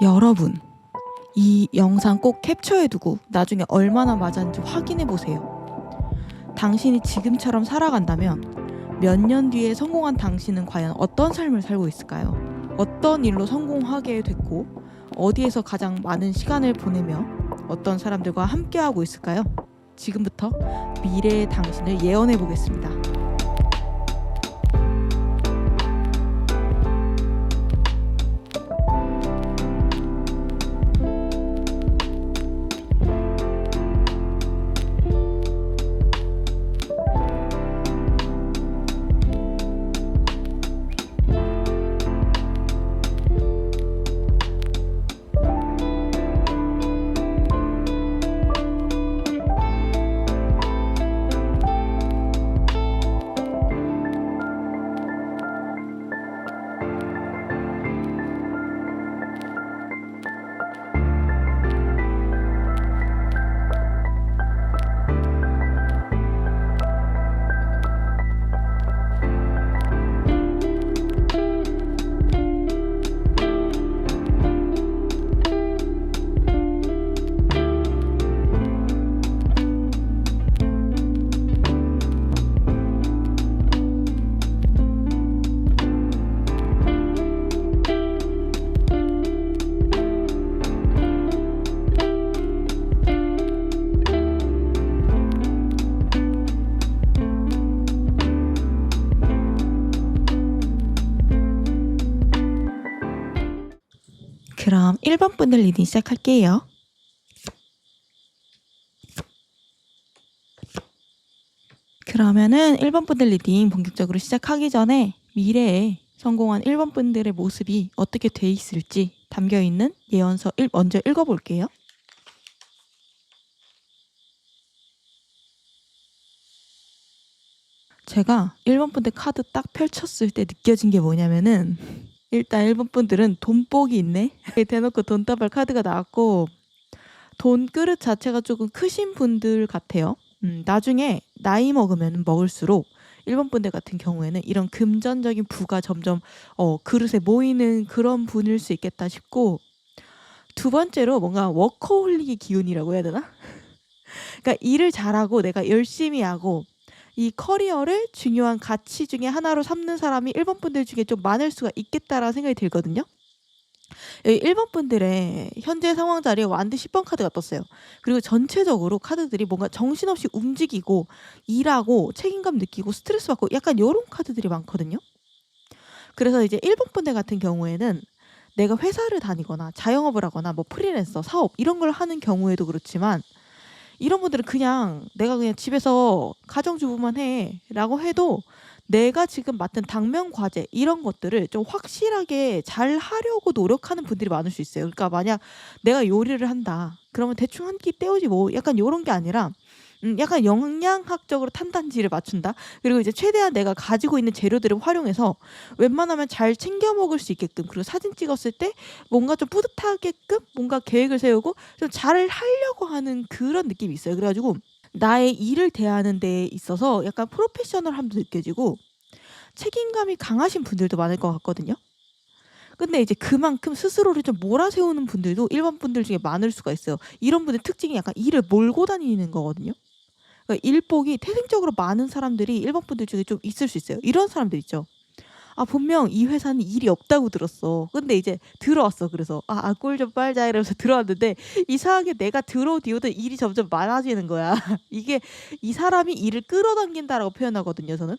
여러분, 이 영상 꼭 캡처해두고 나중에 얼마나 맞았는지 확인해보세요. 당신이 지금처럼 살아간다면 몇 년 뒤에 성공한 당신은 과연 어떤 삶을 살고 있을까요? 어떤 일로 성공하게 됐고 어디에서 가장 많은 시간을 보내며 어떤 사람들과 함께하고 있을까요? 지금부터 미래의 당신을 예언해보겠습니다. 그럼 1번 분들 리딩 시작할게요. 그러면은 1번 분들 리딩 본격적으로 시작하기 전에 미래에 성공한 1번 분들의 모습이 어떻게 돼 있을지 담겨있는 예언서 먼저 읽어볼게요. 제가 1번 분들 카드 딱 펼쳤을 때 느껴진 게 뭐냐면은 일단 1번 분들은 돈복이 있네. 대놓고 돈다발 카드가 나왔고 돈 그릇 자체가 조금 크신 분들 같아요. 나중에 나이 먹으면 먹을수록 1번 분들 같은 경우에는 이런 금전적인 부가 점점 그릇에 모이는 그런 분일 수 있겠다 싶고, 두 번째로 뭔가 워커홀릭의 기운이라고 해야 되나? 그러니까 일을 잘하고 내가 열심히 하고 이 커리어를 중요한 가치 중에 하나로 삼는 사람이 1번 분들 중에 좀 많을 수가 있겠다라는 생각이 들거든요. 여기 1번 분들의 현재 상황 자리에 완드 10번 카드가 떴어요. 그리고 전체적으로 카드들이 뭔가 정신없이 움직이고 일하고 책임감 느끼고 스트레스 받고 약간 이런 카드들이 많거든요. 그래서 이제 1번 분들 같은 경우에는 내가 회사를 다니거나 자영업을 하거나 뭐 프리랜서 사업 이런 걸 하는 경우에도 그렇지만, 이런 분들은 그냥 내가 그냥 집에서 가정주부만 해 라고 해도 내가 지금 맡은 당면 과제 이런 것들을 좀 확실하게 잘 하려고 노력하는 분들이 많을 수 있어요. 그러니까 만약 내가 요리를 한다 그러면 대충 한 끼 때우지 뭐 약간 요런 게 아니라 약간 영양학적으로 탄단지를 맞춘다. 그리고 이제 최대한 내가 가지고 있는 재료들을 활용해서 웬만하면 잘 챙겨 먹을 수 있게끔, 그리고 사진 찍었을 때 뭔가 좀 뿌듯하게끔 뭔가 계획을 세우고 좀 잘 하려고 하는 그런 느낌이 있어요. 그래가지고 나의 일을 대하는 데 있어서 약간 프로페셔널함도 느껴지고 책임감이 강하신 분들도 많을 것 같거든요. 근데 이제 그만큼 스스로를 좀 몰아세우는 분들도 1번 분들 중에 많을 수가 있어요. 이런 분의 특징이 약간 일을 몰고 다니는 거거든요. 그러니까 일복이 태생적으로 많은 사람들이 1번 분들 중에 좀 있을 수 있어요. 이런 사람들 있죠. 아, 분명 이 회사는 일이 없다고 들었어. 근데 이제 들어왔어. 그래서 꿀 좀 빨자 이러면서 들어왔는데 이상하게 내가 들어오디오도 일이 점점 많아지는 거야. 이게 이 사람이 일을 끌어당긴다라고 표현하거든요, 저는.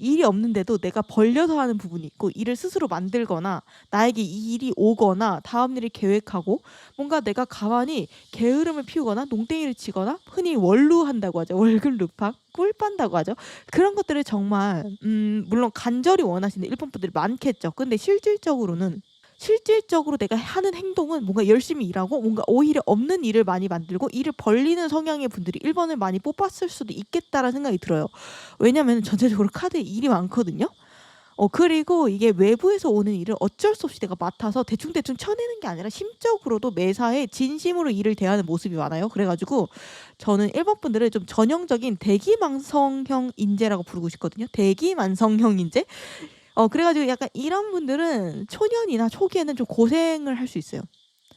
일이 없는데도 내가 벌려서 하는 부분이 있고 일을 스스로 만들거나 나에게 이 일이 오거나 다음 일을 계획하고 뭔가 내가 가만히 게으름을 피우거나 농땡이를 치거나 흔히 월루한다고 하죠. 월급 루팡 꿀 빤다고 하죠. 그런 것들을 정말 물론 간절히 원하시는 1번 분들이 많겠죠. 근데 실질적으로 내가 하는 행동은 뭔가 열심히 일하고 뭔가 오히려 없는 일을 많이 만들고 일을 벌리는 성향의 분들이 1번을 많이 뽑았을 수도 있겠다라는 생각이 들어요. 왜냐면 전체적으로 카드에 일이 많거든요. 그리고 이게 외부에서 오는 일을 어쩔 수 없이 내가 맡아서 대충대충 쳐내는 게 아니라 심적으로도 매사에 진심으로 일을 대하는 모습이 많아요. 그래가지고 저는 1번 분들을 좀 전형적인 대기만성형 인재라고 부르고 싶거든요. 대기만성형 인재? 그래 가지고 약간 이런 분들은 초년이나 초기에는 좀 고생을 할 수 있어요.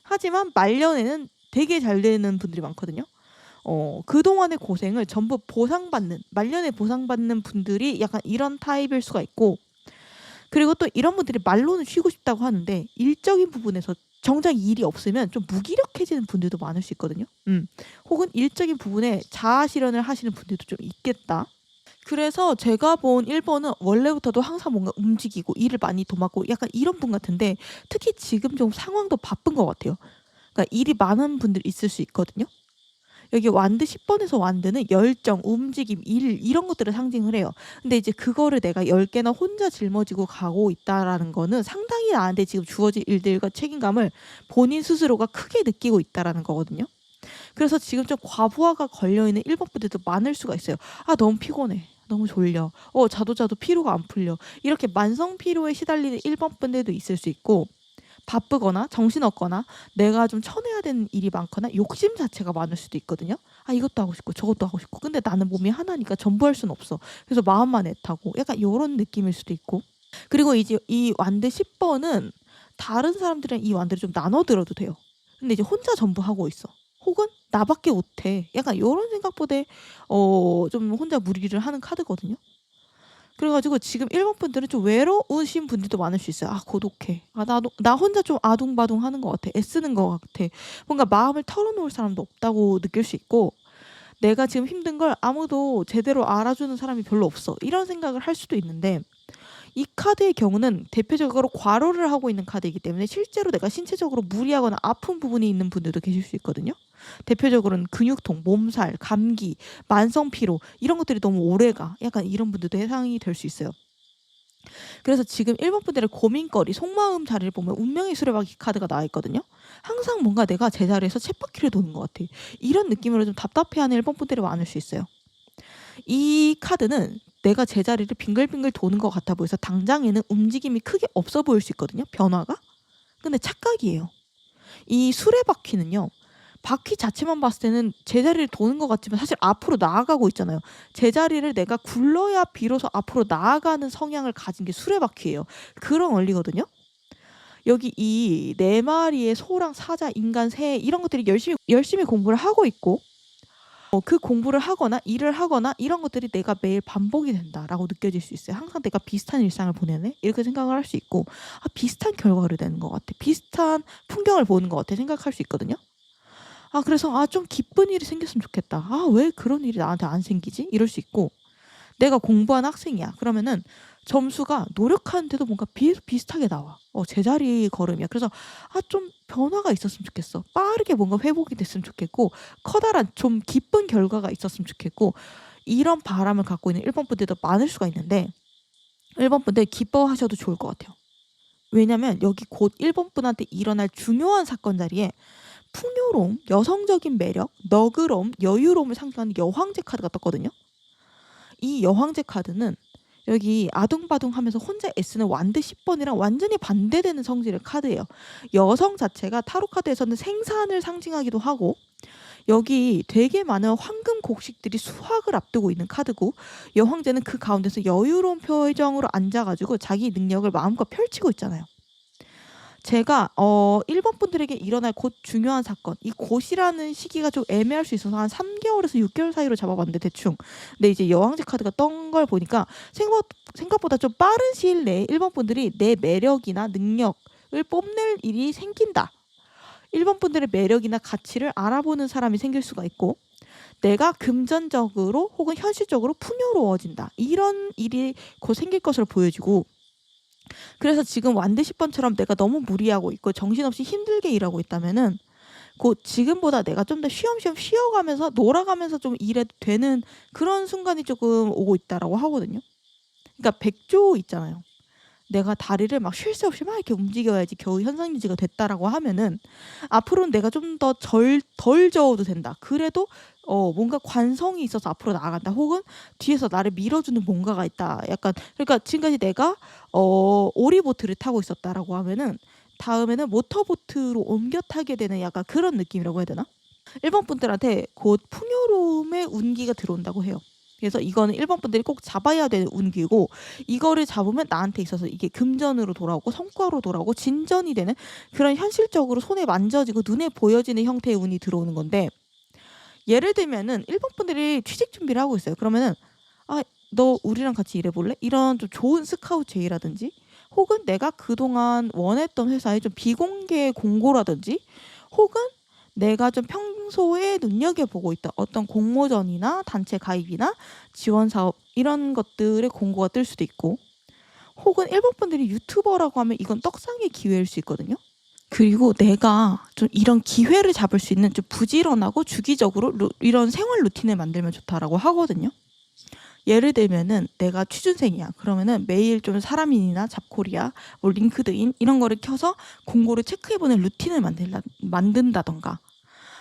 하지만 말년에는 되게 잘 되는 분들이 많거든요. 그동안의 고생을 전부 보상받는, 말년에 보상받는 분들이 약간 이런 타입일 수가 있고, 그리고 또 이런 분들이 말로는 쉬고 싶다고 하는데 일적인 부분에서 정작 일이 없으면 좀 무기력해지는 분들도 많을 수 있거든요. 혹은 일적인 부분에 자아 실현을 하시는 분들도 좀 있겠다. 그래서 제가 본 1 번은 원래부터도 항상 뭔가 움직이고 일을 많이 도맡고 약간 이런 분 같은데, 특히 지금 좀 상황도 바쁜 것 같아요. 그러니까 일이 많은 분들이 있을 수 있거든요. 여기 완드 10 번에서 완드는 열정, 움직임, 일 이런 것들을 상징을 해요. 근데 이제 그거를 내가 10 개나 혼자 짊어지고 가고 있다라는 거는 상당히 나한테 지금 주어진 일들과 책임감을 본인 스스로가 크게 느끼고 있다라는 거거든요. 그래서 지금 좀 과부하가 걸려있는 1번 분들도 많을 수가 있어요. "아 너무 피곤해. 너무 졸려. 자도 자도 피로가 안 풀려." 이렇게 만성 피로에 시달리는 1번 분들도 있을 수 있고, 바쁘거나 정신없거나 내가 좀 쳐내야 되는 일이 많거나 욕심 자체가 많을 수도 있거든요. '아 이것도 하고 싶고 저것도 하고 싶고 근데 나는 몸이 하나니까 전부 할 수는 없어. 그래서 마음만 애타고.' 약간 요런 느낌일 수도 있고. 그리고 이제 이 완드 10 번은 다른 사람들이랑 이 완드를 좀 나눠 들어도 돼요. 근데 이제 혼자 전부 하고 있어. 혹은 '나밖에 못해.' 약간 요런 생각보다 좀 혼자 무리를 하는 카드거든요. 그래 가지고 지금 1번 분들은 좀 외로우신 분들도 많을 수 있어요. '아 고독해. 아 나도 나 혼자 좀 아둥바둥하는 것 같아. 애쓰는 것 같아.' 뭔가 마음을 털어놓을 사람도 없다고 느낄 수 있고, '내가 지금 힘든 걸 아무도 제대로 알아주는 사람이 별로 없어.' 이런 생각을 할 수도 있는데, 이 카드의 경우는 대표적으로 과로를 하고 있는 카드이기 때문에 실제로 내가 신체적으로 무리하거나 아픈 부분이 있는 분들도 계실 수 있거든요. 대표적으로는 근육통, 몸살, 감기, 만성 피로 이런 것들이 너무 오래가 약간 이런 분들도 해당이 될 수 있어요. 그래서 지금 1번 분들의 고민거리, 속마음 자리를 보면 운명의 수레바퀴 카드가 나와 있거든요. 항상 뭔가 내가 제자리에서 쳇바퀴를 도는 것 같아. 이런 느낌으로 좀 답답해하는 1번 분들이 많을 수 있어요. 이 카드는 내가 제자리를 빙글빙글 도는 것 같아 보여서 당장에는 움직임이 크게 없어 보일 수 있거든요, 변화가. 근데 착각이에요. 이 수레바퀴는요, 바퀴 자체만 봤을 때는 제자리를 도는 것 같지만 사실 앞으로 나아가고 있잖아요. 제자리를 내가 굴러야 비로소 앞으로 나아가는 성향을 가진 게 수레바퀴예요. 그런 원리거든요. 여기 이 4 마리의 소랑 사자, 인간, 새 이런 것들이 열심히 공부를 하고 있고, 그 공부를 하거나 일을 하거나 이런 것들이 '내가 매일 반복이 된다.'라고 느껴질 수 있어요. '항상 내가 비슷한 일상을 보내네.' 이렇게 생각을 할 수 있고, '아 비슷한 결과를 내는 것 같아. 비슷한 풍경을 보는 것 같아.' 생각할 수 있거든요. 그래서 '아 좀 기쁜 일이 생겼으면 좋겠다. 아 왜 그런 일이 나한테 안 생기지?' 이럴 수 있고, 내가 공부하는 학생이야. 그러면은 점수가 노력하는데도 뭔가 비슷하게 나와. 제자리 걸음이야. 그래서 '아 좀 변화가 있었으면 좋겠어. 빠르게 뭔가 회복이 됐으면 좋겠고 커다란 좀 기쁜 결과가 있었으면 좋겠고.' 이런 바람을 갖고 있는 1번 분들도 많을 수가 있는데, 1번 분들 기뻐하셔도 좋을 것 같아요. 왜냐면 여기 곧 1번 분한테 일어날 중요한 사건 자리에 풍요로움, 여성적인 매력, 너그러움, 여유로움을 상징하는 여황제 카드가 떴거든요. 이 여황제 카드는 여기 아둥바둥하면서 혼자 애쓰는 완드 10 번이랑 완전히 반대되는 성질의 카드예요. 여성 자체가 타로 카드에서는 생산을 상징하기도 하고, 여기 되게 많은 황금 곡식들이 수확을 앞두고 있는 카드고, 여황제는 그 가운데서 여유로운 표정으로 앉아 가지고 자기 능력을 마음껏 펼치고 있잖아요. 제가 1번 분들에게 일어날 곧 중요한 사건, 이 곧이라는 시기가 좀 애매할 수 있어서 한 3 개월에서 6 개월 사이로 잡아 봤는데 대충. 근데 이제 여왕제 카드가 떤 걸 보니까 생각보다 좀 빠른 시일 내에 1번 분들이 '내 매력이나 능력을 뽐낼 일이 생긴다.' 1번 분들의 매력이나 가치를 알아보는 사람이 생길 수가 있고, '내가 금전적으로 혹은 현실적으로 풍요로워진다.' 이런 일이 곧 생길 것으로 보여지고, 그래서 지금 완드 10 번처럼 내가 너무 무리하고 있고 정신없이 힘들게 일하고 있다면은 곧 지금보다 내가 좀 더 쉬엄쉬엄 쉬어가면서 놀아가면서 좀 일해도 되는 그런 순간이 조금 오고 있다라고 하거든요. 그러니까 백조 있잖아요. 내가 다리를 막 쉴 새 없이 막 이렇게 움직여야지 겨우 현상 유지가 됐다라고 하면은 앞으로는 내가 좀 더 덜 저어도 된다. 그래도 뭔가 관성이 있어서 앞으로 나아간다. 혹은 뒤에서 나를 밀어주는 뭔가가 있다. 약간 그러니까 지금까지 내가 오리보트를 타고 있었다라고 하면은 다음에는 모터보트로 옮겨 타게 되는 약간 그런 느낌이라고 해야 되나? 일본 분들한테 곧 풍요로움의 운기가 들어온다고 해요. 그래서 이거는 1번 분들이 꼭 잡아야 되는 운기고, 이거를 잡으면 나한테 있어서 이게 금전으로 돌아오고 성과로 돌아오고 진전이 되는 그런 현실적으로 손에 만져지고 눈에 보여지는 형태의 운이 들어오는 건데, 예를 들면은 1번 분들이 취직 준비를 하고 있어요. 그러면은 너 우리랑 같이 일해볼래? 이런 좀 좋은 스카우트 제의라든지, 혹은 내가 그동안 원했던 회사에 좀 비공개 공고라든지, 혹은 내가 좀 평소에 눈여겨보고 있던 어떤 공모전이나 단체 가입이나 지원 사업 이런 것들의 공고가 뜰 수도 있고, 혹은 1번 분들이 유튜버라고 하면 이건 떡상의 기회일 수 있거든요. 그리고 내가 좀 이런 기회를 잡을 수 있는 좀 부지런하고 주기적으로 이런 생활 루틴을 만들면 좋다라고 하거든요. 예를 들면은 내가 취준생이야. 그러면은 매일 좀 사람인이나 잡코리아, 뭐 링크드인 이런 거를 켜서 공고를 체크해보는 루틴을 만든다던가,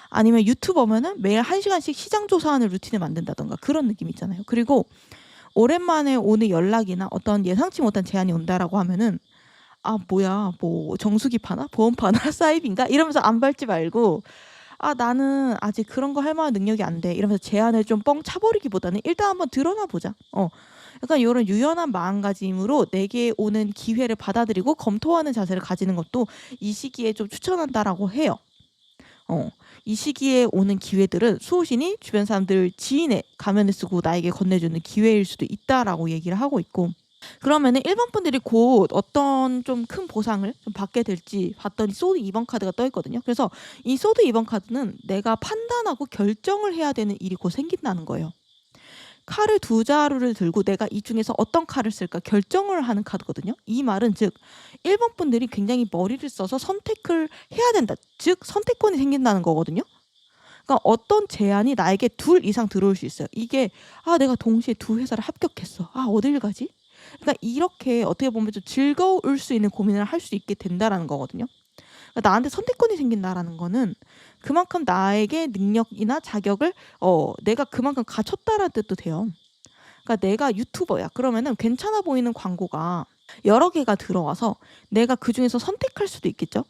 아니면 유튜버면은 매일 1시간씩 시장 조사하는 루틴을 만든다던가, 그런 느낌 있잖아요. 그리고 오랜만에 오는 연락이나 어떤 예상치 못한 제안이 온다라고 하면은 뭐야, 뭐 정수기 파나 보험 파나 사입인가 이러면서 안 밟지 말고, 나는 아직 그런 거 할 만한 능력이 안 돼 이러면서 제안을 좀 뻥 차버리기보다는 일단 한번 드러나 보자. 약간 이런 유연한 마음가짐으로 내게 오는 기회를 받아들이고 검토하는 자세를 가지는 것도 이 시기에 좀 추천한다라고 해요. 이 시기에 오는 기회들은 수호신이 주변 사람들 지인의 가면을 쓰고 나에게 건네주는 기회일 수도 있다라고 얘기를 하고 있고, 그러면은 1번 분들이 곧 어떤 좀 큰 보상을 좀 받게 될지 봤더니 소드 2번 카드가 떠 있거든요. 그래서 이 소드 2번 카드는 내가 판단하고 결정을 해야 되는 일이 곧 생긴다는 거예요. 칼을 두 자루를 들고 내가 이 중에서 어떤 칼을 쓸까 결정을 하는 카드거든요. 이 말은 즉 1번 분들이 굉장히 머리를 써서 선택을 해야 된다. 즉 선택권이 생긴다는 거거든요. 그러니까 어떤 제안이 나에게 둘 이상 들어올 수 있어요. 이게 내가 동시에 두 회사를 합격했어. 어딜 가지? 그러니까 이렇게 어떻게 보면 좀 즐거울 수 있는 고민을 할 수 있게 된다라는 거거든요. 그러니까 나한테 선택권이 생긴다라는 거는 그만큼 나에게 능력이나 자격을 내가 그만큼 갖췄다라는 뜻도 돼요. 그러니까 내가 유튜버야. 그러면은 괜찮아 보이는 광고가 여러 개가 들어와서 내가 그중에서 선택할 수도 있겠죠.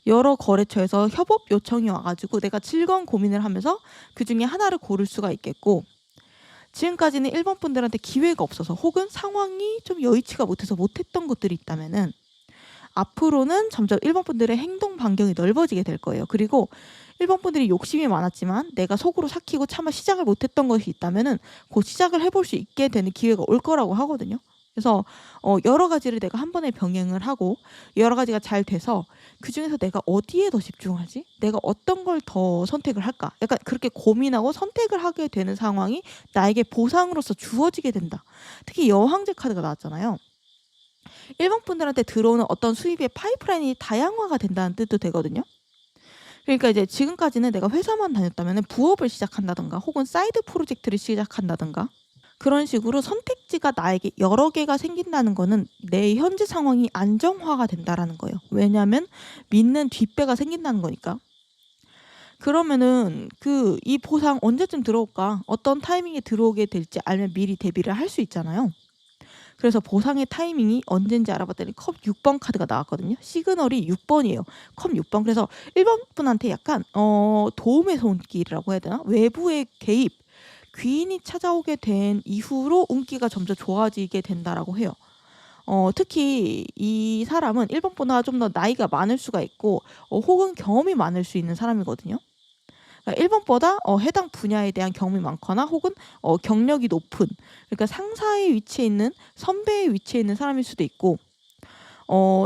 여러 거래처에서 협업 요청이 와가지고 내가 즐거운 고민을 하면서 그중에 하나를 고를 수가 있겠고, 지금까지는 1번 분들한테 기회가 없어서 혹은 상황이 좀 여의치가 못해서 못했던 것들이 있다면은 앞으로는 점점 1번 분들의 행동 반경이 넓어지게 될 거예요. 그리고 1번 분들이 욕심이 많았지만 내가 속으로 삭히고 차마 시작을 못했던 것이 있다면은 곧 시작을 해볼 수 있게 되는 기회가 올 거라고 하거든요. 그래서 여러 가지를 내가 한 번에 병행을 하고 여러 가지가 잘 돼서 그중에서 내가 어디에 더 집중하지? 내가 어떤 걸 더 선택을 할까? 약간 그렇게 고민하고 선택을 하게 되는 상황이 나에게 보상으로서 주어지게 된다. 특히 여왕제 카드가 나왔잖아요. 1번 분들한테 들어오는 어떤 수입의 파이프라인이 다양화가 된다는 뜻도 되거든요. 그러니까 이제 지금까지는 내가 회사만 다녔다면 부업을 시작한다든가 혹은 사이드 프로젝트를 시작한다든가 그런 식으로 선택지가 나에게 여러 개가 생긴다는 거는 내 현재 상황이 안정화가 된다라는 거예요. 왜냐하면 믿는 뒷배가 생긴다는 거니까. 그러면은 이 보상 언제쯤 들어올까? 어떤 타이밍에 들어오게 될지 알면 미리 대비를 할 수 있잖아요. 그래서 보상의 타이밍이 언젠지 알아봤더니 컵 6번 카드가 나왔거든요. 시그널이 6번이에요. 컵 6번. 그래서 1번 분한테 약간 도움의 손길이라고 해야 되나? 외부의 개입, 귀인이 찾아오게 된 이후로 운기가 점점 좋아지게 된다라고 해요. 특히 이 사람은 1번 보다 좀 더 나이가 많을 수가 있고 혹은 경험이 많을 수 있는 사람이거든요. 그러니까 1번보다 해당 분야에 대한 경험이 많거나 혹은 경력이 높은, 그러니까 상사의 위치에 있는 선배의 위치에 있는 사람일 수도 있고,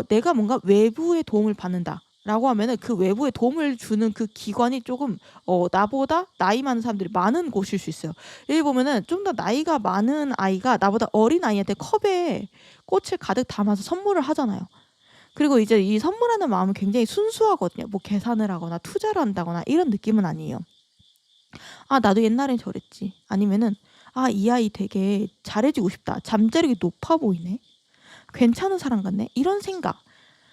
내가 뭔가 외부의 도움을 받는다라고 하면은 그 외부의 도움을 주는 그 기관이 조금 나보다 나이 많은 사람들이 많은 곳일 수 있어요. 여기 보면은 좀 더 나이가 많은 아이가 나보다 어린 아이한테 컵에 꽃을 가득 담아서 선물을 하잖아요. 그리고 이제 이 선물하는 마음은 굉장히 순수하거든요. 뭐 계산을 하거나 투자를 한다거나 이런 느낌은 아니에요. 나도 옛날엔 저랬지. 아니면은 이 아이 되게 잘해주고 싶다. 잠재력이 높아 보이네. 괜찮은 사람 같네. 이런 생각.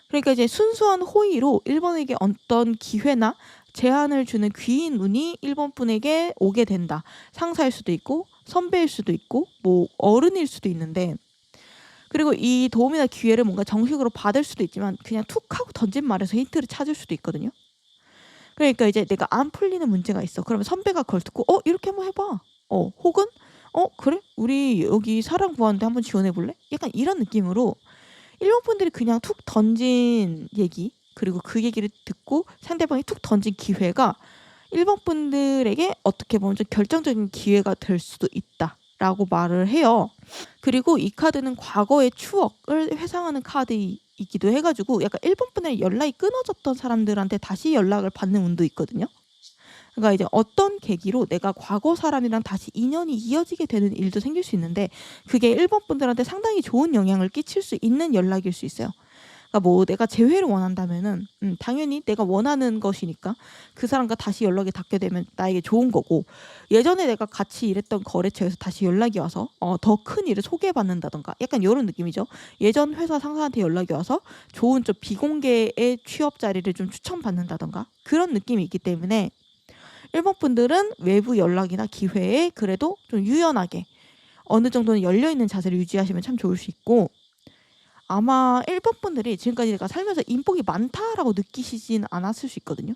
그러니까 이제 순수한 호의로 1번에게 어떤 기회나 제안을 주는 귀인 운이 1번 분에게 오게 된다. 상사일 수도 있고 선배일 수도 있고 뭐 어른일 수도 있는데, 그리고 이 도움이나 기회를 뭔가 정식으로 받을 수도 있지만 그냥 툭 하고 던진 말에서 힌트를 찾을 수도 있거든요. 그러니까 이제 내가 안 풀리는 문제가 있어. 그러면 선배가 그걸 듣고 이렇게 한번 해봐. 혹은 그래? 우리 여기 사람 구하는데 한번 지원해 볼래? 약간 이런 느낌으로 일본 분들이 그냥 툭 던진 얘기, 그리고 그 얘기를 듣고 상대방이 툭 던진 기회가 일본 분들에게 어떻게 보면 좀 결정적인 기회가 될 수도 있다라고 말을 해요. 그리고 이 카드는 과거의 추억을 회상하는 카드이기도 해가지고 약간 일본 분들의 연락이 끊어졌던 사람들한테 다시 연락을 받는 운도 있거든요. 그러니까 이제 어떤 계기로 내가 과거 사람이랑 다시 인연이 이어지게 되는 일도 생길 수 있는데, 그게 일본 분들한테 상당히 좋은 영향을 끼칠 수 있는 연락일 수 있어요. 그러니까 뭐 내가 재회를 원한다면은 당연히 내가 원하는 것이니까 그 사람과 다시 연락이 닿게 되면 나에게 좋은 거고, 예전에 내가 같이 일했던 거래처에서 다시 연락이 와서 더 큰 일을 소개받는다던가 약간 이런 느낌이죠. 예전 회사 상사한테 연락이 와서 좋은 좀 비공개의 취업 자리를 좀 추천받는다던가 그런 느낌이 있기 때문에 일본 분들은 외부 연락이나 기회에 그래도 좀 유연하게 어느 정도는 열려있는 자세를 유지하시면 참 좋을 수 있고, 아마 일본 분들이 지금까지 내가 살면서 인복이 많다라고 느끼시진 않았을 수 있거든요.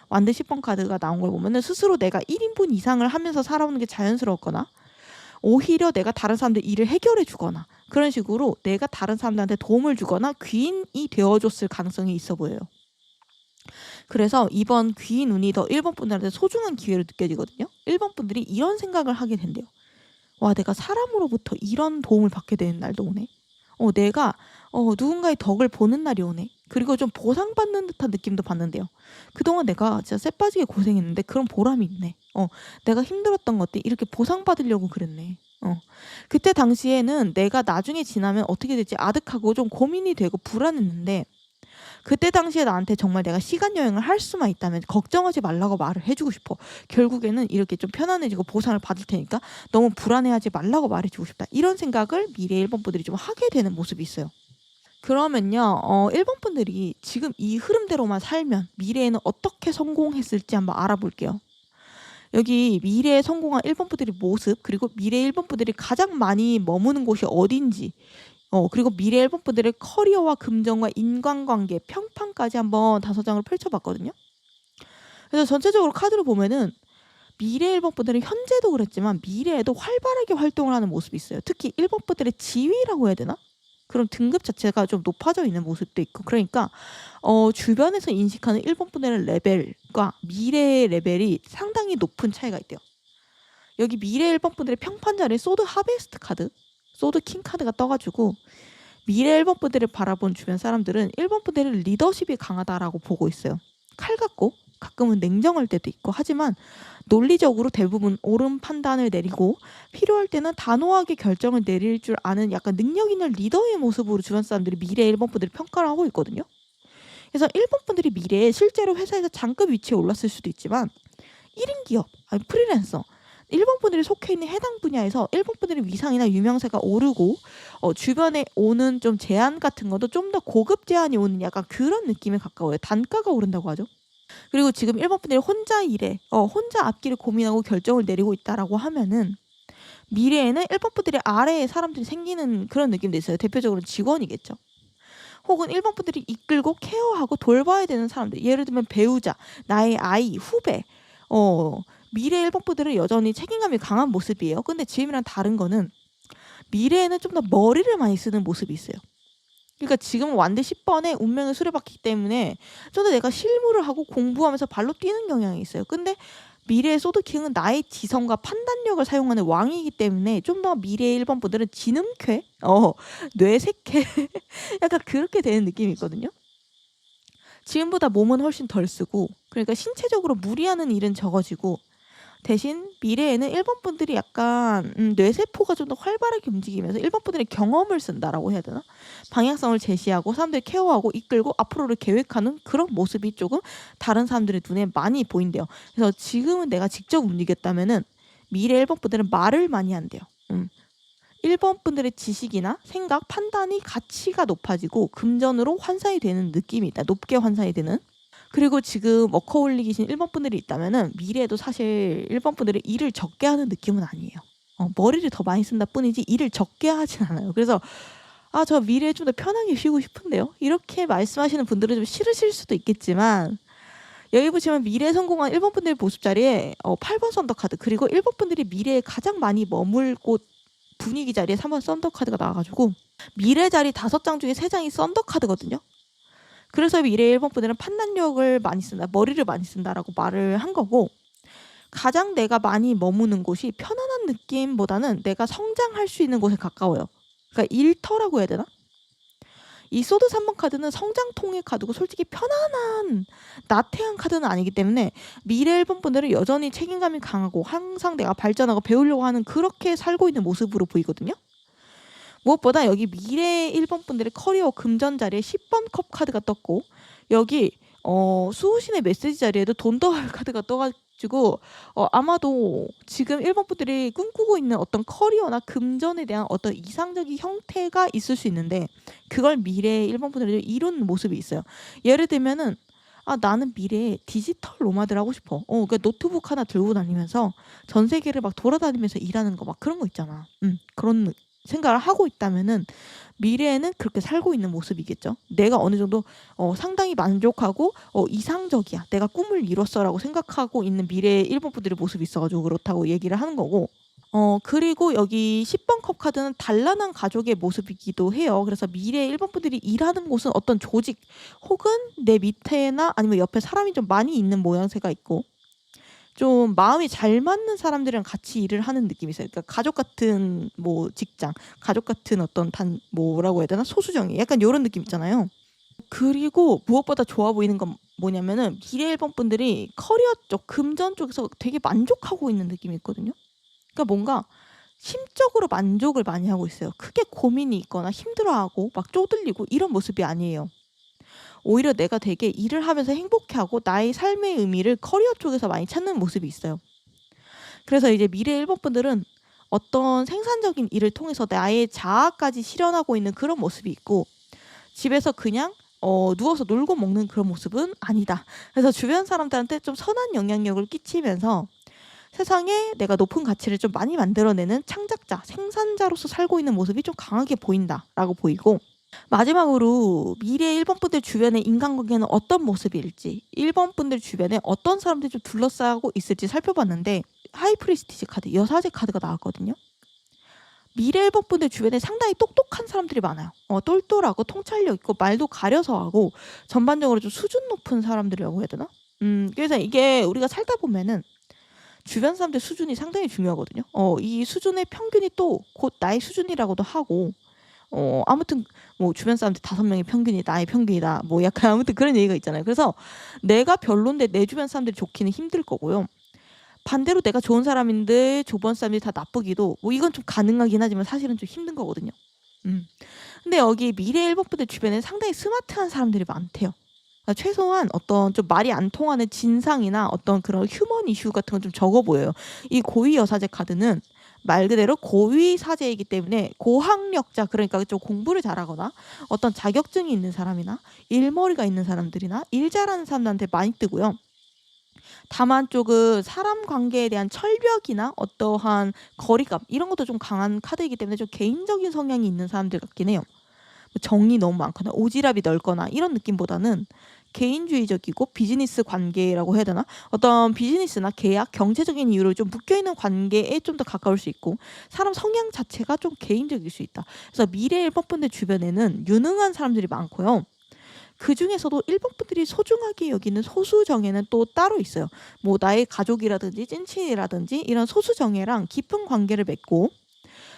완드 10번 카드가 나온 걸 보면은 스스로 내가 1인분 이상을 하면서 살아오는 게 자연스러웠거나, 오히려 내가 다른 사람들 일을 해결해 주거나 그런 식으로 내가 다른 사람들한테 도움을 주거나 귀인이 되어줬을 가능성이 있어 보여요. 그래서 이번 귀인 운이 더 일본 분들한테 소중한 기회로 느껴지거든요. 일본 분들이 이런 생각을 하게 된대요. 와, 내가 사람으로부터 이런 도움을 받게 되는 날도 오네. 내가 누군가의 덕을 보는 날이 오네. 그리고 좀 보상받는 듯한 느낌도 받는데요. 그동안 내가 진짜 쎄빠지게 고생했는데 그런 보람이 있네. 내가 힘들었던 것들 이렇게 보상받으려고 그랬네. 그때 당시에는 내가 나중에 지나면 어떻게 될지 아득하고 좀 고민이 되고 불안했는데, 그때 당시에 나한테 정말 내가 시간 여행을 할 수만 있다면 걱정하지 말라고 말을 해주고 싶어. 결국에는 이렇게 좀 편안해지고 보상을 받을 테니까 너무 불안해하지 말라고 말해주고 싶다. 이런 생각을 미래 일본 분들이 좀 하게 되는 모습이 있어요. 그러면요, 일본 분들이 지금 이 흐름대로만 살면 미래에는 어떻게 성공했을지 한번 알아볼게요. 여기 미래에 성공한 일본 분들의 모습, 그리고 미래 일본 분들이 가장 많이 머무는 곳이 어딘지, 그리고 미래 일본 분들의 커리어와 금전과 인간관계, 평판까지 한번 5장을 펼쳐봤거든요. 그래서 전체적으로 카드를 보면은 미래 일본 분들은 현재도 그랬지만 미래에도 활발하게 활동을 하는 모습이 있어요. 특히 일본 분들의 지위라고 해야 되나? 그런 등급 자체가 좀 높아져 있는 모습도 있고, 그러니까 주변에서 인식하는 일본 분들의 레벨과 미래의 레벨이 상당히 높은 차이가 있대요. 여기 미래 일본 분들의 평판 자리에 소드 하베스트 카드, 소드 킹 카드가 떠가지고 미래 일본 분들을 바라본 주변 사람들은 일본 분들의 리더십이 강하다라고 보고 있어요. 칼 같고 가끔은 냉정할 때도 있고, 하지만 논리적으로 대부분 옳은 판단을 내리고 필요할 때는 단호하게 결정을 내릴 줄 아는 약간 능력 있는 리더의 모습으로 주변 사람들이 미래 일본 분들을 평가를 하고 있거든요. 그래서 일본 분들이 미래에 실제로 회사에서 장급 위치에 올랐을 수도 있지만 1인 기업, 아니 프리랜서, 일본 분들이 속해 있는 해당 분야에서 일본 분들의 위상이나 유명세가 오르고 주변에 오는 좀 제한 같은 것도 좀 더 고급 제한이 오는 약간 그런 느낌에 가까워요. 단가가 오른다고 하죠. 그리고 지금 일본 분들이 혼자 일해, 혼자 앞길을 고민하고 결정을 내리고 있다라고 하면은 미래에는 일본 분들의 아래에 사람들이 생기는 그런 느낌도 있어요. 대표적으로 직원이겠죠. 혹은 일본 분들이 이끌고 케어하고 돌봐야 되는 사람들, 예를 들면 배우자, 나의 아이, 후배, 미래 일본 분들은 여전히 책임감이 강한 모습이에요. 근데 지금이랑 다른 거는 미래에는 좀 더 머리를 많이 쓰는 모습이 있어요. 그러니까 지금은 완드 10번에 운명의 수레바퀴 때문에 좀 더 내가 실무를 하고 공부하면서 발로 뛰는 경향이 있어요. 근데 미래의 소드킹은 나의 지성과 판단력을 사용하는 왕이기 때문에 좀 더 미래의 1번 분들은 지능쾌, 뇌세쾌 약간 그렇게 되는 느낌이 있거든요. 지금보다 몸은 훨씬 덜 쓰고, 그러니까 신체적으로 무리하는 일은 적어지고, 대신 미래에는 일본 분들이 약간 뇌세포가 좀 더 활발하게 움직이면서 일본 분들의 경험을 쓴다라고 해야 되나? 방향성을 제시하고 사람들 케어하고 이끌고 앞으로를 계획하는 그런 모습이 조금 다른 사람들의 눈에 많이 보인대요. 그래서 지금은 내가 직접 움직였다면은 미래 일본 분들은 말을 많이 한대요. 일본 분들의 지식이나 생각, 판단이 가치가 높아지고 금전으로 환산이 되는 느낌이 있다. 높게 환산이 되는. 그리고 지금 워커홀릭이신 일본 분들이 있다면은 미래에도 사실 일본 분들이 일을 적게 하는 느낌은 아니에요. 머리를 더 많이 쓴다 뿐이지 일을 적게 하진 않아요. 그래서 저 미래에 좀 더 편하게 쉬고 싶은데요. 이렇게 말씀하시는 분들은 좀 싫으실 수도 있겠지만 여기 보시면 미래에 성공한 1번 분들의 모습 자리에 8번 썬더카드, 그리고 1번 분들이 미래에 가장 많이 머물 곳 분위기 자리에 3번 썬더카드가 나와가지고 미래 자리 5장 중에 3장이 썬더카드거든요. 그래서 미래 1번 분들은 판단력을 많이 쓴다, 머리를 많이 쓴다라고 말을 한 거고, 가장 내가 많이 머무는 곳이 편안한 느낌보다는 내가 성장할 수 있는 곳에 가까워요. 그러니까 일터라고 해야 되나? 이 소드 3번 카드는 성장통의 카드고 솔직히 편안한 나태한 카드는 아니기 때문에 미래 1번 분들은 여전히 책임감이 강하고 항상 내가 발전하고 배우려고 하는 그렇게 살고 있는 모습으로 보이거든요. 무엇보다 여기 미래 1번 분들의 커리어 금전 자리에 10번 컵 카드가 떴고, 여기 수호신의 메시지 자리에도 돈더할 카드가 떠가지고 아마도 지금 1번 분들이 꿈꾸고 있는 어떤 커리어나 금전에 대한 어떤 이상적인 형태가 있을 수 있는데 그걸 미래의 1번 분들이 이룬 모습이 있어요. 예를 들면은 나는 미래에 디지털 노마드를 하고 싶어. 그러니까 노트북 하나 들고 다니면서 전 세계를 막 돌아다니면서 일하는 거 막 그런 거 있잖아. 그런 생각을 하고 있다면은 미래에는 그렇게 살고 있는 모습이겠죠. 내가 어느 정도 상당히 만족하고 이상적이야, 내가 꿈을 이뤘어라고 생각하고 있는 미래의 1번 분들의 모습이 있어가지고 그렇다고 얘기를 하는 거고, 그리고 여기 10번 컵 카드는 단란한 가족의 모습이기도 해요. 그래서 미래의 1번 분들이 일하는 곳은 어떤 조직 혹은 내 밑에나 아니면 옆에 사람이 좀 많이 있는 모양새가 있고, 좀 마음이 잘 맞는 사람들이랑 같이 일을 하는 느낌이 있어요. 그러니까 가족 같은 뭐 직장, 가족 같은 어떤 뭐라고 해야 되나, 소수정예, 약간 이런 느낌 있잖아요. 그리고 무엇보다 좋아 보이는 건 뭐냐면은 미래 1번 분들이 커리어 쪽, 금전 쪽에서 되게 만족하고 있는 느낌이 있거든요. 그러니까 뭔가 심적으로 만족을 많이 하고 있어요. 크게 고민이 있거나 힘들어하고 막 쪼들리고 이런 모습이 아니에요. 오히려 내가 되게 일을 하면서 행복해하고 나의 삶의 의미를 커리어 쪽에서 많이 찾는 모습이 있어요. 그래서 이제 미래 1번 분들은 어떤 생산적인 일을 통해서 나의 자아까지 실현하고 있는 그런 모습이 있고, 집에서 그냥 누워서 놀고 먹는 그런 모습은 아니다. 그래서 주변 사람들한테 좀 선한 영향력을 끼치면서 세상에 내가 높은 가치를 좀 많이 만들어내는 창작자, 생산자로서 살고 있는 모습이 좀 강하게 보인다라고 보이고, 마지막으로 미래 1번 분들 주변의 인간관계는 어떤 모습일지, 1번 분들 주변에 어떤 사람들이 좀 둘러싸고 있을지 살펴봤는데 하이프리스티지 카드, 여사제 카드가 나왔거든요. 미래 1번 분들 주변에 상당히 똑똑한 사람들이 많아요. 똘똘하고 통찰력 있고 말도 가려서 하고 전반적으로 좀 수준 높은 사람들이라고 해야 되나? 그래서 이게 우리가 살다 보면은 주변 사람들 수준이 상당히 중요하거든요. 이 수준의 평균이 또 곧 나의 수준이라고도 하고, 아무튼 뭐 주변 사람들 5명의 평균이 나의 평균이다, 뭐 약간 아무튼 그런 얘기가 있잖아요. 그래서 내가 별론데 내 주변 사람들이 좋기는 힘들 거고요. 반대로 내가 좋은 사람인데 주변 사람들이 다 나쁘기도, 뭐 이건 좀 가능하긴 하지만 사실은 좀 힘든 거거든요. 근데 여기 미래 1번 분들 주변에 상당히 스마트한 사람들이 많대요. 그러니까 최소한 어떤 좀 말이 안 통하는 진상이나 어떤 그런 휴먼 이슈 같은 건 좀 적어 보여요. 이 고위 여사제 카드는 말 그대로 고위 사제이기 때문에 고학력자, 그러니까 좀 공부를 잘하거나 어떤 자격증이 있는 사람이나 일머리가 있는 사람들이나 일 잘하는 사람들한테 많이 뜨고요. 다만 조금 사람 관계에 대한 철벽이나 어떠한 거리감 이런 것도 좀 강한 카드이기 때문에 좀 개인적인 성향이 있는 사람들 같긴 해요. 정이 너무 많거나 오지랖이 넓거나 이런 느낌보다는 개인주의적이고 비즈니스 관계라고 해야 되나? 어떤 비즈니스나 계약, 경제적인 이유로 좀 묶여있는 관계에 좀 더 가까울 수 있고, 사람 성향 자체가 좀 개인적일 수 있다. 그래서 미래 1번 분들 주변에는 유능한 사람들이 많고요. 그 중에서도 1번 분들이 소중하게 여기는 소수정예는 또 따로 있어요. 뭐 나의 가족이라든지 찐친이라든지 이런 소수정예랑 깊은 관계를 맺고,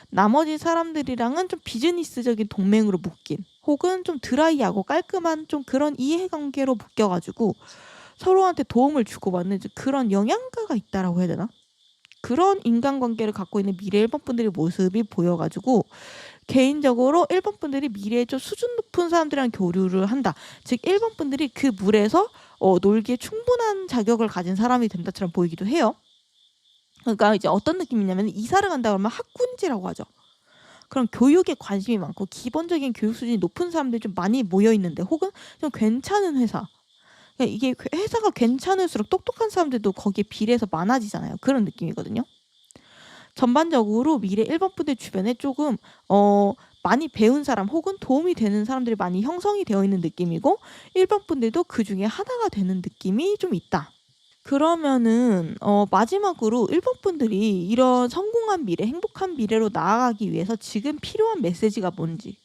나머지 사람들이랑은 좀 비즈니스적인 동맹으로 묶인, 혹은 좀 드라이하고 깔끔한 좀 그런 이해관계로 묶여가지고 서로한테 도움을 주고받는 그런 영양가가 있다라고 해야 되나? 그런 인간관계를 갖고 있는 미래 1번 분들의 모습이 보여가지고 개인적으로 1번 분들이 미래에 좀 수준 높은 사람들이랑 교류를 한다. 즉 1번 분들이 그 물에서 놀기에 충분한 자격을 가진 사람이 된다처럼 보이기도 해요. 그러니까 이제 어떤 느낌이냐면, 이사를 간다 그러면 학군지라고 하죠. 그럼 교육에 관심이 많고 기본적인 교육 수준이 높은 사람들이 좀 많이 모여 있는데, 혹은 좀 괜찮은 회사. 그러니까 이게 회사가 괜찮을수록 똑똑한 사람들도 거기에 비례해서 많아지잖아요. 그런 느낌이거든요. 전반적으로 미래 1번 분들 주변에 조금 많이 배운 사람 혹은 도움이 되는 사람들이 많이 형성이 되어 있는 느낌이고 1번 분들도 그중에 하나가 되는 느낌이 좀 있다. 그러면은 마지막으로 1번 분들이 이런 성공한 미래, 행복한 미래로 나아가기 위해서 지금 필요한 메시지가 뭔지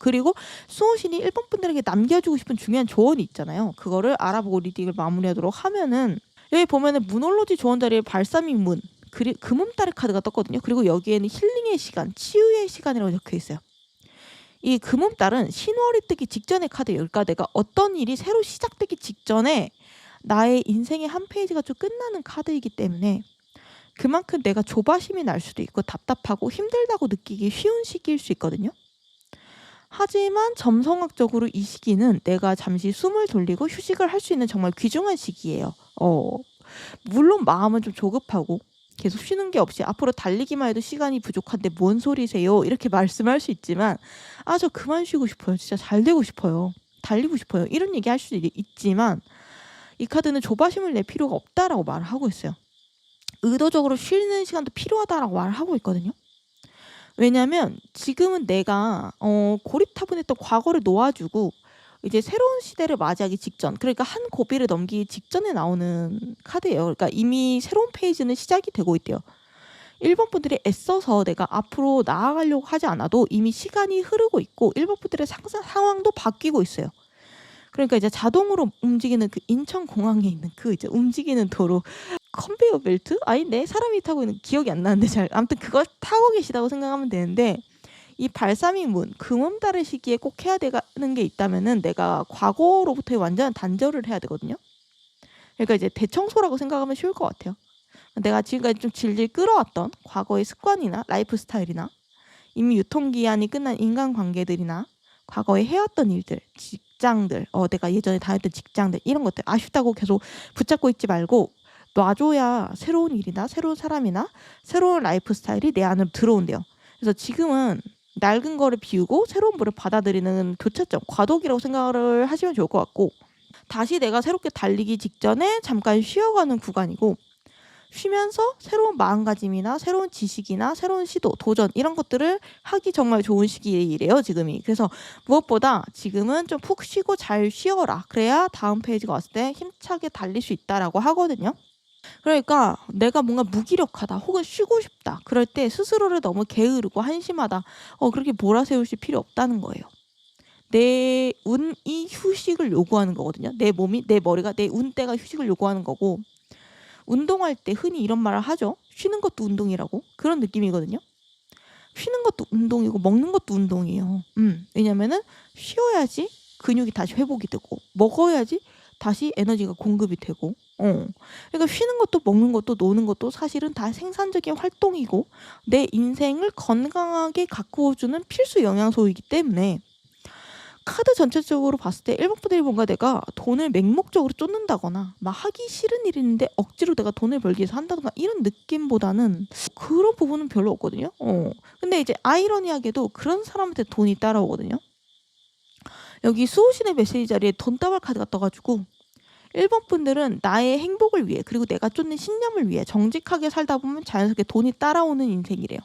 그리고 수호신이 1번 분들에게 남겨주고 싶은 중요한 조언이 있잖아요. 그거를 알아보고 리딩을 마무리하도록 하면은 여기 보면은 문홀로지 조언 자리에 발사믹 문 금음다리 카드가 떴거든요. 그리고 여기에는 힐링의 시간, 치유의 시간이라고 적혀 있어요. 이 금음달은 신월이 뜨기 직전의 카드 10가지가 어떤 일이 새로 시작되기 직전에 나의 인생의 한 페이지가 좀 끝나는 카드이기 때문에 그만큼 내가 조바심이 날 수도 있고 답답하고 힘들다고 느끼기 쉬운 시기일 수 있거든요. 하지만 점성학적으로 이 시기는 내가 잠시 숨을 돌리고 휴식을 할 수 있는 정말 귀중한 시기예요. 물론 마음은 좀 조급하고 계속 쉬는 게 없이 앞으로 달리기만 해도 시간이 부족한데 뭔 소리세요? 이렇게 말씀할 수 있지만 저 그만 쉬고 싶어요. 진짜 잘 되고 싶어요. 달리고 싶어요. 이런 얘기 할 수도 있지만 이 카드는 조바심을 낼 필요가 없다라고 말을 하고 있어요. 의도적으로 쉬는 시간도 필요하다라고 말을 하고 있거든요. 왜냐면 지금은 내가 고리타분했던 과거를 놓아주고 이제 새로운 시대를 맞이하기 직전, 그러니까 한 고비를 넘기기 직전에 나오는 카드예요. 그러니까 이미 새로운 페이지는 시작이 되고 있대요. 1번 분들이 애써서 내가 앞으로 나아가려고 하지 않아도 이미 시간이 흐르고 있고 1번 분들의 상황도 바뀌고 있어요. 그러니까 이제 자동으로 움직이는 그 인천공항에 있는 그 이제 움직이는 도로 컨베이어 벨트? 아닌데 사람이 타고 있는 기억이 안 나는데 잘 아무튼 그걸 타고 계시다고 생각하면 되는데 이 발사믹 문 금음달의 시기에 꼭 해야 되는 게 있다면은 내가 과거로부터의 완전한 단절을 해야 되거든요. 그러니까 이제 대청소라고 생각하면 쉬울 것 같아요. 내가 지금까지 좀 질질 끌어왔던 과거의 습관이나 라이프 스타일이나 이미 유통기한이 끝난 인간관계들이나 과거에 해왔던 일들, 직장들, 내가 예전에 다녔던 직장들 이런 것들 아쉽다고 계속 붙잡고 있지 말고 놔줘야 새로운 일이나 새로운 사람이나 새로운 라이프 스타일이 내 안으로 들어온대요. 그래서 지금은 낡은 거를 비우고 새로운 거를 받아들이는 교차점, 과도기라고 생각을 하시면 좋을 것 같고 다시 내가 새롭게 달리기 직전에 잠깐 쉬어가는 구간이고 쉬면서 새로운 마음가짐이나 새로운 지식이나 새로운 시도, 도전 이런 것들을 하기 정말 좋은 시기이래요, 지금이. 그래서 무엇보다 지금은 좀 푹 쉬고 잘 쉬어라. 그래야 다음 페이지가 왔을 때 힘차게 달릴 수 있다라고 하거든요. 그러니까 내가 뭔가 무기력하다 혹은 쉬고 싶다. 그럴 때 스스로를 너무 게으르고 한심하다. 그렇게 몰아세우실 필요 없다는 거예요. 내 운이 휴식을 요구하는 거거든요. 내 몸이, 내 머리가, 내 운대가 휴식을 요구하는 거고 운동할 때 흔히 이런 말을 하죠. 쉬는 것도 운동이라고. 그런 느낌이거든요. 쉬는 것도 운동이고 먹는 것도 운동이에요. 왜냐면은 쉬어야지 근육이 다시 회복이 되고 먹어야지 다시 에너지가 공급이 되고 그러니까 쉬는 것도 먹는 것도 노는 것도 사실은 다 생산적인 활동이고 내 인생을 건강하게 가꾸어주는 필수 영양소이기 때문에 카드 전체적으로 봤을 때 1번 분들이 뭔가 내가 돈을 맹목적으로 쫓는다거나 막 하기 싫은 일인데 억지로 내가 돈을 벌기 위해서 한다던가 이런 느낌보다는 그런 부분은 별로 없거든요. 근데 이제 아이러니하게도 그런 사람한테 돈이 따라오거든요. 여기 수호신의 메시지 자리에 돈다발 카드가 떠가지고 1번 분들은 나의 행복을 위해 그리고 내가 쫓는 신념을 위해 정직하게 살다 보면 자연스럽게 돈이 따라오는 인생이래요.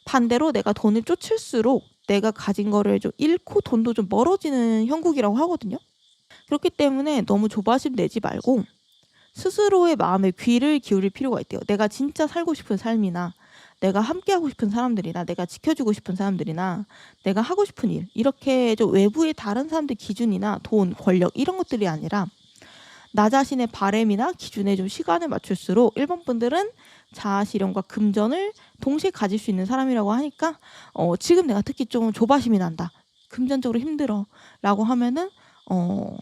반대로 내가 돈을 쫓을수록 내가 가진 거를 좀 잃고 돈도 좀 멀어지는 형국이라고 하거든요. 그렇기 때문에 너무 조바심 내지 말고 스스로의 마음에 귀를 기울일 필요가 있대요. 내가 진짜 살고 싶은 삶이나 내가 함께하고 싶은 사람들이나 내가 지켜주고 싶은 사람들이나 내가 하고 싶은 일 이렇게 좀 외부의 다른 사람들 기준이나 돈, 권력 이런 것들이 아니라 나 자신의 바램이나 기준에 좀 시간을 맞출수록 1번 분들은 자아실현과 금전을 동시에 가질 수 있는 사람이라고 하니까 지금 내가 특히 좀 조바심이 난다. 금전적으로 힘들어. 라고 하면은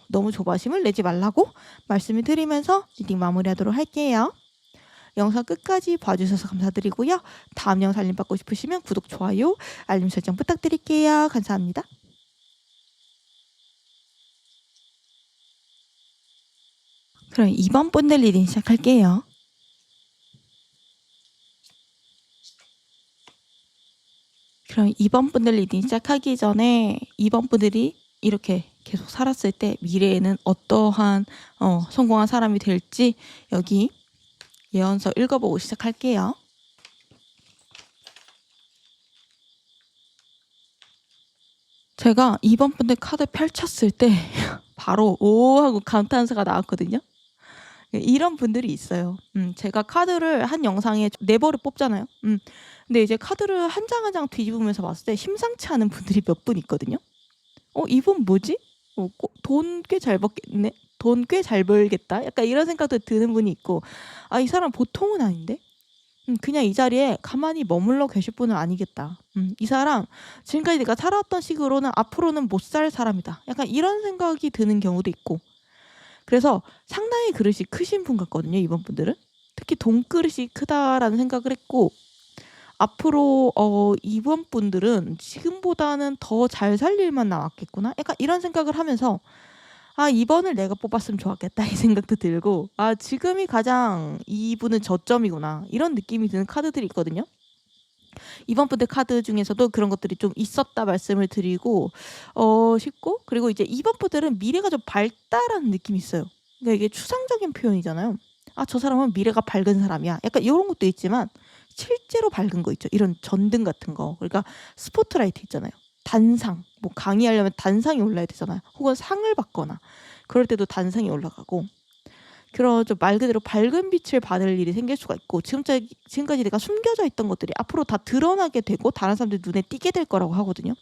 너무 조바심을 내지 말라고 말씀을 드리면서 리딩 마무리하도록 할게요. 영상 끝까지 봐주셔서 감사드리고요. 다음 영상 알림 받고 싶으시면 구독, 좋아요, 알림 설정 부탁드릴게요. 감사합니다. 그럼 2번 분들 리딩 시작할게요. 그럼 2번 분들 리딩 시작하기 전에 2번 분들이 이렇게 계속 살았을 때 미래에는 어떠한 성공한 사람이 될지 여기 예언서 읽어보고 시작할게요. 제가 2번 분들 카드 펼쳤을 때 바로 "오." 하고 감탄사가 나왔거든요. 이런 분들이 있어요. 제가 카드를 한 영상에 4 벌을 뽑잖아요. 근데 이제 카드를 한 장 한 장 뒤집으면서 봤을 때 심상치 않은 분들이 몇 분 있거든요. '이분 뭐지? 돈 꽤 잘 벌겠네. 돈 꽤 잘 벌겠다.' 약간 이런 생각도 드는 분이 있고 '아 이 사람 보통은 아닌데? 그냥 이 자리에 가만히 머물러 계실 분은 아니겠다. 이 사람 지금까지 내가 살아왔던 식으로는 앞으로는 못 살 사람이다.' 약간 이런 생각이 드는 경우도 있고 그래서 상당히 그릇이 크신 분 같거든요, 이번 분들은. 특히 '돈그릇이 크다.'라는 생각을 했고 앞으로 이번 분들은 '지금보다는 더 잘 살 일만 남았겠구나.' 약간 이런 생각을 하면서 '아 이번을 내가 뽑았으면 좋았겠다.' 이 생각도 들고 '아 지금이 가장 이분은 저점이구나.' 이런 느낌이 드는 카드들이 있거든요. 이번 분들 카드 중에서도 그런 것들이 좀 있었다 말씀을 드리고 싶고 그리고 이제 이번 분들은 미래가 좀 밝다라는 느낌이 있어요. 그러니까 이게 추상적인 표현이잖아요. '아 저 사람은 미래가 밝은 사람이야.' 약간 요런 것도 있지만 실제로 밝은 거 있죠. 이런 전등 같은 거. 그러니까 스포트라이트 있잖아요. 단상. 뭐 강의하려면 단상이 올라야 되잖아요. 혹은 상을 받거나 그럴 때도 단상이 올라가고 그런 좀 말 그대로 밝은 빛을 받을 일이 생길 수가 있고 지금까지 내가 숨겨져 있던 것들이 앞으로 다 드러나게 되고 다른 사람들 눈에 띄게 될 거라고 하거든요.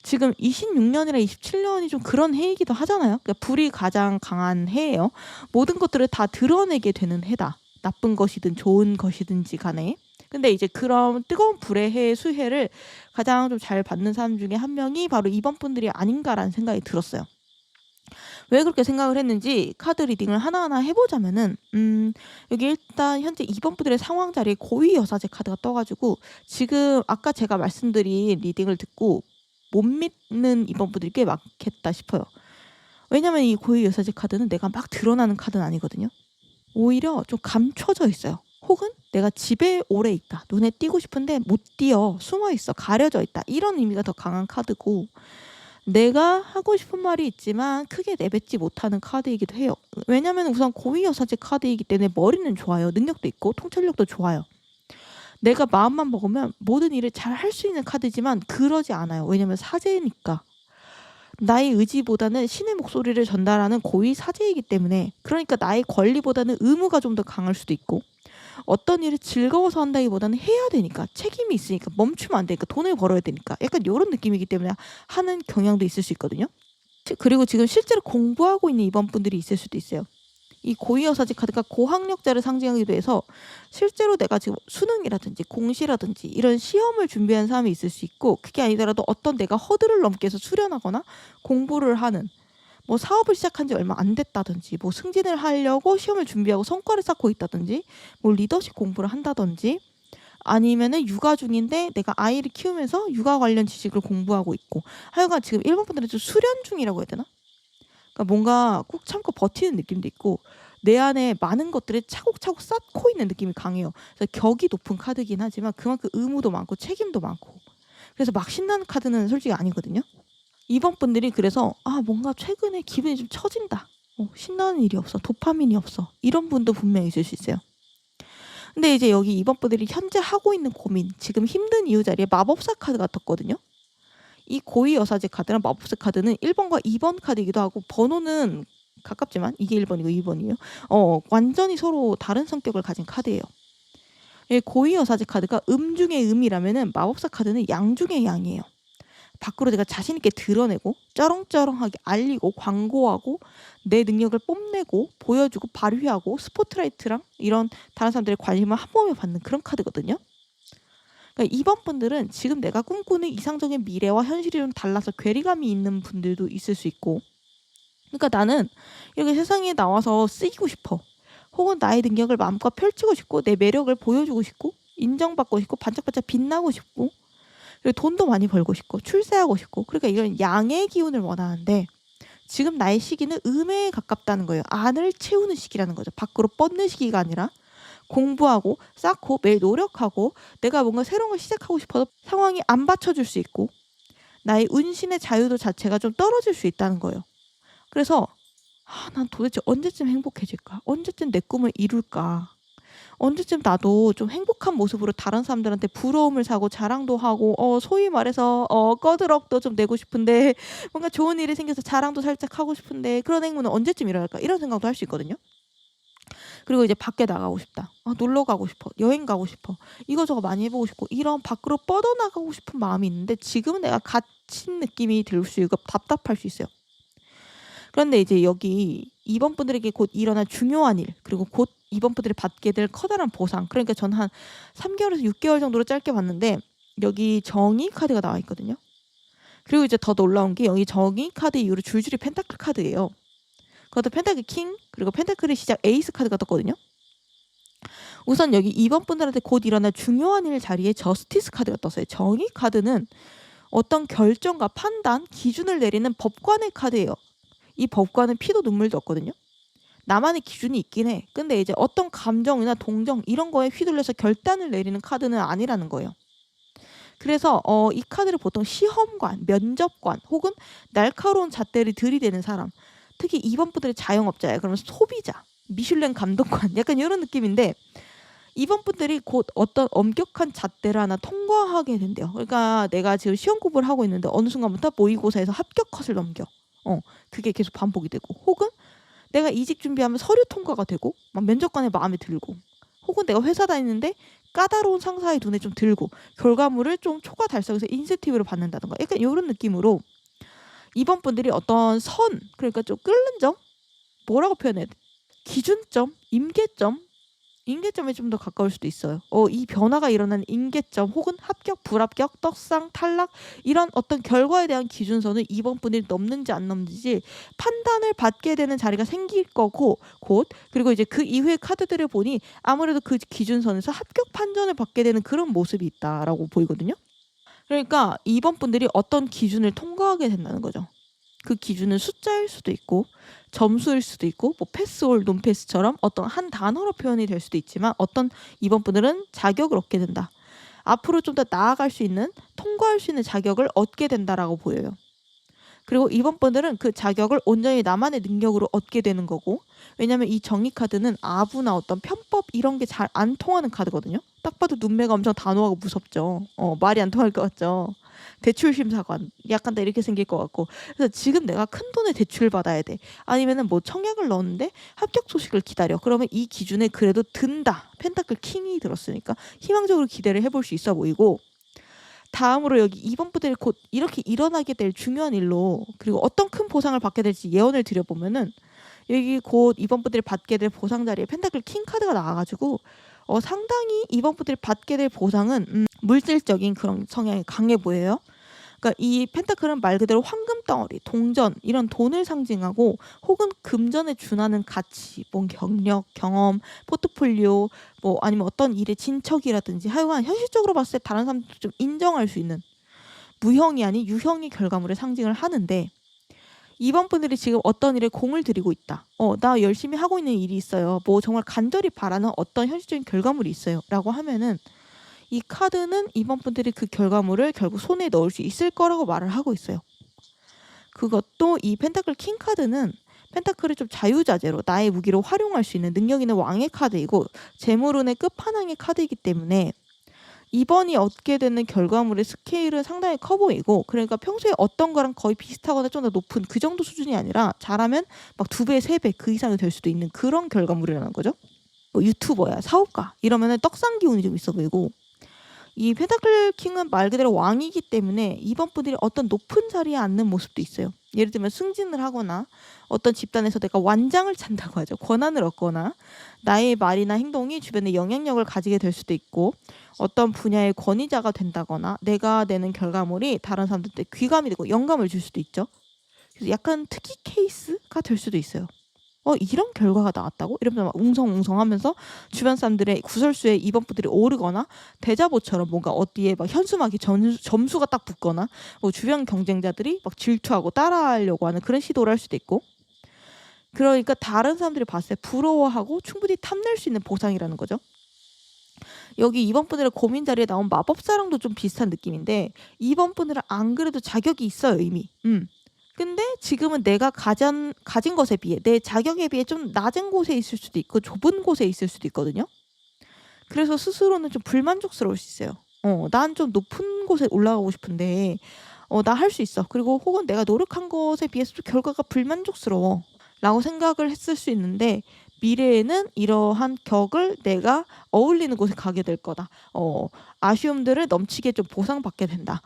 지금 26년이랑 27년이 좀 그런 해이기도 하잖아요. 그러니까 불이 가장 강한 해예요. 모든 것들을 다 드러내게 되는 해다. 나쁜 것이든 좋은 것이든지 간에. 근데 이제 그런 뜨거운 불의 해 수해를 가장 좀 잘 받는 사람 중에 한 명이 바로 이번 분들이 아닌가라는 생각이 들었어요. 왜 그렇게 생각을 했는지 카드 리딩을 하나하나 해 보자면은 여기 일단 현재 2번 분들의 상황 자리에 고위 여사제 카드가 떠 가지고 지금 아까 제가 말씀드린 리딩을 듣고 못 믿는 2번 분들이 꽤 많겠다 싶어요. 왜냐면 이 고위 여사제 카드는 내가 막 드러나는 카드는 아니거든요. 오히려 좀 감춰져 있어요. 혹은 내가 집에 오래 있다. 눈에 띄고 싶은데 못 띄어. 숨어 있어. 가려져 있다. 이런 의미가 더 강한 카드고 내가 하고 싶은 말이 있지만 크게 내뱉지 못하는 카드이기도 해요. 왜냐면 우선 고위 여사제 카드이기 때문에 머리는 좋아요. 능력도 있고 통찰력도 좋아요. 내가 마음만 먹으면 모든 일을 잘 할 수 있는 카드지만 그러지 않아요. 왜냐면 사제니까. 나의 의지보다는 신의 목소리를 전달하는 고위 사제이기 때문에 그러니까 나의 권리보다는 의무가 좀 더 강할 수도 있고 어떤 일을 즐거워서 한다기보다는 해야 되니까 책임이 있으니까 멈추면 안 되니까 돈을 벌어야 되니까 약간 요런 느낌이기 때문에 하는 경향도 있을 수 있거든요. 그리고 지금 실제로 공부하고 있는 이번 분들이 있을 수도 있어요. 이 고위여사제 카드가 고학력자를 상징하기도 해서 실제로 내가 지금 수능이라든지 공시라든지 이런 시험을 준비한 사람이 있을 수 있고 그게 아니더라도 어떤 내가 허들을 넘게 해서 수련하거나 공부를 하는 뭐 사업을 시작한 지 얼마 안 됐다든지 뭐 승진을 하려고 시험을 준비하고 성과를 쌓고 있다든지 뭐 리더십 공부를 한다든지 아니면은 육아 중인데 내가 아이를 키우면서 육아 관련 지식을 공부하고 있고 하여간 지금 일본 분들은 좀 수련 중이라고 해야 되나? 그러니까 뭔가 꾹 참고 버티는 느낌도 있고 내 안에 많은 것들을 차곡차곡 쌓고 있는 느낌이 강해요. 그래서 격이 높은 카드긴 하지만 그만큼 의무도 많고 책임도 많고 그래서 막 신나는 카드는 솔직히 아니거든요. 이번 분들이 그래서 뭔가 최근에 기분이 좀 처진다. 신나는 일이 없어. 도파민이 없어. 이런 분도 분명히 있을 수 있어요. 근데 이제 여기 이번 분들이 현재 하고 있는 고민, 지금 힘든 이유 자리에 마법사 카드가 떴거든요. 이 고위 여사제 카드랑 마법사 카드는 1번과 2번 카드이기도 하고 번호는 가깝지만 이게 1번이고 2번이에요. 완전히 서로 다른 성격을 가진 카드예요. 이 고위 여사제 카드가 중의 음이라면은 마법사 카드는 양 중의 양이에요. 밖으로 내가 자신 있게 드러내고 쩌렁쩌렁하게 알리고 광고하고 내 능력을 뽐내고 보여주고 발휘하고 스포트라이트랑 이런 다른 사람들의 관심을 한 몸에 받는 그런 카드거든요. 그러니까 이번 분들은 지금 내가 꿈꾸는 이상적인 미래와 현실이 좀 달라서 괴리감이 있는 분들도 있을 수 있고 그러니까 나는 이렇게 세상에 나와서 쓰이고 싶어. 혹은 나의 능력을 마음껏 펼치고 싶고 내 매력을 보여주고 싶고 인정받고 싶고 반짝반짝 빛나고 싶고 그리고 돈도 많이 벌고 싶고 출세하고 싶고 그러니까 이런 양의 기운을 원하는데 지금 나의 시기는 음에 가깝다는 거예요. 안을 채우는 시기라는 거죠. 밖으로 뻗는 시기가 아니라 공부하고 쌓고 매일 노력하고 내가 뭔가 새로운 걸 시작하고 싶어도 상황이 안 받쳐줄 수 있고 나의 운신의 자유도 자체가 좀 떨어질 수 있다는 거예요. 그래서 난 도대체 언제쯤 행복해질까? 언제쯤 내 꿈을 이룰까? 언제쯤 나도 좀 행복한 모습으로 다른 사람들한테 부러움을 사고 자랑도 하고 소위 말해서 꺼드럭도 좀 내고 싶은데 뭔가 좋은 일이 생겨서 자랑도 살짝 하고 싶은데 그런 행운은 언제쯤 일어날까 이런 생각도 할 수 있거든요. 그리고 이제 밖에 나가고 싶다. 놀러 가고 싶어. 여행 가고 싶어. 이거저거 많이 해보고 싶고 이런 밖으로 뻗어나가고 싶은 마음이 있는데 지금은 내가 갇힌 느낌이 들 수 있고 답답할 수 있어요. 그런데 이제 여기 2번 분들에게 곧 일어날 중요한 일 그리고 곧 2번 분들이 받게 될 커다란 보상 그러니까 저는 한 3개월에서 6개월 정도로 짧게 봤는데 여기 정의 카드가 나와 있거든요. 그리고 이제 더 놀라운 게 여기 정의 카드 이후로 줄줄이 펜타클 카드예요. 그것도 펜타클 킹 그리고 펜타클의 시작 에이스 카드가 떴거든요. 우선 여기 2번 분들한테 곧 일어날 중요한 일 자리에 저스티스 카드가 떴어요. 정의 카드는 어떤 결정과 판단, 기준을 내리는 법관의 카드예요. 이 법관은 피도 눈물도 없거든요. 나만의 기준이 있긴 해. 근데 이제 어떤 감정이나 동정 이런 거에 휘둘려서 결단을 내리는 카드는 아니라는 거예요. 그래서 이 카드를 보통 시험관, 면접관 혹은 날카로운 잣대를 들이대는 사람 특히 2번 분들이 자영업자예요. 그러면 소비자, 미슐랭 감독관 약간 이런 느낌인데 2번 분들이 곧 어떤 엄격한 잣대를 하나 통과하게 된대요. 그러니까 내가 지금 시험 공부를 하고 있는데 어느 순간부터 모의고사에서 합격 컷을 넘겨. 그게 계속 반복이 되고 혹은 내가 이직 준비하면 서류 통과가 되고 막 면접관에 마음에 들고 혹은 내가 회사 다니는데 까다로운 상사의 눈에 좀 들고 결과물을 좀 초과 달성해서 인센티브를 받는다던가 약간 이런 느낌으로 2번 분들이 어떤 선 그러니까 좀 끓는 점 뭐라고 표현해야 돼? 기준점, 임계점에 좀 더 가까울 수도 있어요. 이 변화가 일어나는 임계점 혹은 합격, 불합격, 떡상, 탈락 이런 어떤 결과에 대한 기준선을 2번 분들이 넘는지 안 넘는지 판단을 받게 되는 자리가 생길 거고 곧 그리고 이제 그 이후의 카드들을 보니 아무래도 그 기준선에서 합격 판정을 받게 되는 그런 모습이 있다라고 보이거든요. 그러니까 2번 분들이 어떤 기준을 통과하게 된다는 거죠. 그 기준은 숫자일 수도 있고 점수일 수도 있고 뭐 패스 올 논패스처럼 어떤 한 단어로 표현이 될 수도 있지만 어떤 2번 분들은 자격을 얻게 된다. 앞으로 좀 더 나아갈 수 있는 통과할 수 있는 자격을 얻게 된다라고 보여요. 그리고 2번 분들은 그 자격을 온전히 나만의 능력으로 얻게 되는 거고 왜냐면 이 정의 카드는 아부나 어떤 편법 이런 게 잘 안 통하는 카드거든요. 딱 봐도 눈매가 엄청 단호하고 무섭죠. 말이 안 통할 것 같죠. 대출심사관 약간 다 이렇게 생길 것 같고 그래서 지금 내가 큰돈의 대출 받아야 돼 아니면은 뭐 청약을 넣었는데 합격 소식을 기다려 그러면 이 기준에 그래도 든다 펜타클 킹이 들었으니까 희망적으로 기대를 해볼 수 있어 보이고 다음으로 여기 2번 분들이 곧 이렇게 일어나게 될 중요한 일로 그리고 어떤 큰 보상을 받게 될지 예언을 드려보면은 여기 곧 2번 분들이 받게 될 보상 자리에 펜타클 킹 카드가 나와가지고 상당히 2번 분들이 받게 될 보상은 물질적인 그런 성향이 강해 보여요. 그러니까 이 펜타클은 말 그대로 황금 덩어리, 동전 이런 돈을 상징하고 혹은 금전에 준하는 가치, 뭐 경력, 경험, 포트폴리오 뭐 아니면 어떤 일의 진척이라든지 하여간 현실적으로 봤을 때 다른 사람들도 좀 인정할 수 있는 무형이 아닌 유형의 결과물을 상징을 하는데 2번 분들이 지금 어떤 일에 공을 들이고 있다. 나 열심히 하고 있는 일이 있어요. 뭐 정말 간절히 바라는 어떤 현실적인 결과물이 있어요. 라고 하면은 이 카드는 2번 분들이 그 결과물을 결국 손에 넣을 수 있을 거라고 말을 하고 있어요. 그것도 이 펜타클 킹 카드는 펜타클을 좀 자유자재로 나의 무기로 활용할 수 있는 능력 있는 왕의 카드이고 재물운의 끝판왕의 카드이기 때문에 2번이 얻게 되는 결과물의 스케일은 상당히 커 보이고 그러니까 평소에 어떤 거랑 거의 비슷하거나 좀 더 높은 그 정도 수준이 아니라 잘하면 막 2배, 3배 그 이상이 될 수도 있는 그런 결과물이라는 거죠. 뭐 유튜버야, 사업가 이러면은 떡상 기운이 좀 있어 보이고 이 펜타클 킹은 말 그대로 왕이기 때문에 2번 분들이 어떤 높은 자리에 앉는 모습도 있어요. 예를 들면 승진을 하거나 어떤 집단에서 내가 완장을 찬다고 하죠. 권한을 얻거나 나의 말이나 행동이 주변에 영향력을 가지게 될 수도 있고 어떤 분야의 권위자가 된다거나 내가 내는 결과물이 다른 사람들한테 귀감이 되고 영감을 줄 수도 있죠. 그래서 약간 특이 케이스가 될 수도 있어요. 이런 결과가 나왔다고? 이러면서 막 웅성웅성하면서 주변 사람들의 구설수에 2번 분들이 오르거나 대자보처럼 뭔가 어디에 막 현수막이 점수가 딱 붙거나 뭐 주변 경쟁자들이 막 질투하고 따라하려고 하는 그런 시도를 할 수도 있고 그러니까 다른 사람들이 봤을 때 부러워하고 충분히 탐낼 수 있는 보상이라는 거죠. 여기 2번 분들의 고민 자리에 나온 마법사랑도 좀 비슷한 느낌인데 2번 분들은 안 그래도 자격이 있어요 이미. 근데 지금은 내가 가진 것에 비해 내 자격에 비해 좀 낮은 곳에 있을 수도 있고 좁은 곳에 있을 수도 있거든요. 그래서 스스로는 좀 불만족스러울 수 있어요. 난 좀 높은 곳에 올라가고 싶은데 나 할 수 있어. 그리고 혹은 내가 노력한 것에 비해서 좀 결과가 불만족스러워. 라고 생각을 했을 수 있는데 미래에는 이러한 격을 내가 어울리는 곳에 가게 될 거다. 아쉬움들을 넘치게 좀 보상받게 된다.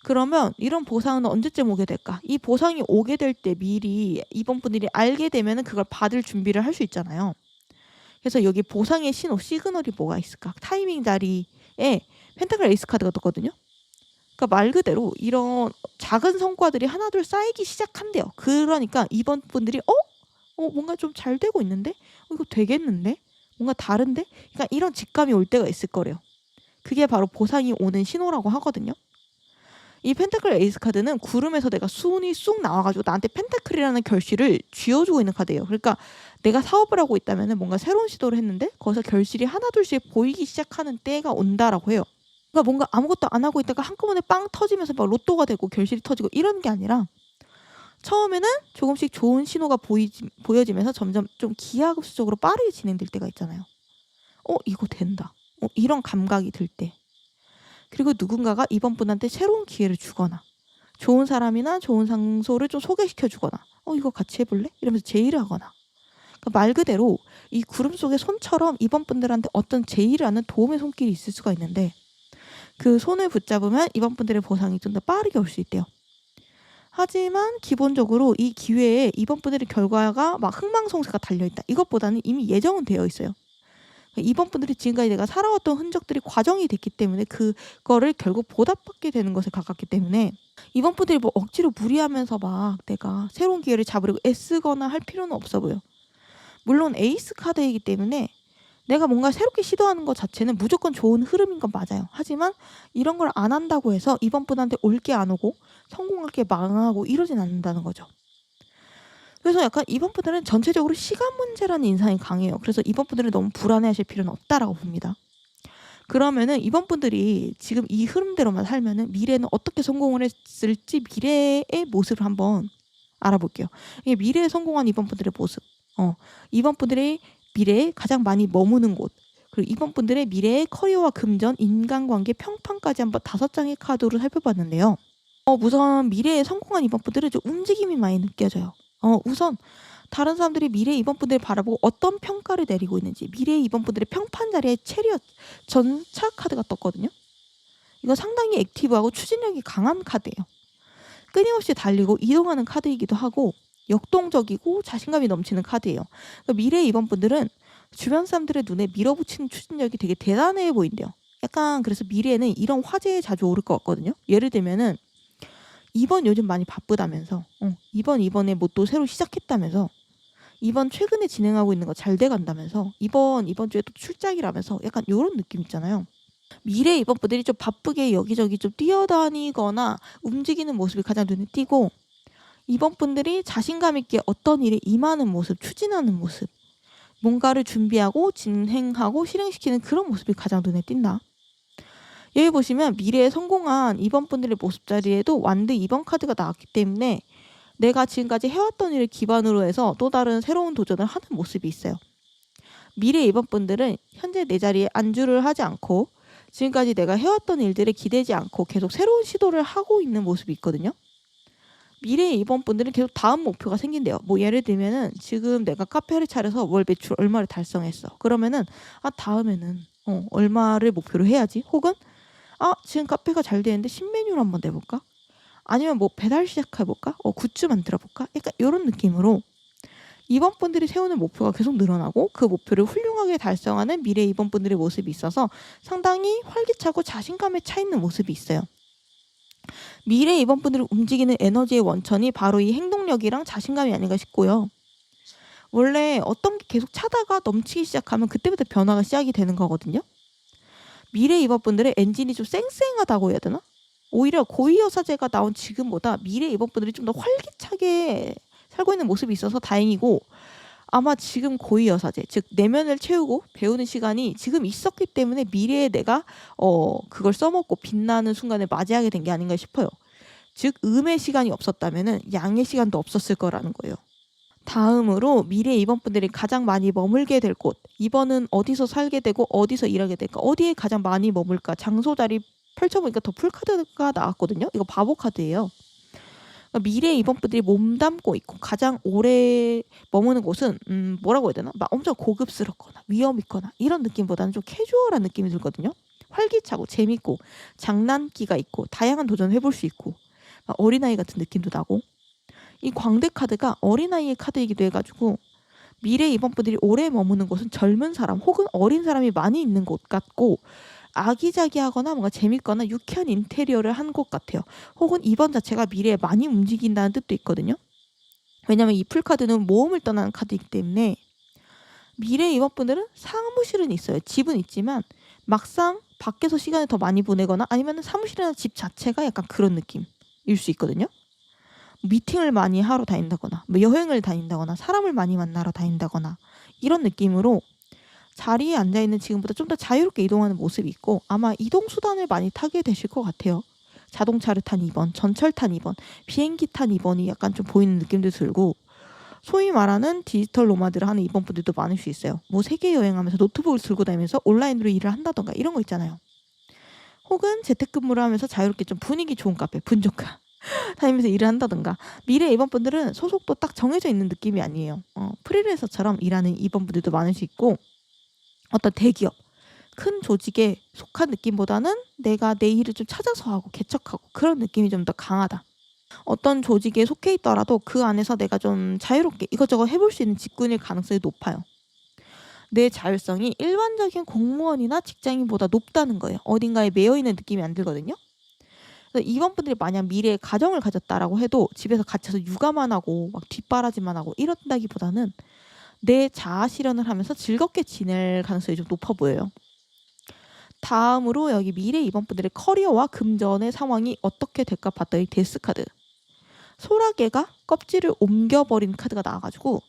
그러면 이런 보상은 언제쯤 오게 될까? 이 보상이 오게 될 때 미리 이번 분들이 알게 되면은 그걸 받을 준비를 할 수 있잖아요. 그래서 여기 보상의 신호, 시그널이 뭐가 있을까? 타이밍 자리에 펜타클 에이스 카드가 떴거든요. 그러니까 말 그대로 이런 작은 성과들이 하나둘 쌓이기 시작한대요. 그러니까 이번 분들이 뭔가 좀 잘 되고 있는데? 이거 되겠는데? 뭔가 다른데? 그러니까 이런 직감이 올 때가 있을 거래요. 그게 바로 보상이 오는 신호라고 하거든요. 이 펜타클 에이스 카드는 구름에서 내가 순이 쑥 나와가지고 나한테 펜타클이라는 결실을 쥐어주고 있는 카드예요. 그러니까 내가 사업을 하고 있다면 뭔가 새로운 시도를 했는데 거기서 결실이 하나둘씩 보이기 시작하는 때가 온다라고 해요. 그러니까 뭔가 아무것도 안 하고 있다가 한꺼번에 빵 터지면서 막 로또가 되고 결실이 터지고 이런 게 아니라 처음에는 조금씩 좋은 신호가 보여지면서 점점 좀 기하급수적으로 빠르게 진행될 때가 있잖아요. 이거 된다. 이런 감각이 들 때. 그리고 누군가가 이번 분한테 새로운 기회를 주거나 좋은 사람이나 좋은 장소를 좀 소개시켜 주거나 이거 같이 해볼래? 이러면서 제의를 하거나 그러니까 말 그대로 이 구름 속의 손처럼 이번 분들한테 어떤 제의를 하는 도움의 손길이 있을 수가 있는데 그 손을 붙잡으면 이번 분들의 보상이 좀 더 빠르게 올 수 있대요. 하지만 기본적으로 이 기회에 이번 분들의 결과가 막 흥망성쇠가 달려있다. 이것보다는 이미 예정은 되어 있어요. 이번 분들이 지금까지 내가 살아왔던 흔적들이 과정이 됐기 때문에 그거를 결국 보답받게 되는 것에 가깝기 때문에 이번 분들이 뭐 억지로 무리하면서 막 내가 새로운 기회를 잡으려고 애쓰거나 할 필요는 없어 보여. 물론 에이스 카드이기 때문에 내가 뭔가 새롭게 시도하는 것 자체는 무조건 좋은 흐름인 건 맞아요. 하지만 이런 걸 안 한다고 해서 이번 분한테 올 게 안 오고 성공할 게 망하고 이러진 않는다는 거죠. 그래서 약간 이번 분들은 전체적으로 시간 문제라는 인상이 강해요. 그래서 이번 분들은 너무 불안해하실 필요는 없다라고 봅니다. 그러면은 이번 분들이 지금 이 흐름대로만 살면은 미래는 어떻게 성공을 했을지 미래의 모습을 한번 알아볼게요. 이게 미래에 성공한 이번 분들의 모습. 이번 분들의 미래에 가장 많이 머무는 곳. 그리고 이번 분들의 미래의 커리어와 금전, 인간관계, 평판까지 한번 5장의 카드로 살펴봤는데요. 우선 미래에 성공한 이번 분들은 좀 움직임이 많이 느껴져요. 우선 다른 사람들이 미래 이번 분들을 바라보고 어떤 평가를 내리고 있는지 미래 이번 분들의 평판 자리에 체리엇 전차 카드가 떴거든요. 이거 상당히 액티브하고 추진력이 강한 카드예요. 끊임없이 달리고 이동하는 카드이기도 하고 역동적이고 자신감이 넘치는 카드예요. 그러니까 미래 이번 분들은 주변 사람들의 눈에 밀어붙이는 추진력이 되게 대단해 보인대요. 약간 그래서 미래에는 이런 화제에 자주 오를 것 같거든요. 예를 들면은 이번 요즘 많이 바쁘다면서 이번에 뭐 또 새로 시작했다면서 이번 최근에 진행하고 있는 거 잘 돼간다면서 이번 주에 또 출장이라면서 약간 이런 느낌 있잖아요. 미래 이번 분들이 좀 바쁘게 여기저기 좀 뛰어다니거나 움직이는 모습이 가장 눈에 띄고 이번 분들이 자신감 있게 어떤 일에 임하는 모습, 추진하는 모습 뭔가를 준비하고 진행하고 실행시키는 그런 모습이 가장 눈에 띈다. 여기 보시면 미래에 성공한 이번 분들의 모습 자리에도 완드 2번 카드가 나왔기 때문에 내가 지금까지 해왔던 일을 기반으로 해서 또 다른 새로운 도전을 하는 모습이 있어요. 미래 이번 분들은 현재 내 자리에 안주를 하지 않고 지금까지 내가 해왔던 일들에 기대지 않고 계속 새로운 시도를 하고 있는 모습이 있거든요. 미래 이번 분들은 계속 다음 목표가 생긴대요. 뭐 예를 들면은 지금 내가 카페를 차려서 월 매출 얼마를 달성했어. 그러면은 다음에는 얼마를 목표로 해야지. 혹은 지금 카페가 잘 되는데 신메뉴를 한번 내볼까? 아니면 뭐 배달 시작해볼까? 굿즈 만들어볼까? 약간 이런 느낌으로 이번 분들이 세우는 목표가 계속 늘어나고 그 목표를 훌륭하게 달성하는 미래 이번 분들의 모습이 있어서 상당히 활기차고 자신감에 차 있는 모습이 있어요. 미래 이번 분들을 움직이는 에너지의 원천이 바로 이 행동력이랑 자신감이 아닌가 싶고요. 원래 어떤 게 계속 차다가 넘치기 시작하면 그때부터 변화가 시작이 되는 거거든요. 미래 이번 분들의 엔진이 좀 쌩쌩하다고 해야 되나? 오히려 고위여사제가 나온 지금보다 미래 이번 분들이 좀 더 활기차게 살고 있는 모습이 있어서 다행이고 아마 지금 고위여사제 즉 내면을 채우고 배우는 시간이 지금 있었기 때문에 미래에 내가 그걸 써먹고 빛나는 순간을 맞이하게 된 게 아닌가 싶어요. 즉 음의 시간이 없었다면은 양의 시간도 없었을 거라는 거예요. 다음으로 미래 2번 분들이 가장 많이 머물게 될 곳. 2번은 어디서 살게 되고 어디서 일하게 될까? 어디에 가장 많이 머물까? 장소 자리 펼쳐보니까 더 풀카드가 나왔거든요. 이거 바보 카드예요. 그러니까 미래 2번 분들이 몸담고 있고 가장 오래 머무는 곳은 뭐라고 해야 되나? 막 엄청 고급스럽거나 위험 있거나 이런 느낌보다는 좀 캐주얼한 느낌이 들거든요. 활기차고 재밌고 장난기가 있고 다양한 도전을 해볼 수 있고 막 어린아이 같은 느낌도 나고 이 광대 카드가 어린아이의 카드이기도 해가지고 미래 2번 분들이 오래 머무는 곳은 젊은 사람 혹은 어린 사람이 많이 있는 곳 같고 아기자기하거나 뭔가 재밌거나 유쾌한 인테리어를 한 곳 같아요. 혹은 2번 자체가 미래에 많이 움직인다는 뜻도 있거든요. 왜냐면 이 풀카드는 모험을 떠나는 카드이기 때문에 미래 2번 분들은 사무실은 있어요. 집은 있지만 막상 밖에서 시간을 더 많이 보내거나 아니면 사무실이나 집 자체가 약간 그런 느낌일 수 있거든요. 미팅을 많이 하러 다닌다거나 뭐 여행을 다닌다거나 사람을 많이 만나러 다닌다거나 이런 느낌으로 자리에 앉아있는 지금보다 좀 더 자유롭게 이동하는 모습이 있고 아마 이동수단을 많이 타게 되실 것 같아요. 자동차를 탄 2번, 전철 탄 2번, 비행기 탄 2번이 약간 좀 보이는 느낌도 들고 소위 말하는 디지털 노마드를 하는 2번 분들도 많을 수 있어요. 뭐 세계 여행하면서 노트북을 들고 다니면서 온라인으로 일을 한다던가 이런 거 있잖아요. 혹은 재택근무를 하면서 자유롭게 좀 분위기 좋은 카페, 분조카 다니면서 일을 한다던가 미래 2번 분들은 소속도 딱 정해져 있는 느낌이 아니에요. 프리랜서처럼 일하는 2번 분들도 많을 수 있고 어떤 대기업, 큰 조직에 속한 느낌보다는 내가 내 일을 좀 찾아서 하고 개척하고 그런 느낌이 좀 더 강하다. 어떤 조직에 속해 있더라도 그 안에서 내가 좀 자유롭게 이것저것 해볼 수 있는 직군일 가능성이 높아요. 내 자율성이 일반적인 공무원이나 직장인보다 높다는 거예요. 어딘가에 매여 있는 느낌이 안 들거든요. 그래서 2번 분들이 만약 미래에 가정을 가졌다라고 해도 집에서 갇혀서 육아만 하고 막 뒷바라지만 하고 이런다기보다는 내 자아 실현을 하면서 즐겁게 지낼 가능성이 좀 높아 보여요. 다음으로 여기 미래 2번 분들의 커리어와 금전의 상황이 어떻게 될까 봤더니 데스 카드. 소라게가 껍질을 옮겨버린 카드가 나와가지고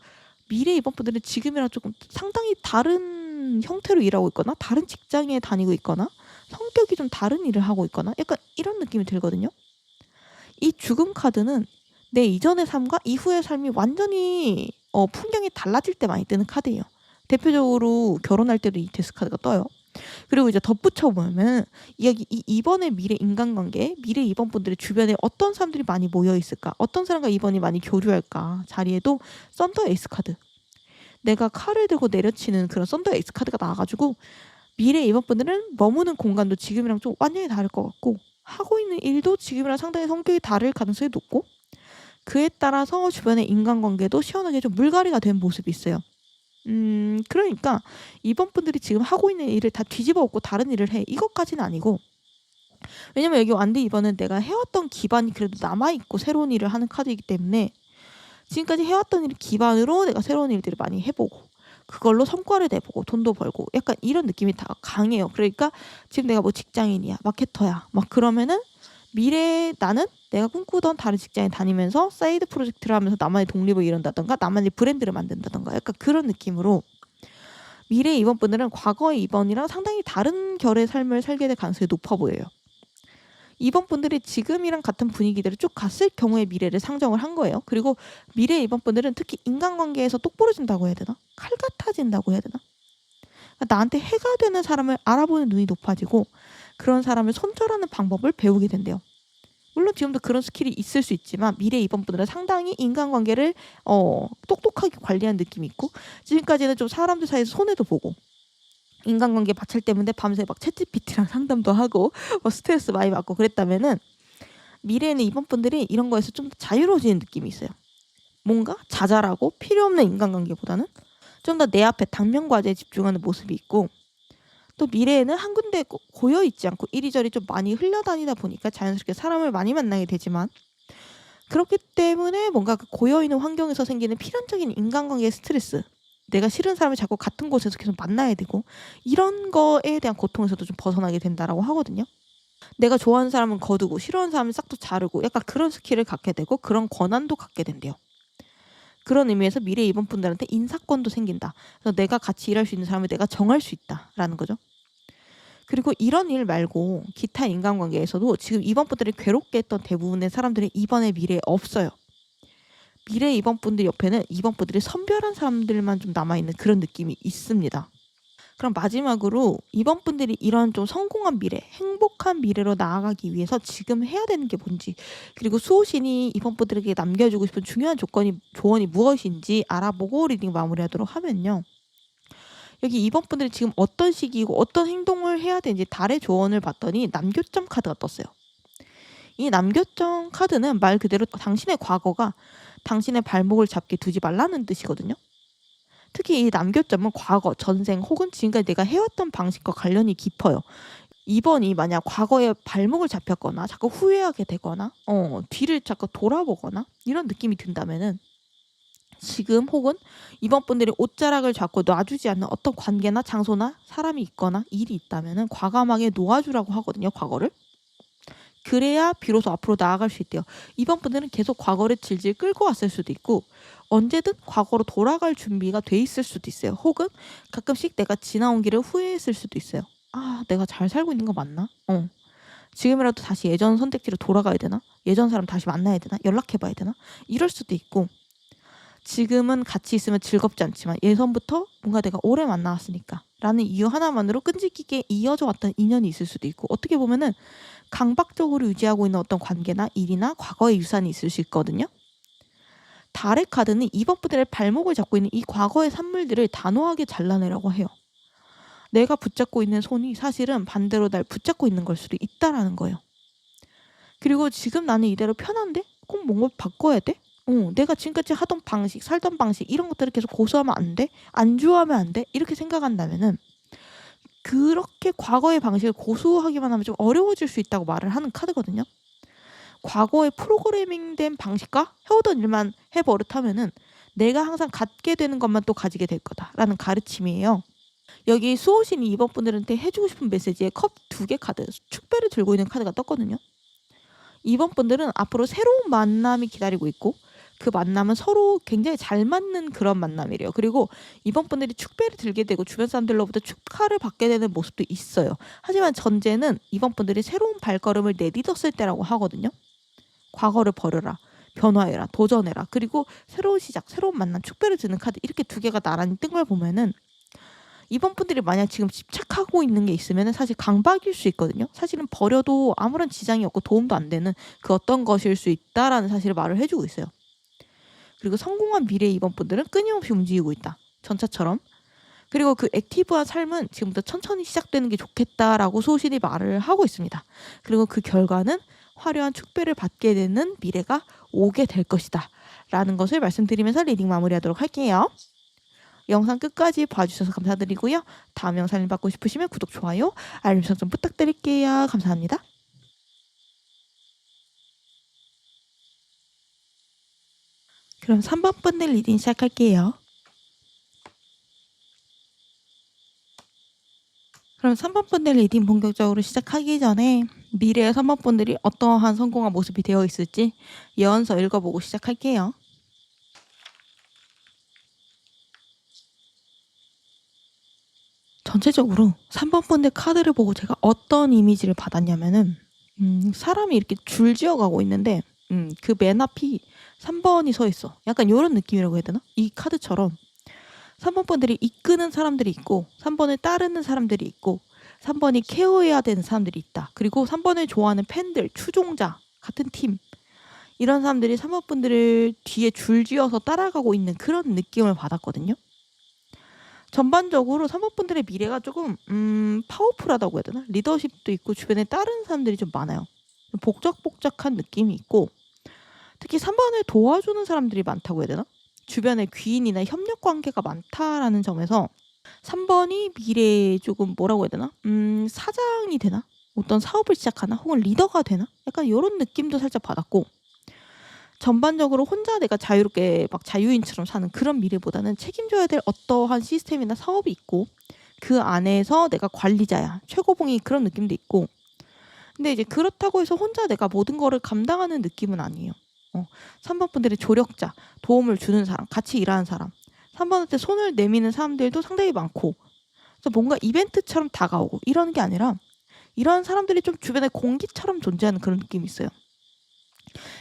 미래 2번 분들은 지금이랑 조금 상당히 다른 형태로 일하고 있거나 다른 직장에 다니고 있거나 성격이 좀 다른 일을 하고 있거나 약간 이런 느낌이 들거든요. 이 죽음 카드는 내 이전의 삶과 이후의 삶이 완전히 풍경이 달라질 때 많이 뜨는 카드예요. 대표적으로 결혼할 때도 이 데스 카드가 떠요. 그리고 이제 덧붙여 보면 이야기 이번의 미래 인간관계, 미래 2번 분들의 주변에 어떤 사람들이 많이 모여 있을까, 어떤 사람과 2번이 많이 교류할까 자리에도 썬더 에이스 카드. 내가 칼을 들고 내려치는 그런 썬더 에이스 카드가 나와가지고 미래 2번 분들은 머무는 공간도 지금이랑 좀 완전히 다를 것 같고 하고 있는 일도 지금이랑 상당히 성격이 다를 가능성이 높고 그에 따라서 주변의 인간관계도 시원하게 좀 물갈이가 된 모습이 있어요. 그러니까 2번 분들이 지금 하고 있는 일을 다 뒤집어 엎고 다른 일을 해. 이것까지는 아니고 왜냐면 여기 완드 2번은 내가 해왔던 기반이 그래도 남아있고 새로운 일을 하는 카드이기 때문에 지금까지 해왔던 일 기반으로 내가 새로운 일들을 많이 해보고 그걸로 성과를 내보고 돈도 벌고 약간 이런 느낌이 다 강해요. 그러니까 지금 내가 뭐 직장인이야, 마케터야 막 그러면은 미래에 나는 내가 꿈꾸던 다른 직장에 다니면서 사이드 프로젝트를 하면서 나만의 독립을 이룬다던가 나만의 브랜드를 만든다던가 약간 그런 느낌으로 미래 2번 분들은 과거의 2번이랑 상당히 다른 결의 삶을 살게 될 가능성이 높아 보여요. 2번 분들이 지금이랑 같은 분위기대로 쭉 갔을 경우의 미래를 상정을 한 거예요. 그리고 미래 2번 분들은 특히 인간관계에서 똑부러진다고 해야 되나? 칼 같아진다고 해야 되나? 그러니까 나한테 해가 되는 사람을 알아보는 눈이 높아지고 그런 사람을 손절하는 방법을 배우게 된대요. 물론 지금도 그런 스킬이 있을 수 있지만 미래 2번 분들은 상당히 인간관계를 똑똑하게 관리하는 느낌이 있고 지금까지는 좀 사람들 사이에서 손해도 보고 인간관계 마찰 때문에 밤새 막 챗GPT랑 상담도 하고 스트레스 많이 받고 그랬다면은 미래에는 2번 분들이 이런 거에서 좀 더 자유로워지는 느낌이 있어요. 뭔가 자잘하고 필요 없는 인간관계보다는 좀 더 내 앞에 당면 과제에 집중하는 모습이 있고 또 미래에는 한 군데 고여 있지 않고 이리저리 좀 많이 흘러다니다 보니까 자연스럽게 사람을 많이 만나게 되지만 그렇기 때문에 뭔가 그 고여 있는 환경에서 생기는 필연적인 인간관계의 스트레스 내가 싫은 사람을 자꾸 같은 곳에서 계속 만나야 되고 이런 거에 대한 고통에서도 좀 벗어나게 된다라고 하거든요. 내가 좋아하는 사람은 거두고 싫어하는 사람은 싹도 자르고 약간 그런 스킬을 갖게 되고 그런 권한도 갖게 된대요. 그런 의미에서 미래 2번 분들한테 인사권도 생긴다. 그래서 내가 같이 일할 수 있는 사람을 내가 정할 수 있다라는 거죠. 그리고 이런 일 말고 기타 인간관계에서도 지금 2번 분들이 괴롭게 했던 대부분의 사람들이 2번의 미래에 없어요. 미래 2번 분들 옆에는 2번 분들이 선별한 사람들만 좀 남아있는 그런 느낌이 있습니다. 그럼 마지막으로 2번 분들이 이런 좀 성공한 미래, 행복한 미래로 나아가기 위해서 지금 해야 되는 게 뭔지, 그리고 수호신이 2번 분들에게 남겨주고 싶은 중요한 조언이 무엇인지 알아보고 리딩 마무리하도록 하면요. 여기 2번 분들이 지금 어떤 시기이고 어떤 행동을 해야 되는지 달의 조언을 봤더니 남교점 카드가 떴어요. 이 남교점 카드는 말 그대로 당신의 과거가 당신의 발목을 잡게 두지 말라는 뜻이거든요. 특히 이 남교점은 과거, 전생 혹은 지금까지 내가 해왔던 방식과 관련이 깊어요. 2번이 만약 과거에 발목을 잡혔거나 자꾸 후회하게 되거나 뒤를 자꾸 돌아보거나 이런 느낌이 든다면은 지금 혹은 2번 분들이 옷자락을 잡고 놔주지 않는 어떤 관계나 장소나 사람이 있거나 일이 있다면은 과감하게 놓아주라고 하거든요. 과거를. 그래야 비로소 앞으로 나아갈 수 있대요. 2번 분들은 계속 과거를 질질 끌고 왔을 수도 있고 언제든 과거로 돌아갈 준비가 돼 있을 수도 있어요. 혹은 가끔씩 내가 지나온 길을 후회했을 수도 있어요. 아, 내가 잘 살고 있는 거 맞나? 지금이라도 다시 예전 선택지로 돌아가야 되나? 예전 사람 다시 만나야 되나? 연락해봐야 되나? 이럴 수도 있고 지금은 같이 있으면 즐겁지 않지만 예전부터 뭔가 내가 오래 만나왔으니까 라는 이유 하나만으로 끈질기게 이어져 왔던 인연이 있을 수도 있고 어떻게 보면은 강박적으로 유지하고 있는 어떤 관계나 일이나 과거의 유산이 있을 수 있거든요. 달의 카드는 2번 분들의 발목을 잡고 있는 이 과거의 산물들을 단호하게 잘라내라고 해요. 내가 붙잡고 있는 손이 사실은 반대로 날 붙잡고 있는 걸 수도 있다라는 거예요. 그리고 지금 나는 이대로 편한데? 꼭 뭔가 바꿔야 돼? 내가 지금까지 하던 방식, 살던 방식 이런 것들을 계속 고수하면 안 돼? 안주하면 안 돼? 이렇게 생각한다면은 그렇게 과거의 방식을 고수하기만 하면 좀 어려워질 수 있다고 말을 하는 카드거든요. 과거의 프로그래밍된 방식과 해오던 일만 해버릇하면은 내가 항상 갖게 되는 것만 또 가지게 될 거다라는 가르침이에요. 여기 수호신이 2번 분들한테 해주고 싶은 메시지에 컵 2개 카드, 축배를 들고 있는 카드가 떴거든요. 2번 분들은 앞으로 새로운 만남이 기다리고 있고 그 만남은 서로 굉장히 잘 맞는 그런 만남이래요. 그리고 2번 분들이 축배를 들게 되고 주변 사람들로부터 축하를 받게 되는 모습도 있어요. 하지만 전제는 2번 분들이 새로운 발걸음을 내딛었을 때라고 하거든요. 과거를 버려라. 변화해라. 도전해라. 그리고 새로운 시작, 새로운 만남, 축배를 드는 카드 이렇게 2개가 나란히 뜬 걸 보면은 2번 분들이 만약 지금 집착하고 있는 게 있으면 사실 강박일 수 있거든요. 사실은 버려도 아무런 지장이 없고 도움도 안 되는 그 어떤 것일 수 있다라는 사실을 말을 해주고 있어요. 그리고 성공한 미래 2번 분들은 끊임없이 움직이고 있다. 전차처럼. 그리고 그 액티브한 삶은 지금부터 천천히 시작되는 게 좋겠다라고 소신이 말을 하고 있습니다. 그리고 그 결과는 화려한 축배를 받게 되는 미래가 오게 될 것이다. 라는 것을 말씀드리면서 리딩 마무리하도록 할게요. 영상 끝까지 봐주셔서 감사드리고요. 다음 영상을 받고 싶으시면 구독, 좋아요, 알림 설정 부탁드릴게요. 감사합니다. 그럼 3번 분들 리딩 시작할게요. 그럼 3번 분들 리딩 본격적으로 시작하기 전에 미래의 3번 분들이 어떠한 성공한 모습이 되어 있을지 예언서 읽어보고 시작할게요. 전체적으로 3번 분들 카드를 보고 제가 어떤 이미지를 받았냐면은 사람이 이렇게 줄지어가고 있는데 그 맨 앞이 3번이 서 있어. 약간 이런 느낌이라고 해야 되나? 이 카드처럼 3번 분들이 이끄는 사람들이 있고 3번을 따르는 사람들이 있고 3번이 케어해야 되는 사람들이 있다. 그리고 3번을 좋아하는 팬들, 추종자, 같은 팀 이런 사람들이 3번 분들을 뒤에 줄지어서 따라가고 있는 그런 느낌을 받았거든요. 전반적으로 3번 분들의 미래가 조금 파워풀하다고 해야 되나? 리더십도 있고 주변에 다른 사람들이 좀 많아요. 복작복작한 느낌이 있고 특히 3번을 도와주는 사람들이 많다고 해야 되나? 주변에 귀인이나 협력 관계가 많다라는 점에서 3번이 미래에 조금 뭐라고 해야 되나? 사장이 되나? 어떤 사업을 시작하나? 혹은 리더가 되나? 약간 이런 느낌도 살짝 받았고 전반적으로 혼자 내가 자유롭게 막 자유인처럼 사는 그런 미래보다는 책임져야 될 어떠한 시스템이나 사업이 있고 그 안에서 내가 관리자야. 최고봉이 그런 느낌도 있고 근데 이제 그렇다고 해서 혼자 내가 모든 거를 감당하는 느낌은 아니에요. 3번 분들의 조력자, 도움을 주는 사람, 같이 일하는 사람 3번한테 손을 내미는 사람들도 상당히 많고 그래서 뭔가 이벤트처럼 다가오고 이러는 게 아니라 이런 사람들이 좀 주변에 공기처럼 존재하는 그런 느낌이 있어요.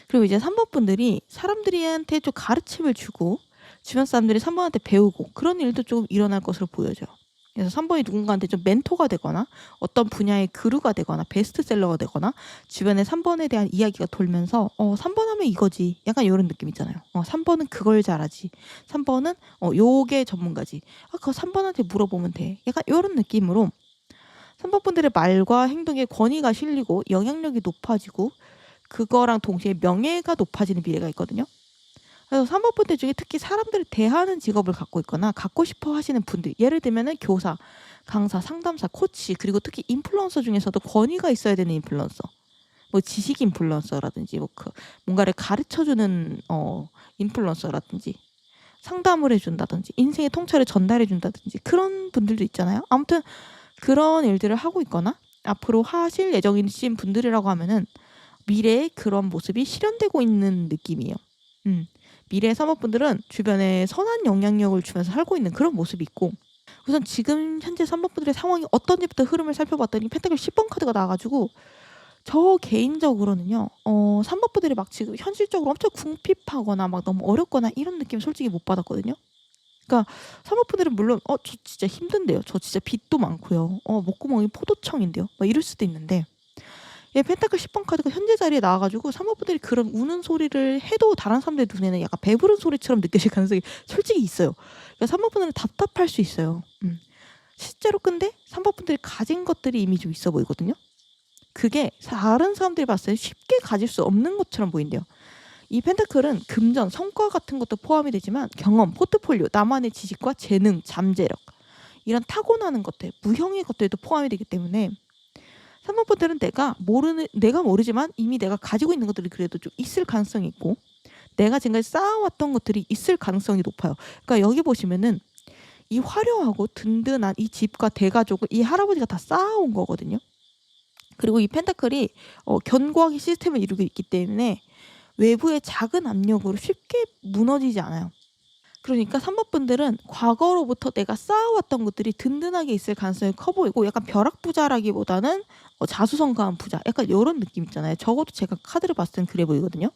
그리고 이제 3번 분들이 사람들한테 좀 가르침을 주고 주변 사람들이 3번한테 배우고 그런 일도 좀 일어날 것으로 보여져요. 그래서 3번이 누군가한테 좀 멘토가 되거나 어떤 분야의 그루가 되거나 베스트셀러가 되거나 주변에 3번에 대한 이야기가 돌면서 3번 하면 이거지. 약간 이런 느낌 있잖아요. 3번은 그걸 잘하지. 3번은 요게 전문가지. 그거 3번한테 물어보면 돼. 약간 이런 느낌으로 3번 분들의 말과 행동에 권위가 실리고 영향력이 높아지고 그거랑 동시에 명예가 높아지는 미래가 있거든요. 그래서 3번 분들 중에 특히 사람들을 대하는 직업을 갖고 있거나 갖고 싶어 하시는 분들, 예를 들면은 교사, 강사, 상담사, 코치, 그리고 특히 인플루언서 중에서도 권위가 있어야 되는 인플루언서, 뭐 지식 인플루언서라든지 뭔가를 가르쳐주는 인플루언서라든지 상담을 해준다든지 인생의 통찰을 전달해 준다든지 그런 분들도 있잖아요. 아무튼 그런 일들을 하고 있거나 앞으로 하실 예정이신 분들이라고 하면은 미래에 그런 모습이 실현되고 있는 느낌이에요. 미래의 사모분들은 주변에 선한 영향력을 주면서 살고 있는 그런 모습이 있고, 우선 지금 현재 3번 분들의 상황이 어떤지부터 흐름을 살펴봤더니 펜타클 10번 카드가 나와가지고 저 개인적으로는요 3번 분들이 막 지금 현실적으로 엄청 궁핍하거나 막 너무 어렵거나 이런 느낌 솔직히 못 받았거든요. 그러니까 3번 분들은 물론 저 진짜 힘든데요, 저 진짜 빚도 많고요, 목구멍이 포도청인데요, 막 이럴 수도 있는데, 펜타클 10번 카드가 현재 자리에 나와가지고 3번 분들이 그런 우는 소리를 해도 다른 사람들 눈에는 약간 배부른 소리처럼 느껴질 가능성이 솔직히 있어요. 그러니까 3번 분들은 답답할 수 있어요. 실제로 근데 3번 분들이 가진 것들이 이미 좀 있어 보이거든요. 그게 다른 사람들이 봤을 때 쉽게 가질 수 없는 것처럼 보인대요. 이 펜타클은 금전, 성과 같은 것도 포함이 되지만 경험, 포트폴리오, 나만의 지식과 재능, 잠재력, 이런 타고나는 것들, 무형의 것들도 포함이 되기 때문에 3번 분들은 내가 모르지만 이미 내가 가지고 있는 것들이 그래도 좀 있을 가능성이 있고, 내가 지금까지 쌓아왔던 것들이 있을 가능성이 높아요. 그러니까 여기 보시면은 이 화려하고 든든한 이 집과 대가족을 이 할아버지가 다 쌓아온 거거든요. 그리고 이 펜타클이 견고하게 시스템을 이루고 있기 때문에 외부의 작은 압력으로 쉽게 무너지지 않아요. 그러니까 3번 분들은 과거로부터 내가 쌓아왔던 것들이 든든하게 있을 가능성이 커 보이고, 약간 벼락부자라기보다는 자수성가한 부자, 약간 이런 느낌 있잖아요. 적어도 제가 카드를 봤을 땐 그래 보이거든요.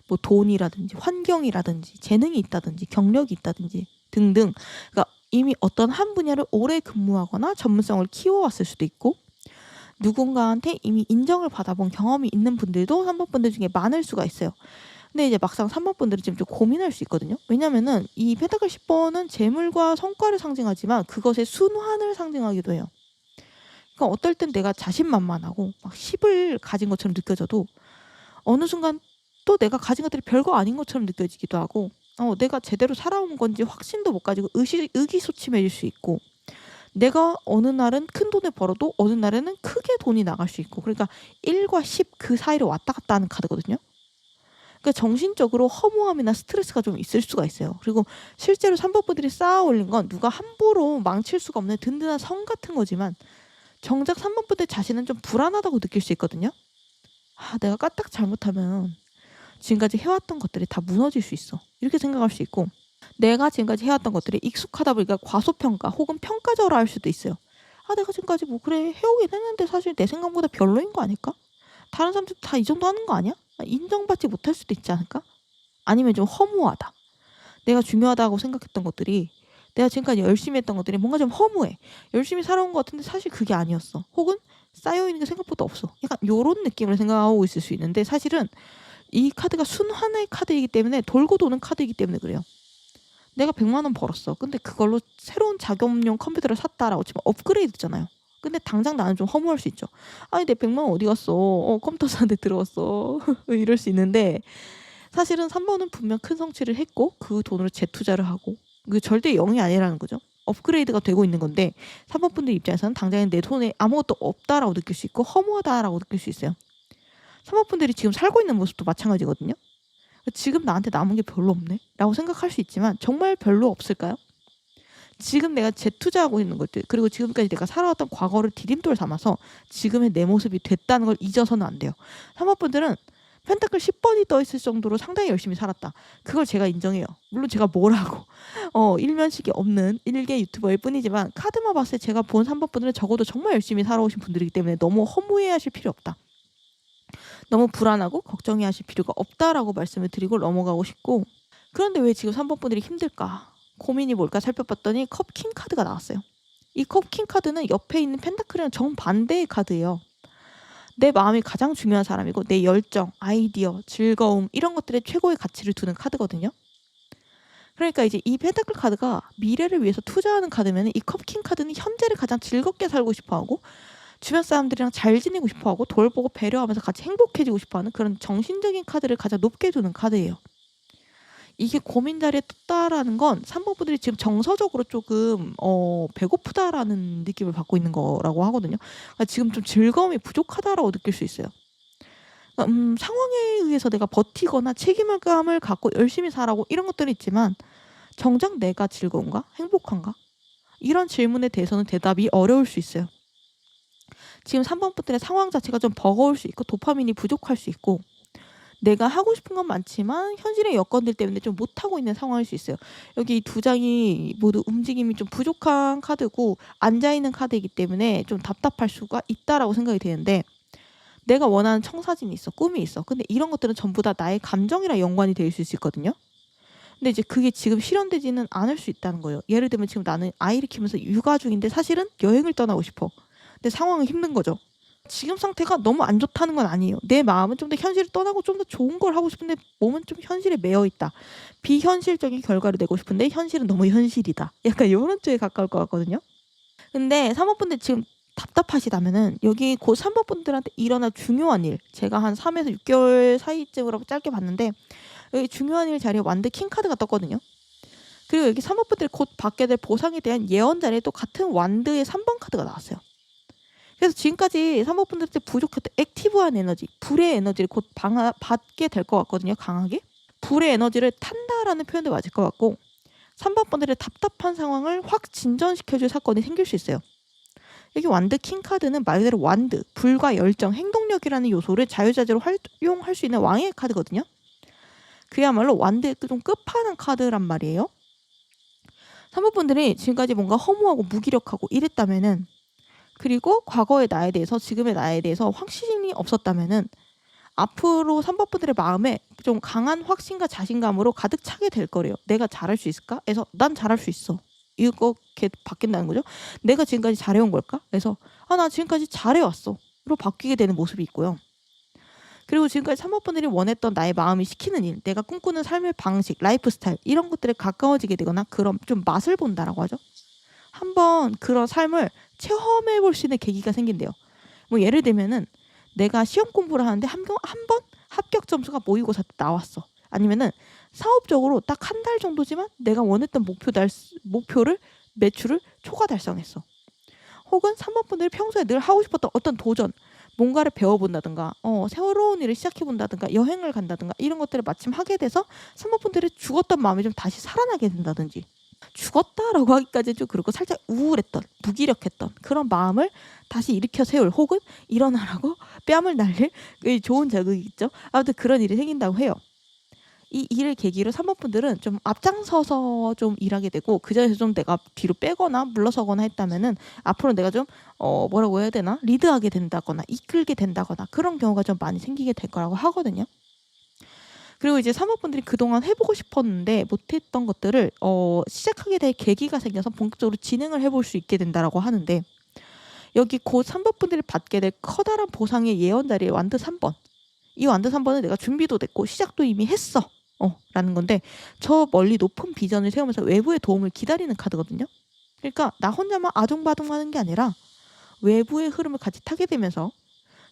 뭐 돈이라든지 환경이라든지 재능이 있다든지 경력이 있다든지 등등, 그러니까 이미 어떤 한 분야를 오래 근무하거나 전문성을 키워왔을 수도 있고, 누군가한테 이미 인정을 받아본 경험이 있는 분들도 3번 분들 중에 많을 수가 있어요. 근데 이제 막상 3번 분들은 지금 좀 고민할 수 있거든요. 왜냐면은 이 펜타클 10번은 재물과 성과를 상징하지만 그것의 순환을 상징하기도 해요. 그러니까 어떨 땐 내가 자신만만하고 막 10을 가진 것처럼 느껴져도 어느 순간 또 내가 가진 것들이 별거 아닌 것처럼 느껴지기도 하고, 내가 제대로 살아온 건지 확신도 못 가지고 의기소침해질 수 있고, 내가 어느 날은 큰 돈을 벌어도 어느 날에는 크게 돈이 나갈 수 있고, 그러니까 1과 10 그 사이를 왔다 갔다 하는 카드거든요. 그러니까 정신적으로 허무함이나 스트레스가 좀 있을 수가 있어요. 그리고 실제로 3번 분들이 쌓아 올린 건 누가 함부로 망칠 수가 없는 든든한 성 같은 거지만, 정작 3번 분들 자신은 좀 불안하다고 느낄 수 있거든요. 내가 까딱 잘못하면 지금까지 해왔던 것들이 다 무너질 수 있어, 이렇게 생각할 수 있고, 내가 지금까지 해왔던 것들이 익숙하다 보니까 과소평가 혹은 평가절하 할 수도 있어요. 내가 지금까지 뭐 그래 해오긴 했는데 사실 내 생각보다 별로인 거 아닐까? 다른 사람들 다 이 정도 하는 거 아니야? 인정받지 못할 수도 있지 않을까? 아니면 좀 허무하다. 내가 중요하다고 생각했던 것들이, 내가 지금까지 열심히 했던 것들이 뭔가 좀 허무해. 열심히 살아온 것 같은데 사실 그게 아니었어. 혹은 쌓여있는 게 생각보다 없어. 약간 요런 느낌을 생각하고 있을 수 있는데, 사실은 이 카드가 순환의 카드이기 때문에, 돌고 도는 카드이기 때문에 그래요. 내가 100만 원 벌었어. 근데 그걸로 새로운 작업용 컴퓨터를 샀다라고 치면 업그레이드잖아요. 근데 당장 나는 좀 허무할 수 있죠. 아니 내 100만 원 어디 갔어? 컴퓨터 사는데 들어갔어. 이럴 수 있는데, 사실은 3번은 분명 큰 성취를 했고 그 돈으로 재투자를 하고, 그 절대 0이 아니라는 거죠. 업그레이드가 되고 있는 건데 3번 분들 입장에서는 당장에 내 돈에 아무것도 없다라고 느낄 수 있고 허무하다라고 느낄 수 있어요. 3번 분들이 지금 살고 있는 모습도 마찬가지거든요. 지금 나한테 남은 게 별로 없네 라고 생각할 수 있지만, 정말 별로 없을까요? 지금 내가 재투자하고 있는 것들, 그리고 지금까지 내가 살아왔던 과거를 디딤돌 삼아서 지금의 내 모습이 됐다는 걸 잊어서는 안 돼요. 3번 분들은 펜타클 10번이 떠있을 정도로 상당히 열심히 살았다, 그걸 제가 인정해요. 물론 제가 뭐라고 일면식이 없는 일개 유튜버일 뿐이지만, 카드만 봤을 때 제가 본 3번 분들은 적어도 정말 열심히 살아오신 분들이기 때문에 너무 허무해 하실 필요 없다. 너무 불안하고 걱정해 하실 필요가 없다라고 말씀을 드리고 넘어가고 싶고, 그런데 왜 지금 3번 분들이 힘들까? 고민이 뭘까 살펴봤더니 컵킹 카드가 나왔어요. 이 컵킹 카드는 옆에 있는 펜타클이랑 정반대의 카드예요. 내 마음이 가장 중요한 사람이고 내 열정, 아이디어, 즐거움 이런 것들에 최고의 가치를 두는 카드거든요. 그러니까 이제 이 펜타클 카드가 미래를 위해서 투자하는 카드면, 이 컵킹 카드는 현재를 가장 즐겁게 살고 싶어하고 주변 사람들이랑 잘 지내고 싶어하고 돌보고 배려하면서 같이 행복해지고 싶어하는 그런 정신적인 카드를 가장 높게 두는 카드예요. 이게 고민 자리에 떴다라는 건 3번 분들이 지금 정서적으로 조금 배고프다라는 느낌을 받고 있는 거라고 하거든요. 그러니까 지금 좀 즐거움이 부족하다라고 느낄 수 있어요. 그러니까 상황에 의해서 내가 버티거나 책임감을 갖고 열심히 살아고 이런 것들이 있지만, 정작 내가 즐거운가? 행복한가? 이런 질문에 대해서는 대답이 어려울 수 있어요. 지금 3번 분들의 상황 자체가 좀 버거울 수 있고 도파민이 부족할 수 있고, 내가 하고 싶은 건 많지만 현실의 여건들 때문에 좀 못하고 있는 상황일 수 있어요. 여기 두 장이 모두 움직임이 좀 부족한 카드고 앉아있는 카드이기 때문에 좀 답답할 수가 있다라고 생각이 되는데, 내가 원하는 청사진이 있어, 꿈이 있어. 근데 이런 것들은 전부 다 나의 감정이랑 연관이 될 수 있거든요. 근데 이제 그게 지금 실현되지는 않을 수 있다는 거예요. 예를 들면 지금 나는 아이를 키우면서 육아 중인데 사실은 여행을 떠나고 싶어. 근데 상황은 힘든 거죠. 지금 상태가 너무 안 좋다는 건 아니에요. 내 마음은 좀 더 현실을 떠나고 좀 더 좋은 걸 하고 싶은데 몸은 좀 현실에 매여 있다. 비현실적인 결과를 내고 싶은데 현실은 너무 현실이다. 약간 이런 쪽에 가까울 것 같거든요. 근데 3번 분들 지금 답답하시다면은 여기 곧 3번 분들한테 일어날 중요한 일, 제가 한 3에서 6개월 사이쯤으로 짧게 봤는데 여기 중요한 일 자리에 완드 킹 카드가 떴거든요. 그리고 여기 3번 분들이 곧 받게 될 보상에 대한 예언 자리에 또 같은 완드의 3번 카드가 나왔어요. 그래서 지금까지 3번 분들한테 부족했던 액티브한 에너지, 불의 에너지를 곧 받게 될 것 같거든요. 강하게. 불의 에너지를 탄다라는 표현도 맞을 것 같고, 3번 분들의 답답한 상황을 확 진전시켜줄 사건이 생길 수 있어요. 여기 완드 킹 카드는 말 그대로 완드, 불과 열정, 행동력이라는 요소를 자유자재로 활용할 수 있는 왕의 카드거든요. 그야말로 완드의 좀 끝판왕 카드란 말이에요. 3번 분들이 지금까지 뭔가 허무하고 무기력하고 이랬다면은, 그리고 과거의 나에 대해서 지금의 나에 대해서 확신이 없었다면은 앞으로 3번 분들의 마음에 좀 강한 확신과 자신감으로 가득 차게 될 거래요. 내가 잘할 수 있을까? 그래서 난 잘할 수 있어. 이렇게 바뀐다는 거죠. 내가 지금까지 잘해온 걸까? 그래서 나 지금까지 잘해왔어. 로 바뀌게 되는 모습이 있고요. 그리고 지금까지 3번 분들이 원했던 나의 마음이 시키는 일, 내가 꿈꾸는 삶의 방식, 라이프 스타일 이런 것들에 가까워지게 되거나 그런 좀 맛을 본다라고 하죠. 한번 그런 삶을 체험해 볼 수 있는 계기가 생긴대요. 뭐 예를 들면은 내가 시험 공부를 하는데 한 번 합격 점수가 모의고사 때 나왔어. 아니면은 사업적으로 딱 한 달 정도지만 내가 원했던 목표를 매출을 초과 달성했어. 혹은 3번 분들이 평소에 늘 하고 싶었던 어떤 도전, 뭔가를 배워본다든가 새로운 일을 시작해본다든가 여행을 간다든가 이런 것들을 마침 하게 돼서 3번 분들이 죽었던 마음이 좀 다시 살아나게 된다든지, 죽었다라고 하기까지 좀 그렇고 살짝 우울했던, 무기력했던 그런 마음을 다시 일으켜 세울, 혹은 일어나라고 뺨을 날릴 좋은 자극이 있죠. 아무튼 그런 일이 생긴다고 해요. 이 일을 계기로 3번 분들은 좀 앞장서서 좀 일하게 되고, 그 자리에서 좀 내가 뒤로 빼거나 물러서거나 했다면은 앞으로 내가 좀 뭐라고 해야 되나, 리드하게 된다거나 이끌게 된다거나 그런 경우가 좀 많이 생기게 될 거라고 하거든요. 그리고 이제 3번 분들이 그동안 해보고 싶었는데 못했던 것들을 시작하게 될 계기가 생겨서 본격적으로 진행을 해볼 수 있게 된다라고 하는데, 여기 곧 3번 분들이 받게 될 커다란 보상의 예언 자리에 완드 3번, 이 완드 3번은 내가 준비도 됐고 시작도 이미 했어 라는 건데, 저 멀리 높은 비전을 세우면서 외부의 도움을 기다리는 카드거든요. 그러니까 나 혼자만 아둥바둥하는 게 아니라 외부의 흐름을 같이 타게 되면서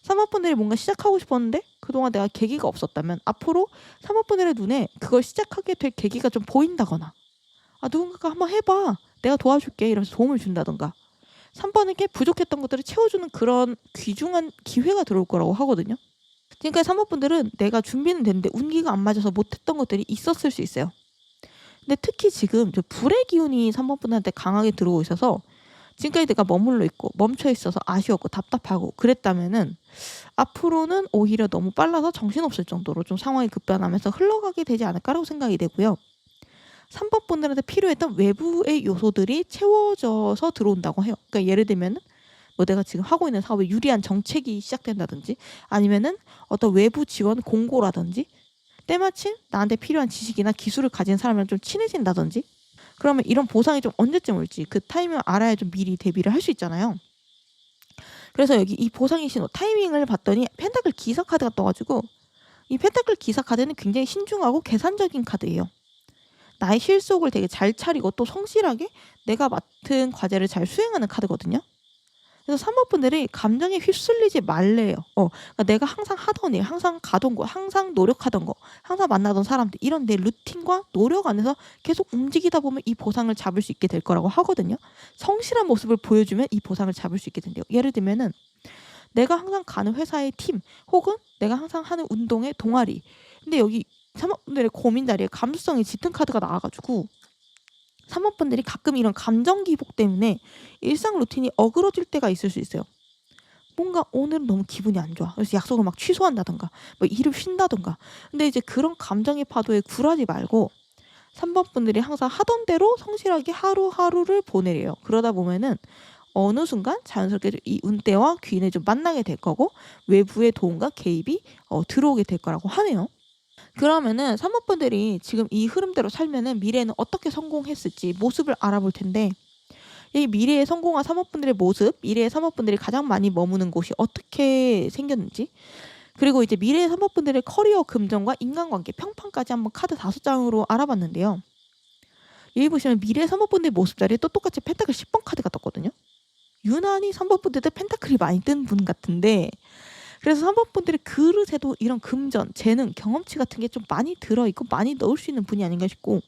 3번 분들이 뭔가 시작하고 싶었는데 그동안 내가 계기가 없었다면 앞으로 3번 분들의 눈에 그걸 시작하게 될 계기가 좀 보인다거나, 누군가가 한번 해봐, 내가 도와줄게 이러면서 도움을 준다던가, 3번에게 부족했던 것들을 채워주는 그런 귀중한 기회가 들어올 거라고 하거든요. 지금까지 3번 분들은 내가 준비는 됐는데 운기가 안 맞아서 못했던 것들이 있었을 수 있어요. 근데 특히 지금 저 불의 기운이 3번 분한테 강하게 들어오고 있어서 지금까지 내가 머물러 있고 멈춰 있어서 아쉬웠고 답답하고 그랬다면은 앞으로는 오히려 너무 빨라서 정신없을 정도로 좀 상황이 급변하면서 흘러가게 되지 않을까라고 생각이 되고요. 3번 분들한테 필요했던 외부의 요소들이 채워져서 들어온다고 해요. 그러니까 예를 들면은 내가 지금 하고 있는 사업에 유리한 정책이 시작된다든지 아니면은 어떤 외부 지원 공고라든지 때마침 나한테 필요한 지식이나 기술을 가진 사람이랑 좀 친해진다든지 그러면 이런 보상이 좀 언제쯤 올지 그 타이밍을 알아야 좀 미리 대비를 할 수 있잖아요. 그래서 여기 이 보상의 신호 타이밍을 봤더니 펜타클 기사 카드가 떠가지고 이 펜타클 기사 카드는 굉장히 신중하고 계산적인 카드예요. 나의 실속을 되게 잘 차리고 또 성실하게 내가 맡은 과제를 잘 수행하는 카드거든요. 그래서 3번 분들이 감정에 휩쓸리지 말래요. 그러니까 내가 항상 하던 일, 항상 가던 거, 항상 노력하던 거, 항상 만나던 사람들 이런 내 루틴과 노력 안에서 계속 움직이다 보면 이 보상을 잡을 수 있게 될 거라고 하거든요. 성실한 모습을 보여주면 이 보상을 잡을 수 있게 된대요. 예를 들면은 내가 항상 가는 회사의 팀 혹은 내가 항상 하는 운동의 동아리 근데 여기 3번 분들의 고민 자리에 감수성이 짙은 카드가 나와가지고 3번 분들이 가끔 이런 감정 기복 때문에 일상 루틴이 어그러질 때가 있을 수 있어요. 뭔가 오늘은 너무 기분이 안 좋아. 그래서 약속을 막 취소한다던가 뭐 일을 쉰다던가. 근데 이제 그런 감정의 파도에 굴하지 말고 3번 분들이 항상 하던 대로 성실하게 하루하루를 보내래요. 그러다 보면은 어느 순간 자연스럽게 이 운때와 귀인을 좀 만나게 될 거고 외부의 도움과 개입이 들어오게 될 거라고 하네요. 그러면은 3번 분들이 지금 이 흐름대로 살면은 미래에는 어떻게 성공했을지 모습을 알아볼 텐데 이 미래에 성공한 3번 분들의 모습, 미래의 3번 분들이 가장 많이 머무는 곳이 어떻게 생겼는지 그리고 이제 미래의 3번 분들의 커리어 금전과 인간관계 평판까지 한번 카드 5장으로 알아봤는데요. 여기 보시면 미래의 3번 분들의 모습 자리에 또 똑같이 펜타클 10번 카드가 떴거든요. 유난히 3번 분들도 펜타클이 많이 뜬 분 같은데 그래서 3번 분들의 그릇에도 이런 금전, 재능, 경험치 같은 게 좀 많이 들어있고 많이 넣을 수 있는 분이 아닌가 싶고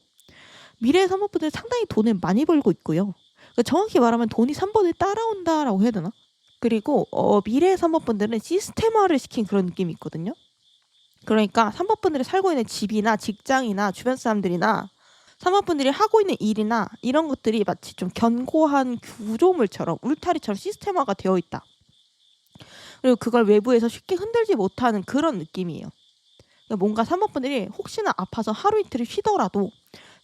미래의 3번 분들은 상당히 돈을 많이 벌고 있고요. 그러니까 정확히 말하면 돈이 3번을 따라온다라고 해야 되나? 그리고 미래의 3번 분들은 시스템화를 시킨 그런 느낌이 있거든요. 그러니까 3번 분들이 살고 있는 집이나 직장이나 주변 사람들이나 3번 분들이 하고 있는 일이나 이런 것들이 마치 좀 견고한 구조물처럼 울타리처럼 시스템화가 되어 있다. 그리고 그걸 외부에서 쉽게 흔들지 못하는 그런 느낌이에요. 그러니까 뭔가 3번 분들이 혹시나 아파서 하루 이틀을 쉬더라도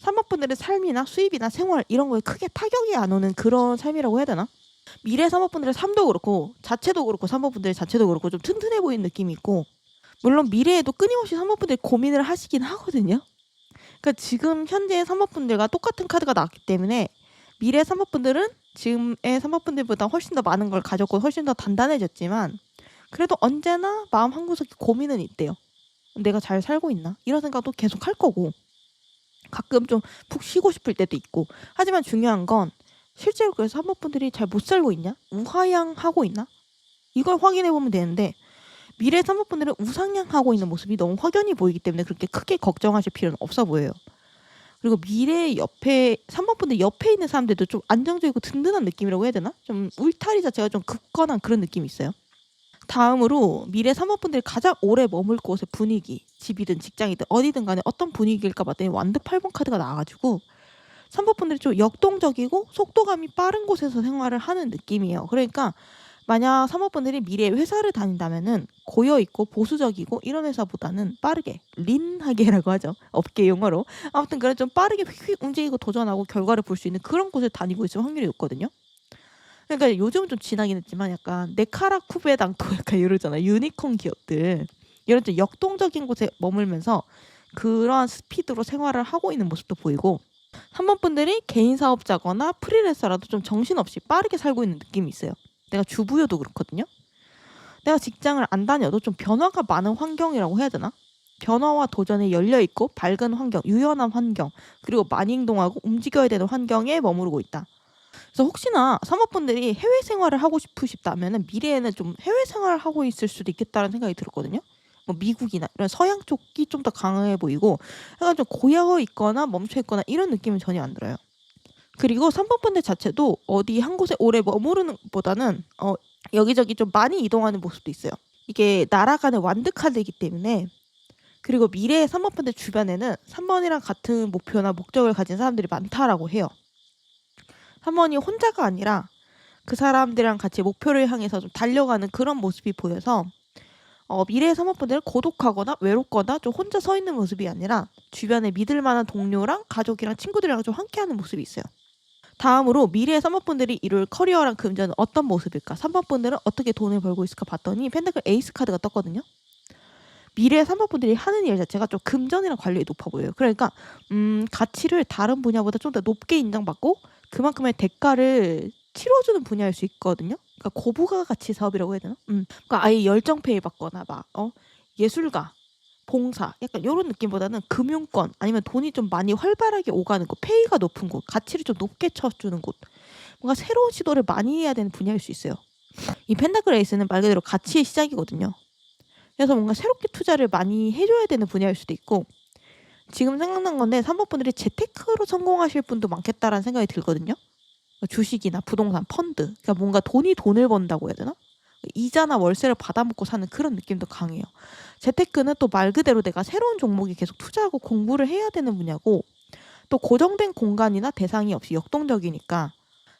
3번 분들의 삶이나 수입이나 생활 이런 거에 크게 타격이 안 오는 그런 삶이라고 해야 되나? 미래 3번 분들의 삶도 그렇고 자체도 그렇고 3번 분들의 자체도 그렇고 좀 튼튼해 보이는 느낌이 있고 물론 미래에도 끊임없이 3번 분들이 고민을 하시긴 하거든요. 그러니까 지금 현재 3번 분들과 똑같은 카드가 나왔기 때문에 미래 3번 분들은 지금의 3번 분들보다 훨씬 더 많은 걸 가졌고 훨씬 더 단단해졌지만 그래도 언제나 마음 한구석에 고민은 있대요. 내가 잘 살고 있나? 이런 생각도 계속 할 거고 가끔 좀 푹 쉬고 싶을 때도 있고 하지만 중요한 건 실제로 그래서 3번 분들이 잘 못 살고 있냐? 우하향하고 있나? 이걸 확인해 보면 되는데 미래 3번 분들은 우상향하고 있는 모습이 너무 확연히 보이기 때문에 그렇게 크게 걱정하실 필요는 없어 보여요. 그리고 미래 옆에 3번 분들 옆에 있는 사람들도 좀 안정적이고 든든한 느낌이라고 해야 되나? 좀 울타리 자체가 좀 굳건한 그런 느낌이 있어요. 다음으로 미래 3번 분들이 가장 오래 머물 곳의 분위기, 집이든 직장이든 어디든 간에 어떤 분위기일까 봤더니 완드 8번 카드가 나와가지고 3번 분들이 좀 역동적이고 속도감이 빠른 곳에서 생활을 하는 느낌이에요. 그러니까 만약 3번 분들이 미래에 회사를 다닌다면은 고여있고 보수적이고 이런 회사보다는 빠르게 린하게라고 하죠. 업계 용어로. 아무튼 그런 좀 빠르게 휙휙 움직이고 도전하고 결과를 볼 수 있는 그런 곳에 다니고 있을 확률이 높거든요. 그러니까 요즘은 좀 지나긴 했지만 약간 네카라 쿠베당토 약간 이러잖아요. 유니콘 기업들. 이런 좀 역동적인 곳에 머물면서 그러한 스피드로 생활을 하고 있는 모습도 보이고 3번 분들이 개인 사업자거나 프리랜서라도 좀 정신없이 빠르게 살고 있는 느낌이 있어요. 내가 주부여도 그렇거든요. 내가 직장을 안 다녀도 좀 변화가 많은 환경이라고 해야 되나? 변화와 도전에 열려있고 밝은 환경, 유연한 환경, 그리고 많이 행동하고 움직여야 되는 환경에 머무르고 있다. 그래서 혹시나 사모분들이 해외 생활을 하고 싶으시다면 미래에는 좀 해외 생활을 하고 있을 수도 있겠다는 생각이 들었거든요. 뭐 미국이나 이런 서양 쪽이 좀 더 강해 보이고 약간 좀 고여 있거나 멈춰 있거나 이런 느낌은 전혀 안 들어요. 그리고 3번 분들 자체도 어디 한 곳에 오래 머무르는 것보다는 여기저기 좀 많이 이동하는 모습도 있어요. 이게 날아가는 완드 카드이기 때문에 그리고 미래의 3번 분들 주변에는 3번이랑 같은 목표나 목적을 가진 사람들이 많다라고 해요. 3번이 혼자가 아니라 그 사람들이랑 같이 목표를 향해서 좀 달려가는 그런 모습이 보여서 미래의 3번 분들은 고독하거나 외롭거나 좀 혼자 서 있는 모습이 아니라 주변에 믿을 만한 동료랑 가족이랑 친구들이랑 좀 함께하는 모습이 있어요. 다음으로 미래의 3번 분들이 이룰 커리어랑 금전은 어떤 모습일까? 3번 분들은 어떻게 돈을 벌고 있을까 봤더니 펜타클 에이스 카드가 떴거든요. 미래의 3번 분들이 하는 일 자체가 좀 금전이랑 관련이 높아 보여요. 그러니까 가치를 다른 분야보다 좀 더 높게 인정받고 그만큼의 대가를 치러주는 분야일 수 있거든요. 그러니까 고부가 가치 사업이라고 해야 되나? 그러니까 아예 열정페이 받거나 막 예술가, 봉사 약간 요런 느낌보다는 금융권 아니면 돈이 좀 많이 활발하게 오가는 곳, 페이가 높은 곳, 가치를 좀 높게 쳐주는 곳. 뭔가 새로운 시도를 많이 해야 되는 분야일 수 있어요. 이 펜타클 에이스는 말 그대로 가치의 시작이거든요. 그래서 뭔가 새롭게 투자를 많이 해줘야 되는 분야일 수도 있고 지금 생각난 건데 3번 분들이 재테크로 성공하실 분도 많겠다라는 생각이 들거든요. 주식이나 부동산, 펀드 그러니까 뭔가 돈을 번다고 해야 되나? 이자나 월세를 받아먹고 사는 그런 느낌도 강해요. 재테크는 또 말 그대로 내가 새로운 종목에 계속 투자하고 공부를 해야 되는 분야고 또 고정된 공간이나 대상이 없이 역동적이니까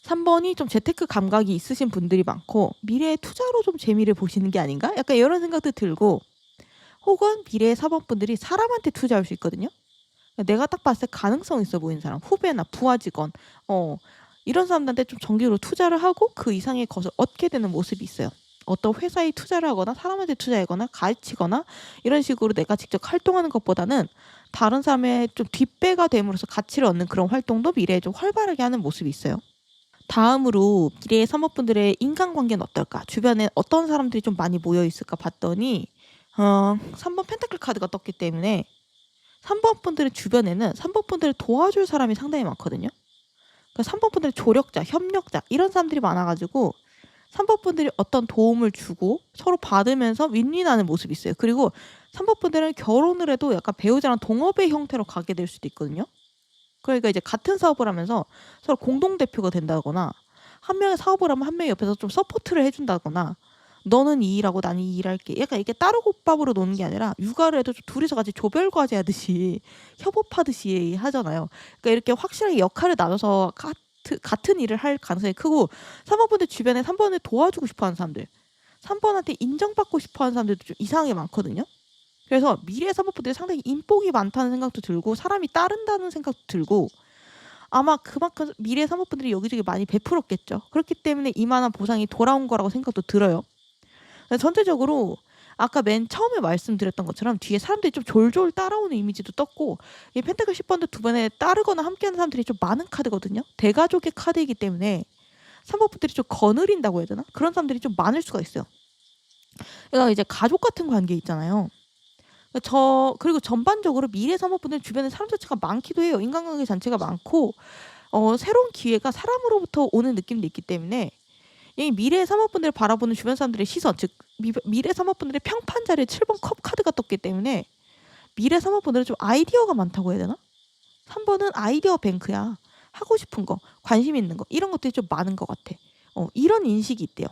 3번이 좀 재테크 감각이 있으신 분들이 많고 미래의 투자로 좀 재미를 보시는 게 아닌가? 약간 이런 생각도 들고 혹은 미래의 4번 분들이 사람한테 투자할 수 있거든요. 내가 딱 봤을 때 가능성 있어 보이는 사람, 후배나 부하 직원, 이런 사람들한테 좀 정기적으로 투자를 하고 그 이상의 것을 얻게 되는 모습이 있어요. 어떤 회사에 투자를 하거나 사람한테 투자하거나 가르치거나 이런 식으로 내가 직접 활동하는 것보다는 다른 사람의 좀 뒷배가 됨으로써 가치를 얻는 그런 활동도 미래에 좀 활발하게 하는 모습이 있어요. 다음으로 미래의 3번 분들의 인간관계는 어떨까? 주변에 어떤 사람들이 좀 많이 모여 있을까 봤더니 3번 펜타클 카드가 떴기 때문에 3번 분들의 주변에는 3번 분들을 도와줄 사람이 상당히 많거든요. 그러니까 3번 분들의 조력자, 협력자 이런 사람들이 많아가지고 3번 분들이 어떤 도움을 주고 서로 받으면서 윈윈하는 모습이 있어요. 그리고 3번 분들은 결혼을 해도 약간 배우자랑 동업의 형태로 가게 될 수도 있거든요. 그러니까 이제 같은 사업을 하면서 서로 공동대표가 된다거나 한 명이 사업을 하면 한 명이 옆에서 좀 서포트를 해준다거나 너는 이 일하고 나는 이 일할게. 약간 이렇게 따로고밥으로 노는 게 아니라 육아를 해도 둘이서 같이 조별과제 하듯이 협업하듯이 하잖아요. 그러니까 이렇게 확실하게 역할을 나눠서 같은 일을 할 가능성이 크고 3번분들 주변에 3번을 도와주고 싶어하는 사람들 3번한테 인정받고 싶어하는 사람들도 좀 이상하게 많거든요. 그래서 미래 3번분들이 상당히 인복이 많다는 생각도 들고 사람이 따른다는 생각도 들고 아마 그만큼 미래 3번분들이 여기저기 많이 베풀었겠죠. 그렇기 때문에 이만한 보상이 돌아온 거라고 생각도 들어요. 전체적으로 아까 맨 처음에 말씀드렸던 것처럼 뒤에 사람들이 좀 졸졸 따라오는 이미지도 떴고 이 펜타클 10번도 두 번에 따르거나 함께하는 사람들이 좀 많은 카드거든요. 대가족의 카드이기 때문에 3번분들이 좀 거느린다고 해야 되나? 그런 사람들이 좀 많을 수가 있어요. 그러니까 이제 가족 같은 관계 있잖아요. 그리고 전반적으로 미래 3번분들 주변에 사람 자체가 많기도 해요. 인간관계 자체가 많고 새로운 기회가 사람으로부터 오는 느낌도 있기 때문에 이 미래의 3번분들을 바라보는 주변 사람들의 시선, 즉 미래 3번분들의 평판 자리에 7번 컵 카드가 떴기 때문에 미래 3번분들은 좀 아이디어가 많다고 해야 되나? 3번은 아이디어 뱅크야. 하고 싶은 거, 관심 있는 거 이런 것들이 좀 많은 것 같아. 이런 인식이 있대요.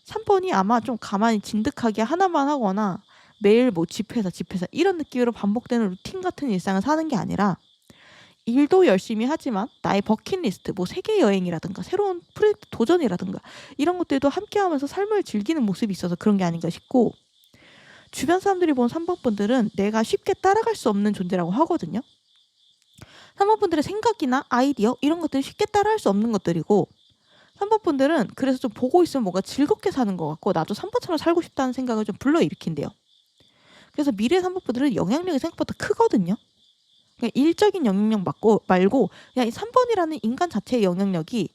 3번이 아마 좀 가만히 진득하게 하나만 하거나 매일 뭐 집회사 이런 느낌으로 반복되는 루틴 같은 일상을 사는 게 아니라 일도 열심히 하지만 나의 버킷리스트 뭐 세계 여행이라든가 새로운 프로젝트 도전이라든가 이런 것들도 함께하면서 삶을 즐기는 모습이 있어서 그런 게 아닌가 싶고 주변 사람들이 본 3번분들은 내가 쉽게 따라갈 수 없는 존재라고 하거든요. 3번분들의 생각이나 아이디어 이런 것들이 쉽게 따라할 수 없는 것들이고 3번분들은 그래서 좀 보고 있으면 뭔가 즐겁게 사는 것 같고 나도 3번처럼 살고 싶다는 생각을 좀 불러일으킨대요. 그래서 미래 3번분들은 영향력이 생각보다 크거든요. 그러니까 일적인 영향력 말고 그냥 이 3번이라는 인간 자체의 영향력이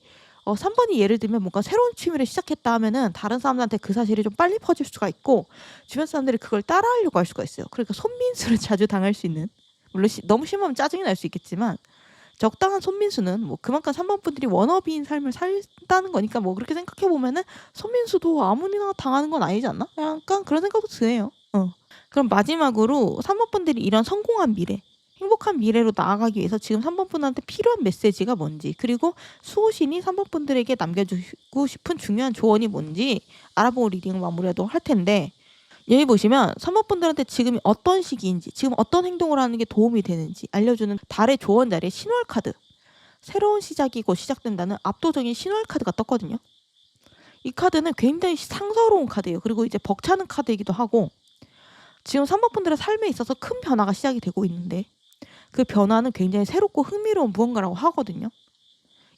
3번이 예를 들면 뭔가 새로운 취미를 시작했다 하면은 다른 사람들한테 그 사실이 좀 빨리 퍼질 수가 있고 주변 사람들이 그걸 따라하려고 할 수가 있어요. 그러니까 손민수를 자주 당할 수 있는 물론 너무 심하면 짜증이 날 수 있겠지만 적당한 손민수는 뭐 그만큼 3번 분들이 워너비인 삶을 살다는 거니까 뭐 그렇게 생각해 보면은 손민수도 아무나 당하는 건 아니지 않나? 약간 그런 생각도 드네요. 그럼 마지막으로 3번 분들이 이런 성공한 미래 행복한 미래로 나아가기 위해서 지금 3번 분한테 필요한 메시지가 뭔지 그리고 수호신이 3번 분들에게 남겨주고 싶은 중요한 조언이 뭔지 알아보고 리딩을 마무리하도록 할 텐데 여기 보시면 3번 분들한테 지금이 어떤 시기인지 지금 어떤 행동을 하는 게 도움이 되는지 알려주는 달의 조언 자리에 신월 카드 새로운 시작이 곧 시작된다는 압도적인 신월 카드가 떴거든요. 이 카드는 굉장히 상서로운 카드예요. 그리고 이제 벅차는 카드이기도 하고 지금 3번 분들의 삶에 있어서 큰 변화가 시작이 되고 있는데 그 변화는 굉장히 새롭고 흥미로운 무언가라고 하거든요.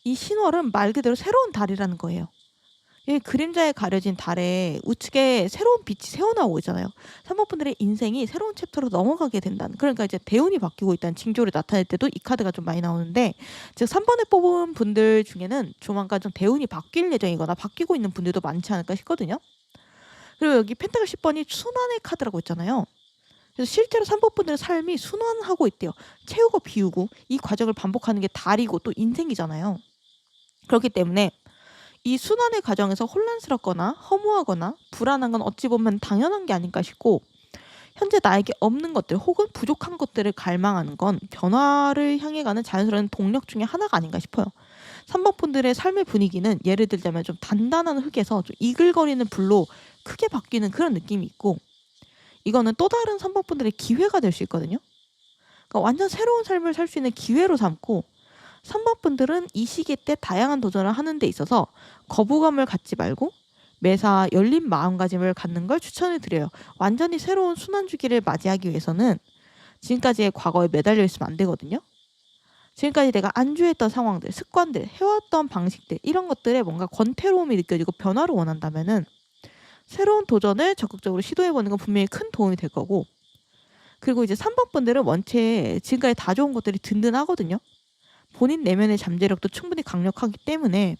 이 신월은 말 그대로 새로운 달이라는 거예요. 이 그림자에 가려진 달에 우측에 새로운 빛이 새어나오고 있잖아요. 3번 분들의 인생이 새로운 챕터로 넘어가게 된다는, 그러니까 이제 대운이 바뀌고 있다는 징조를 나타낼 때도 이 카드가 좀 많이 나오는데, 즉 3번에 뽑은 분들 중에는 조만간 좀 대운이 바뀔 예정이거나 바뀌고 있는 분들도 많지 않을까 싶거든요. 그리고 여기 펜타클 10번이 순환의 카드라고 있잖아요. 그래서 실제로 3번 분들의 삶이 순환하고 있대요. 채우고 비우고 이 과정을 반복하는 게 달이고 또 인생이잖아요. 그렇기 때문에 이 순환의 과정에서 혼란스럽거나 허무하거나 불안한 건 어찌 보면 당연한 게 아닐까 싶고, 현재 나에게 없는 것들 혹은 부족한 것들을 갈망하는 건 변화를 향해 가는 자연스러운 동력 중에 하나가 아닌가 싶어요. 3번 분들의 삶의 분위기는 예를 들자면 좀 단단한 흙에서 좀 이글거리는 불로 크게 바뀌는 그런 느낌이 있고, 이거는 또 다른 3번 분들의 기회가 될 수 있거든요. 그러니까 완전 새로운 삶을 살 수 있는 기회로 삼고, 3번 분들은 이 시기 때 다양한 도전을 하는 데 있어서 거부감을 갖지 말고 매사 열린 마음가짐을 갖는 걸 추천을 드려요. 완전히 새로운 순환주기를 맞이하기 위해서는 지금까지의 과거에 매달려 있으면 안 되거든요. 지금까지 내가 안주했던 상황들, 습관들, 해왔던 방식들, 이런 것들에 뭔가 권태로움이 느껴지고 변화를 원한다면은 새로운 도전을 적극적으로 시도해보는 건 분명히 큰 도움이 될 거고, 그리고 이제 3번 분들은 원체 지금까지 다 좋은 것들이 든든하거든요. 본인 내면의 잠재력도 충분히 강력하기 때문에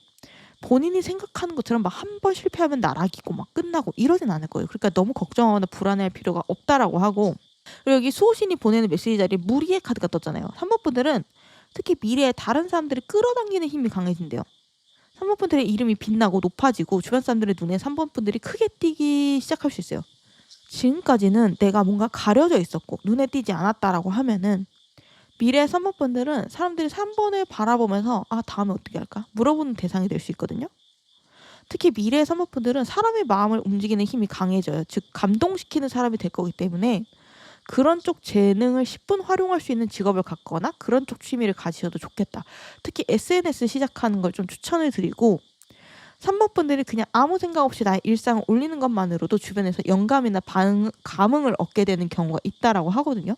본인이 생각하는 것처럼 막 한 번 실패하면 나락이고 막 끝나고 이러진 않을 거예요. 그러니까 너무 걱정하거나 불안해할 필요가 없다라고 하고, 그리고 여기 수호신이 보내는 메시지 자리에 무리의 카드가 떴잖아요. 3번 분들은 특히 미래에 다른 사람들을 끌어당기는 힘이 강해진대요. 3번 분들의 이름이 빛나고 높아지고 주변 사람들의 눈에 3번 분들이 크게 띄기 시작할 수 있어요. 지금까지는 내가 뭔가 가려져 있었고 눈에 띄지 않았다라고 하면은 미래의 3번 분들은 사람들이 3번을 바라보면서 다음에 어떻게 할까? 물어보는 대상이 될 수 있거든요. 특히 미래의 3번 분들은 사람의 마음을 움직이는 힘이 강해져요. 즉 감동시키는 사람이 될 거기 때문에 그런 쪽 재능을 10분 활용할 수 있는 직업을 갖거나 그런 쪽 취미를 가지셔도 좋겠다. 특히 SNS 시작하는 걸 좀 추천을 드리고, 3번 분들이 그냥 아무 생각 없이 나의 일상을 올리는 것만으로도 주변에서 영감이나 감흥을 얻게 되는 경우가 있다라고 하거든요.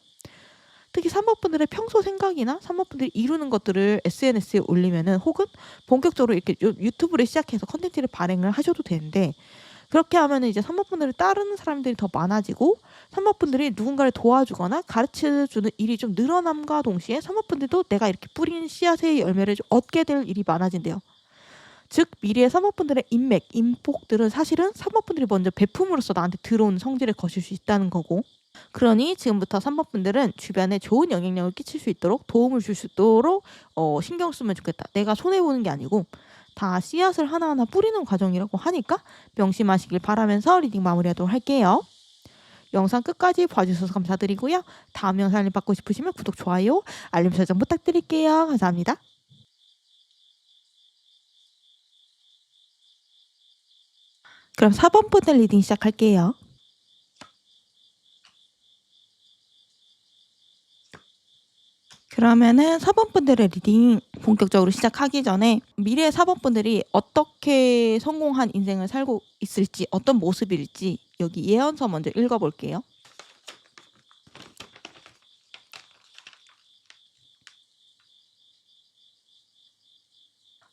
특히 3번 분들의 평소 생각이나 3번 분들이 이루는 것들을 SNS에 올리면은, 혹은 본격적으로 이렇게 유튜브를 시작해서 컨텐츠를 발행을 하셔도 되는데, 그렇게 하면 이제 3번 분들을 따르는 사람들이 더 많아지고 3번 분들이 누군가를 도와주거나 가르쳐주는 일이 좀 늘어남과 동시에 3번 분들도 내가 이렇게 뿌린 씨앗의 열매를 좀 얻게 될 일이 많아진대요. 즉 미래의 3번 분들의 인맥, 인복들은 사실은 3번 분들이 먼저 베품으로써 나한테 들어오는 성질을 거실 수 있다는 거고, 그러니 지금부터 3번 분들은 주변에 좋은 영향력을 끼칠 수 있도록, 도움을 줄 수 있도록 신경 쓰면 좋겠다. 내가 손해보는 게 아니고 다 씨앗을 하나하나 뿌리는 과정이라고 하니까 명심하시길 바라면서 리딩 마무리하도록 할게요. 영상 끝까지 봐주셔서 감사드리고요. 다음 영상을 받고 싶으시면 구독, 좋아요, 알림 설정 부탁드릴게요. 감사합니다. 그럼 4번 분들 리딩 시작할게요. 그러면은 4번 분들의 리딩 본격적으로 시작하기 전에 미래의 4번 분들이 어떻게 성공한 인생을 살고 있을지, 어떤 모습일지 여기 예언서 먼저 읽어볼게요.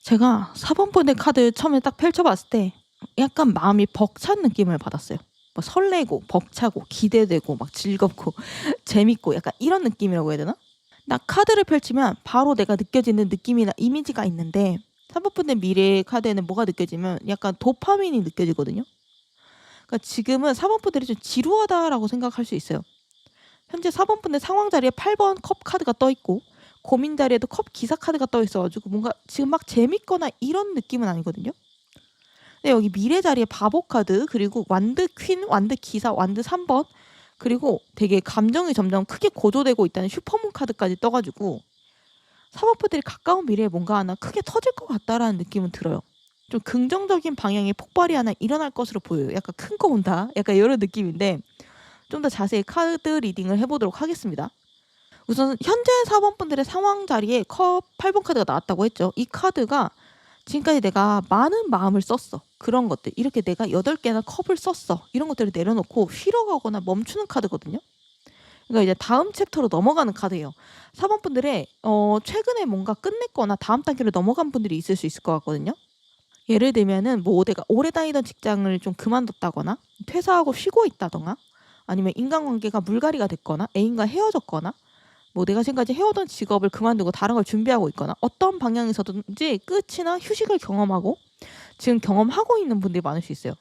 제가 4번 분의 카드 처음에 딱 펼쳐봤을 때 약간 마음이 벅찬 느낌을 받았어요. 뭐 설레고 벅차고 기대되고 막 즐겁고 재밌고 약간 이런 느낌이라고 해야 되나? 나 카드를 펼치면 바로 내가 느껴지는 느낌이나 이미지가 있는데, 3번 분의 미래 카드에는 뭐가 느껴지면 약간 도파민이 느껴지거든요. 그러니까 지금은 4번 분들이 좀 지루하다라고 생각할 수 있어요. 현재 4번 분의 상황 자리에 8번 컵 카드가 떠 있고 고민 자리에도 컵 기사 카드가 떠 있어가지고 뭔가 지금 막 재밌거나 이런 느낌은 아니거든요. 근데 여기 미래 자리에 바보 카드, 그리고 완드 퀸, 완드 기사, 완드 3번, 그리고 되게 감정이 점점 크게 고조되고 있다는 슈퍼문 카드까지 떠가지고 4번 분들이 가까운 미래에 뭔가 하나 크게 터질 것 같다라는 느낌은 들어요. 좀 긍정적인 방향의 폭발이 하나 일어날 것으로 보여요. 약간 큰 거 온다, 약간 이런 느낌인데 좀 더 자세히 카드 리딩을 해보도록 하겠습니다. 우선 현재 4번 분들의 상황 자리에 컵 8번 카드가 나왔다고 했죠. 이 카드가 지금까지 내가 많은 마음을 썼어, 그런 것들, 이렇게 내가 8개나 컵을 썼어, 이런 것들을 내려놓고 쉬러 가거나 멈추는 카드거든요. 그러니까 이제 다음 챕터로 넘어가는 카드예요. 4번 분들의 최근에 뭔가 끝냈거나 다음 단계로 넘어간 분들이 있을 수 있을 것 같거든요. 예를 들면은 뭐 내가 오래 다니던 직장을 좀 그만뒀다거나 퇴사하고 쉬고 있다거나 아니면 인간관계가 물갈이가 됐거나 애인과 헤어졌거나 뭐 내가 지금까지 해오던 직업을 그만두고 다른 걸 준비하고 있거나 어떤 방향에서든지 끝이나 휴식을 경험하고 지금 경험하고 있는 분들이 많을 수 있어요.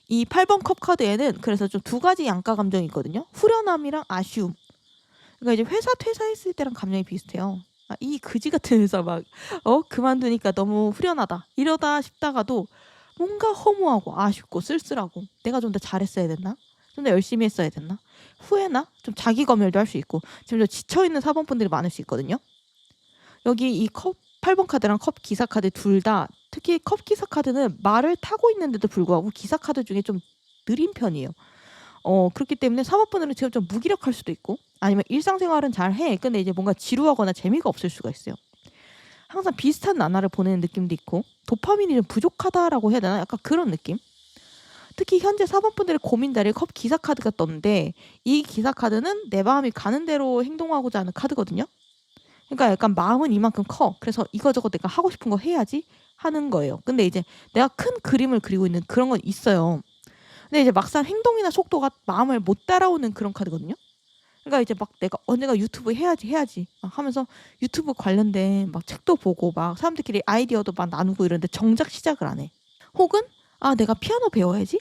이 8번 컵 카드에는 그래서 좀 두 가지 양가 감정이 있거든요. 후련함이랑 아쉬움. 그러니까 이제 회사 퇴사했을 때랑 감정이 비슷해요. 아, 이 그지 같은 회사 막 그만두니까 너무 후련하다 이러다 싶다가도 뭔가 허무하고 아쉽고 쓸쓸하고 내가 좀 더 잘했어야 됐나? 좀 더 열심히 했어야 됐나? 후회나? 좀 자기 검열도 할 수 있고 지금 좀 지쳐있는 4번 분들이 많을 수 있거든요. 여기 이 컵 8번 카드랑 컵 기사 카드 둘 다 특히 컵 기사 카드는 말을 타고 있는데도 불구하고 기사 카드 중에 좀 느린 편이에요. 그렇기 때문에 4번 분들은 지금 좀 무기력할 수도 있고 아니면 일상생활은 잘해. 근데 이제 뭔가 지루하거나 재미가 없을 수가 있어요. 항상 비슷한 나날을 보내는 느낌도 있고 도파민이 좀 부족하다라고 해야 되나? 약간 그런 느낌? 특히 현재 4번 분들의 고민자리에 컵 기사 카드가 떴는데 이 기사 카드는 내 마음이 가는 대로 행동하고자 하는 카드거든요. 그러니까 약간 마음은 이만큼 커. 그래서 이거저거 내가 하고 싶은 거 해야지 하는 거예요. 근데 이제 내가 큰 그림을 그리고 있는 그런 건 있어요. 근데 이제 막상 행동이나 속도가 마음을 못 따라오는 그런 카드거든요. 그러니까 이제 막 내가 언젠가 유튜브 해야지 막 하면서 유튜브 관련된 막 책도 보고 막 사람들끼리 아이디어도 막 나누고 이러는데 정작 시작을 안 해. 혹은 아 내가 피아노 배워야지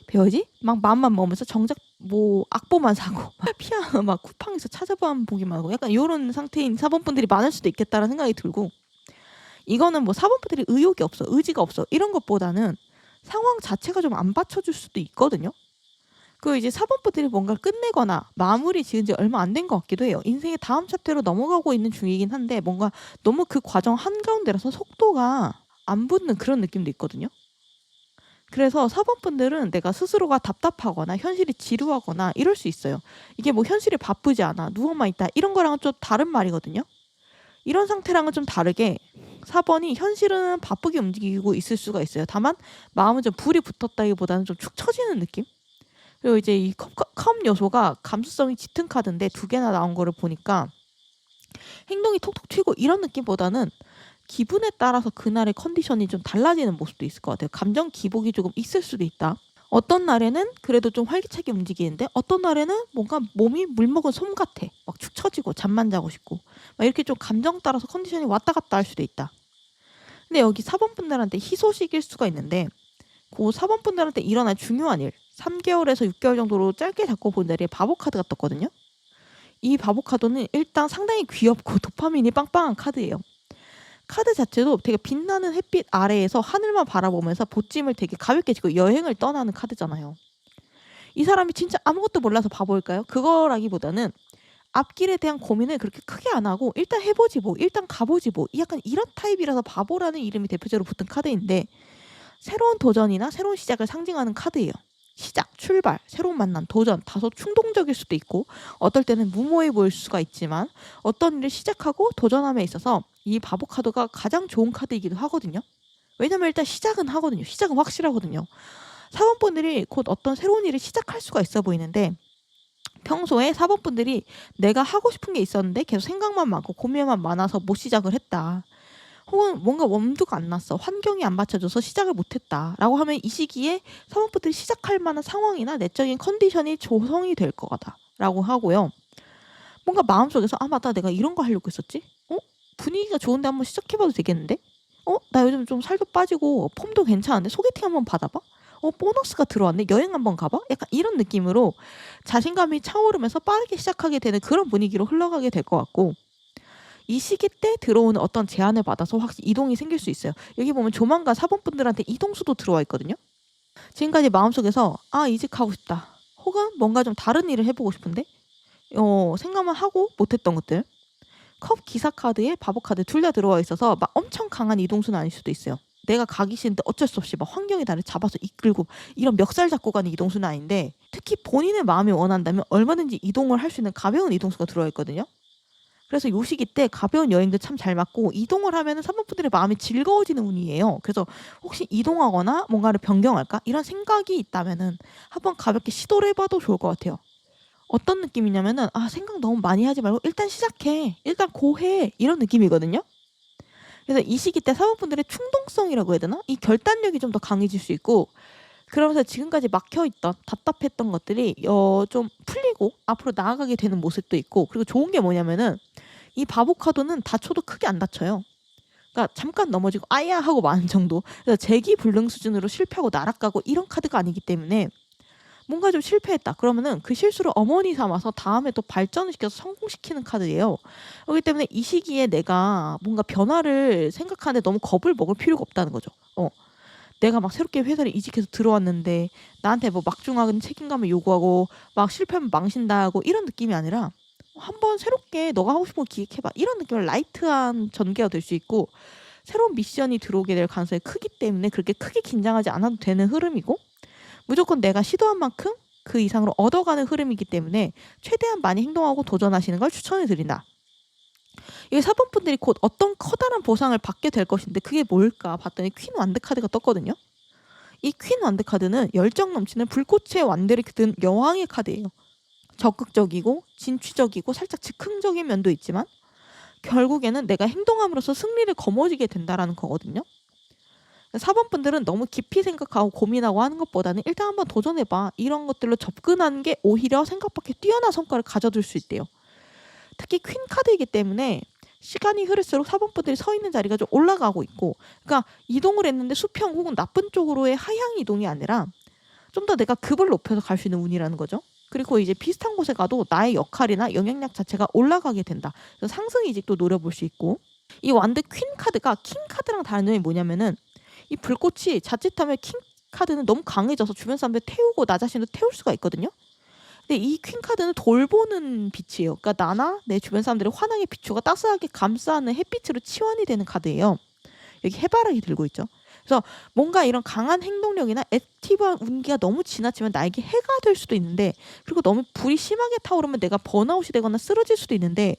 막 마음만 먹으면서 정작 뭐 악보만 사고 피아노 막 쿠팡에서 찾아봐 보기만 하고 약간 이런 상태인 4번 분들이 많을 수도 있겠다라는 생각이 들고 이거는 뭐 4번 분들이 의욕이 없어 의지가 없어 이런 것보다는 상황 자체가 좀 안 받쳐줄 수도 있거든요. 그 이제 4번 분들이 뭔가를 끝내거나 마무리 지은 지 얼마 안 된 것 같기도 해요. 인생의 다음 챕터로 넘어가고 있는 중이긴 한데 뭔가 너무 그 과정 한가운데라서 속도가 안 붙는 그런 느낌도 있거든요. 그래서 4번 분들은 내가 스스로가 답답하거나 현실이 지루하거나 이럴 수 있어요. 이게 뭐 현실이 바쁘지 않아 누워만 있다 이런 거랑은 좀 다른 말이거든요. 이런 상태랑은 좀 다르게 4번이 현실은 바쁘게 움직이고 있을 수가 있어요. 다만 마음은 좀 불이 붙었다기보다는 좀 축 처지는 느낌? 그리고 이제 이 컵 요소가 감수성이 짙은 카드인데 두 개나 나온 거를 보니까 행동이 톡톡 튀고 이런 느낌보다는 기분에 따라서 그날의 컨디션이 좀 달라지는 모습도 있을 것 같아요. 감정 기복이 조금 있을 수도 있다. 어떤 날에는 그래도 좀 활기차게 움직이는데 어떤 날에는 뭔가 몸이 물먹은 솜 같아. 막 축 처지고 잠만 자고 싶고 막 이렇게 좀 감정 따라서 컨디션이 왔다 갔다 할 수도 있다. 근데 여기 4번 분들한테 희소식일 수가 있는데 그 4번 분들한테 일어날 중요한 일 3개월에서 6개월 정도로 짧게 잡고 본 자리에 바보 카드가 떴거든요. 이 바보 카드는 일단 상당히 귀엽고 도파민이 빵빵한 카드예요. 카드 자체도 되게 빛나는 햇빛 아래에서 하늘만 바라보면서 보찜을 되게 가볍게 지고 여행을 떠나는 카드잖아요. 이 사람이 진짜 아무것도 몰라서 바보일까요? 그거라기보다는 앞길에 대한 고민을 그렇게 크게 안 하고 일단 해보지 뭐 일단 가보지 뭐 약간 이런 타입이라서 바보라는 이름이 대표적으로 붙은 카드인데 새로운 도전이나 새로운 시작을 상징하는 카드예요. 시작, 출발, 새로운 만남, 도전 다소 충동적일 수도 있고 어떨 때는 무모해 보일 수가 있지만 어떤 일을 시작하고 도전함에 있어서 이 바보 카드가 가장 좋은 카드이기도 하거든요. 왜냐면 일단 시작은 하거든요. 시작은 확실하거든요. 사번분들이 곧 어떤 새로운 일을 시작할 수가 있어 보이는데 평소에 4번 분들이 내가 하고 싶은 게 있었는데 계속 생각만 많고 고민만 많아서 못 시작을 했다. 혹은 뭔가 엄두가 안 났어. 환경이 안 받쳐줘서 시작을 못했다. 라고 하면 이 시기에 4번 분들이 시작할 만한 상황이나 내적인 컨디션이 조성이 될 거다. 라고 하고요. 뭔가 마음속에서 아 맞다 내가 이런 거 하려고 했었지? 분위기가 좋은데 한번 시작해봐도 되겠는데? 나 요즘 좀 살도 빠지고 폼도 괜찮은데 소개팅 한번 받아봐? 보너스가 들어왔네. 여행 한번 가봐? 약간 이런 느낌으로 자신감이 차오르면서 빠르게 시작하게 되는 그런 분위기로 흘러가게 될 것 같고 이 시기 때 들어오는 어떤 제안을 받아서 확실히 이동이 생길 수 있어요. 여기 보면 조만간 4번 분들한테 이동수도 들어와 있거든요. 지금까지 마음속에서 아 이직 하고 싶다. 혹은 뭔가 좀 다른 일을 해보고 싶은데 생각만 하고 못했던 것들. 컵 기사 카드에 바보 카드 둘 다 들어와 있어서 막 엄청 강한 이동수는 아닐 수도 있어요. 내가 가기 싫은데 어쩔 수 없이 막 환경이 나를 잡아서 이끌고 이런 멱살 잡고 가는 이동수는 아닌데 특히 본인의 마음이 원한다면 얼마든지 이동을 할 수 있는 가벼운 이동수가 들어와 있거든요. 그래서 요 시기 때 가벼운 여행도 참 잘 맞고 이동을 하면은 3번 분들의 마음이 즐거워지는 운이에요. 그래서 혹시 이동하거나 뭔가를 변경할까 이런 생각이 있다면은 한번 가볍게 시도를 해봐도 좋을 것 같아요. 어떤 느낌이냐면은 '아 생각 너무 많이 하지 말고 일단 시작해. 일단 고 해.' 이런 느낌이거든요. 그래서 이 시기 때 사모분들의 충동성이라고 해야 되나? 이 결단력이 좀 더 강해질 수 있고, 그러면서 지금까지 막혀 있던 답답했던 것들이 좀 풀리고 앞으로 나아가게 되는 모습도 있고, 그리고 좋은 게 뭐냐면은 이 바보 카드는 다쳐도 크게 안 다쳐요. 그러니까 잠깐 넘어지고 '아야.' 하고 마는 정도. 그래서 재기불능 수준으로 실패하고 날아가고 이런 카드가 아니기 때문에 뭔가 좀 실패했다 그러면은 그 실수를 어머니 삼아서 다음에 또 발전을 시켜서 성공시키는 카드예요. 그렇기 때문에 이 시기에 내가 뭔가 변화를 생각하는데 너무 겁을 먹을 필요가 없다는 거죠. 내가 막 새롭게 회사를 이직해서 들어왔는데 나한테 뭐 막중한 책임감을 요구하고 막 실패하면 망신당하고 이런 느낌이 아니라 한번 새롭게 너가 하고 싶은 거 기획해봐 이런 느낌의 라이트한 전개가 될 수 있고, 새로운 미션이 들어오게 될 가능성이 크기 때문에 그렇게 크게 긴장하지 않아도 되는 흐름이고, 무조건 내가 시도한 만큼 그 이상으로 얻어가는 흐름이기 때문에 최대한 많이 행동하고 도전하시는 걸 추천해 드린다. 이게 사본분들이 곧 어떤 커다란 보상을 받게 될 것인데 그게 뭘까 봤더니 퀸 완드 카드가 떴거든요. 이 퀸 완드 카드는 열정 넘치는 불꽃의 완드를 든 여왕의 카드예요. 적극적이고 진취적이고 살짝 즉흥적인 면도 있지만 결국에는 내가 행동함으로써 승리를 거머쥐게 된다라는 거거든요. 4번 분들은 너무 깊이 생각하고 고민하고 하는 것보다는 일단 한번 도전해봐. 이런 것들로 접근하는 게 오히려 생각밖에 뛰어난 성과를 가져둘 수 있대요. 특히 퀸 카드이기 때문에 시간이 흐를수록 4번 분들이 서 있는 자리가 좀 올라가고 있고, 그러니까 이동을 했는데 수평 혹은 나쁜 쪽으로의 하향 이동이 아니라 좀 더 내가 급을 높여서 갈 수 있는 운이라는 거죠. 그리고 이제 비슷한 곳에 가도 나의 역할이나 영향력 자체가 올라가게 된다. 그래서 상승 이직도 노려볼 수 있고, 이 완드 퀸 카드가 킹 카드랑 다른 점이 뭐냐면은 이 불꽃이 자칫하면 킹 카드는 너무 강해져서 주변 사람들 태우고 나 자신도 태울 수가 있거든요. 근데 이 퀸 카드는 돌보는 빛이에요. 그러니까 나나 내 주변 사람들의 환하게 비추가 따스하게 감싸는 햇빛으로 치환이 되는 카드예요. 여기 해바라기 들고 있죠. 그래서 뭔가 이런 강한 행동력이나 액티브한 운기가 너무 지나치면 나에게 해가 될 수도 있는데, 그리고 너무 불이 심하게 타오르면 내가 번아웃이 되거나 쓰러질 수도 있는데,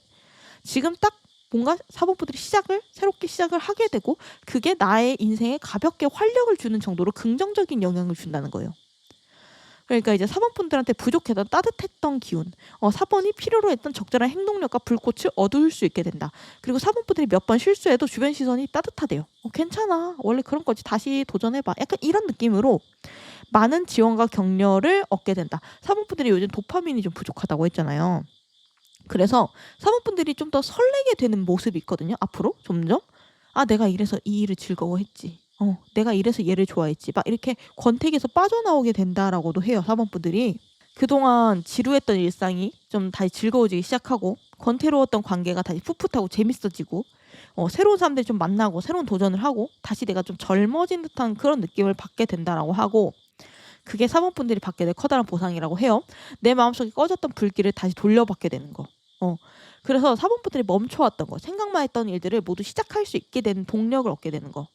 지금 딱 뭔가 사법부들이 새롭게 시작을 하게 되고 그게 나의 인생에 가볍게 활력을 주는 정도로 긍정적인 영향을 준다는 거예요. 그러니까 이제 사번분들한테 부족했던 따뜻했던 기운, 4번이 필요로 했던 적절한 행동력과 불꽃을 얻을 수 있게 된다. 그리고 사번분들이 몇 번 실수해도 주변 시선이 따뜻하대요. 괜찮아. 원래 그런 거지. 다시 도전해봐. 약간 이런 느낌으로 많은 지원과 격려를 얻게 된다. 사번분들이 요즘 도파민이 좀 부족하다고 했잖아요. 그래서 사모분들이 좀 더 설레게 되는 모습이 있거든요. 앞으로 점점. 아 내가 이래서 이 일을 즐거워했지. 내가 이래서 얘를 좋아했지. 막 이렇게 권태기에서 빠져나오게 된다라고도 해요. 사모분들이. 그동안 지루했던 일상이 좀 다시 즐거워지기 시작하고 권태로웠던 관계가 다시 풋풋하고 재밌어지고 새로운 사람들 좀 만나고 새로운 도전을 하고 다시 내가 좀 젊어진 듯한 그런 느낌을 받게 된다라고 하고, 그게 사모분들이 받게 될 커다란 보상이라고 해요. 내 마음속에 꺼졌던 불길을 다시 돌려받게 되는 거. 그래서 사모분들이 멈춰왔던 거, 생각만 했던 일들을 모두 시작할 수 있게 되는 동력을 얻게 되는 거.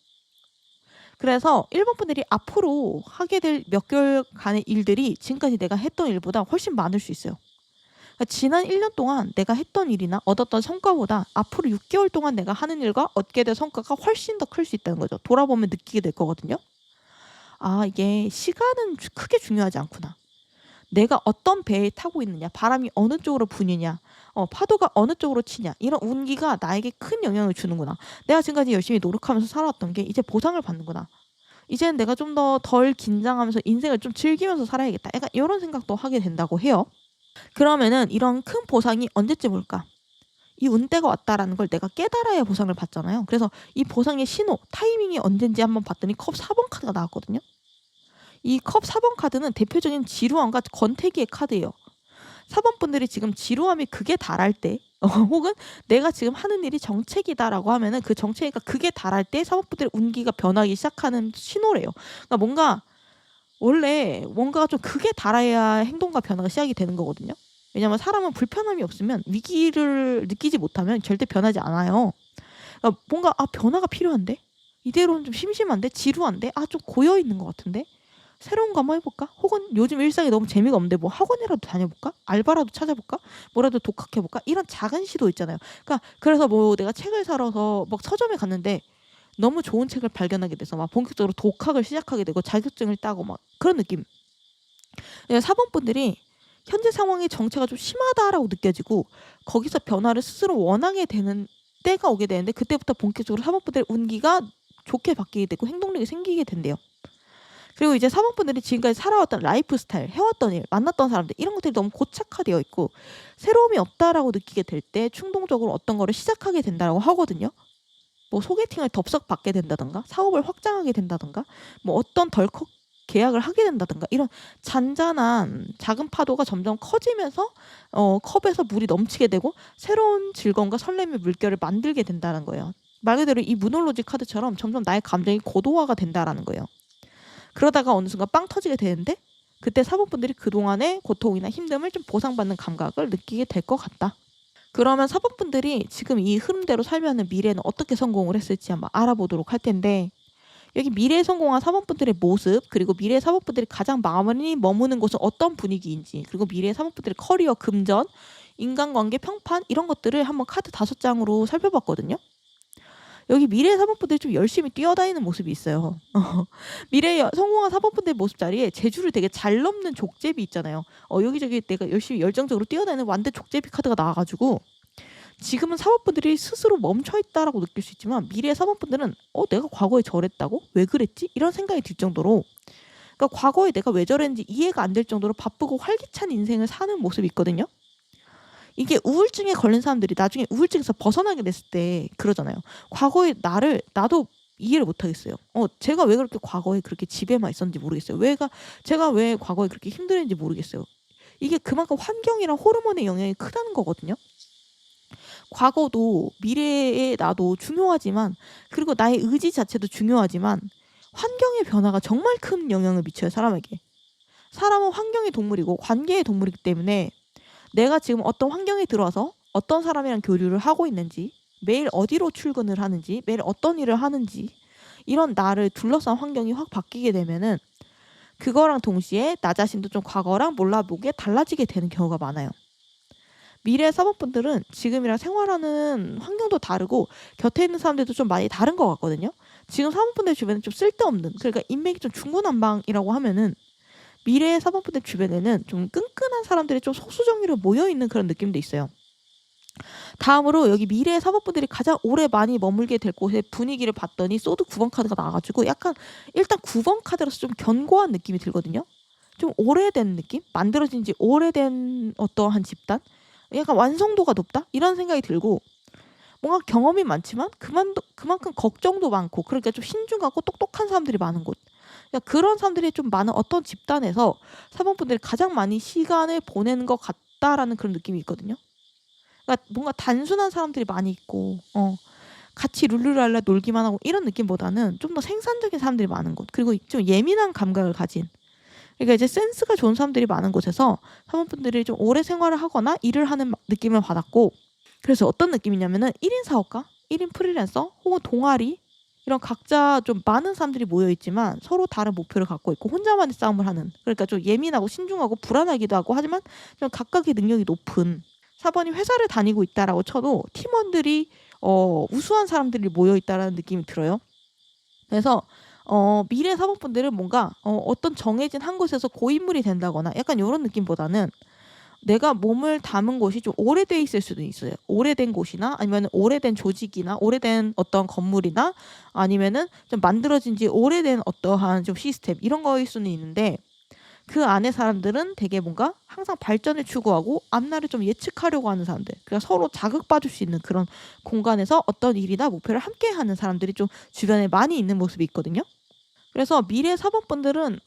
그래서 1번 분들이 앞으로 하게 될 몇 개월간의 일들이 지금까지 내가 했던 일보다 훨씬 많을 수 있어요. 그러니까 지난 1년 동안 내가 했던 일이나 얻었던 성과보다 앞으로 6개월 동안 내가 하는 일과 얻게 될 성과가 훨씬 더 클 수 있다는 거죠. 돌아보면 느끼게 될 거거든요. 아 이게 시간은 크게 중요하지 않구나. 내가 어떤 배에 타고 있느냐, 바람이 어느 쪽으로 부느냐, 파도가 어느 쪽으로 치냐, 이런 운기가 나에게 큰 영향을 주는구나. 내가 지금까지 열심히 노력하면서 살아왔던 게 이제 보상을 받는구나. 이제는 내가 좀 더 덜 긴장하면서 인생을 좀 즐기면서 살아야겠다. 약간 이런 생각도 하게 된다고 해요. 그러면은 이런 큰 보상이 언제쯤 올까? 이 운때가 왔다라는 걸 내가 깨달아야 보상을 받잖아요. 그래서 이 보상의 신호, 타이밍이 언젠지 한번 봤더니 컵 4번 카드가 나왔거든요. 이 컵 4번 카드는 대표적인 지루함과 권태기의 카드예요. 4번 분들이 지금 지루함이 극에 달할 때 혹은 내가 지금 하는 일이 정책이다라고 하면은 그 정책이니까 극에 달할 때 4번 분들의 운기가 변하기 시작하는 신호래요. 그러니까 뭔가 원래 뭔가가 좀 극에 달해야 행동과 변화가 시작이 되는 거거든요. 왜냐하면 사람은 불편함이 없으면 위기를 느끼지 못하면 절대 변하지 않아요. 그러니까 뭔가 변화가 필요한데? 이대로는 좀 심심한데? 지루한데? 좀 고여 있는 것 같은데? 새로운 거 한번 해볼까? 혹은 요즘 일상이 너무 재미가 없는데 뭐 학원이라도 다녀볼까? 알바라도 찾아볼까? 뭐라도 독학해볼까? 이런 작은 시도 있잖아요. 그러니까 그래서 뭐 내가 책을 사러서 막 서점에 갔는데 너무 좋은 책을 발견하게 돼서 막 본격적으로 독학을 시작하게 되고 자격증을 따고 막 그런 느낌. 4번 분들이 현재 상황의 정체가 좀 심하다라고 느껴지고 거기서 변화를 스스로 원하게 되는 때가 오게 되는데 그때부터 본격적으로 사모펀들의 운기가 좋게 바뀌게 되고 행동력이 생기게 된대요. 그리고 이제 사모펀들이 지금까지 살아왔던 라이프 스타일, 해왔던 일, 만났던 사람들 이런 것들이 너무 고착화되어 있고 새로움이 없다라고 느끼게 될 때 충동적으로 어떤 거를 시작하게 된다라고 하거든요. 뭐 소개팅을 덥석 받게 된다든가 사업을 확장하게 된다든가 뭐 어떤 덜컥 계약을 하게 된다든가 이런 잔잔한 작은 파도가 점점 커지면서 컵에서 물이 넘치게 되고 새로운 즐거움과 설렘의 물결을 만들게 된다는 거예요. 말 그대로 이 무놀로지 카드처럼 점점 나의 감정이 고도화가 된다라는 거예요. 그러다가 어느 순간 빵 터지게 되는데 그때 사모분들이 그동안의 고통이나 힘듦을 좀 보상받는 감각을 느끼게 될 것 같다. 그러면 사모분들이 지금 이 흐름대로 살면 미래에는 어떻게 성공을 했을지 한번 알아보도록 할 텐데 여기 미래에 성공한 사모분들의 모습 그리고 미래의 사모분들이 가장 마음이 머무는 곳은 어떤 분위기인지 그리고 미래의 사모분들의 커리어 금전, 인간관계 평판 이런 것들을 한번 카드 5장으로 살펴봤거든요. 여기 미래의 사모분들이 좀 열심히 뛰어다니는 모습이 있어요. 미래의 성공한 사모분들의 모습 자리에 제주를 되게 잘 넘는 족제비 있잖아요. 여기저기 내가 열심히 열정적으로 뛰어다니는 완대 족제비 카드가 나와가지고 지금은 사모분들이 스스로 멈춰있다라고 느낄 수 있지만 미래의 사모분들은 내가 과거에 저랬다고? 왜 그랬지? 이런 생각이 들 정도로 그러니까 과거에 내가 왜 저랬는지 이해가 안 될 정도로 바쁘고 활기찬 인생을 사는 모습이 있거든요. 이게 우울증에 걸린 사람들이 나중에 우울증에서 벗어나게 됐을 때 그러잖아요. 과거의 나도 이해를 못 하겠어요. 제가 왜 그렇게 과거에 그렇게 집에만 있었는지 모르겠어요. 제가 왜 과거에 그렇게 힘들었는지 모르겠어요. 이게 그만큼 환경이랑 호르몬의 영향이 크다는 거거든요. 과거도 미래의 나도 중요하지만 그리고 나의 의지 자체도 중요하지만 환경의 변화가 정말 큰 영향을 미쳐요, 사람에게. 사람은 환경의 동물이고 관계의 동물이기 때문에 내가 지금 어떤 환경에 들어와서 어떤 사람이랑 교류를 하고 있는지 매일 어디로 출근을 하는지 매일 어떤 일을 하는지 이런 나를 둘러싼 환경이 확 바뀌게 되면은 그거랑 동시에 나 자신도 좀 과거랑 몰라보게 달라지게 되는 경우가 많아요. 미래 사모분들은 지금이랑 생활하는 환경도 다르고 곁에 있는 사람들도 좀 많이 다른 것 같거든요. 지금 사모분들 주변에 좀 쓸데없는 그러니까 인맥이 좀 중구난방이라고 하면은 미래의 사모분들 주변에는 좀 끈끈한 사람들이 좀 소수정예로 모여있는 그런 느낌도 있어요. 다음으로 여기 미래의 사모분들이 가장 오래 많이 머물게 될 곳의 분위기를 봤더니 소드 9번 카드가 나와가지고 약간 일단 9번 카드라서 좀 견고한 느낌이 들거든요. 좀 오래된 느낌? 만들어진 지 오래된 어떠한 집단? 약간 완성도가 높다? 이런 생각이 들고 뭔가 경험이 많지만 그만큼 걱정도 많고 그러니까 좀 신중하고 똑똑한 사람들이 많은 곳. 그러니까 그런 사람들이 좀 많은 어떤 집단에서 사모분들이 가장 많이 시간을 보내는 것 같다라는 그런 느낌이 있거든요. 그러니까 뭔가 단순한 사람들이 많이 있고 같이 룰루랄라 놀기만 하고 이런 느낌보다는 좀 더 생산적인 사람들이 많은 곳 그리고 좀 예민한 감각을 가진 그러니까 이제 센스가 좋은 사람들이 많은 곳에서 사모분들이 좀 오래 생활을 하거나 일을 하는 느낌을 받았고 그래서 어떤 느낌이냐면은 1인 사업가, 1인 프리랜서 혹은 동아리 이런 각자 좀 많은 사람들이 모여있지만 서로 다른 목표를 갖고 있고 혼자만의 싸움을 하는 그러니까 좀 예민하고 신중하고 불안하기도 하고 하지만 좀 각각의 능력이 높은 4번이 회사를 다니고 있다라고 쳐도 팀원들이 우수한 사람들이 모여있다라는 느낌이 들어요. 그래서 미래 사모분들은 뭔가 어떤 정해진 한 곳에서 고인물이 된다거나 약간 이런 느낌보다는 내가 몸을 담은 곳이 좀 오래돼 있을 수도 있어요. 오래된 곳이나 아니면 오래된 조직이나 오래된 어떤 건물이나 아니면은 좀 만들어진 지 오래된 어떠한 좀 시스템 이런 거일 수는 있는데 그 안에 사람들은 되게 뭔가 항상 발전을 추구하고 앞날을 좀 예측하려고 하는 사람들 그러니까 서로 자극받을 수 있는 그런 공간에서 어떤 일이나 목표를 함께 하는 사람들이 좀 주변에 많이 있는 모습이 있거든요. 그래서 미래 사모분들은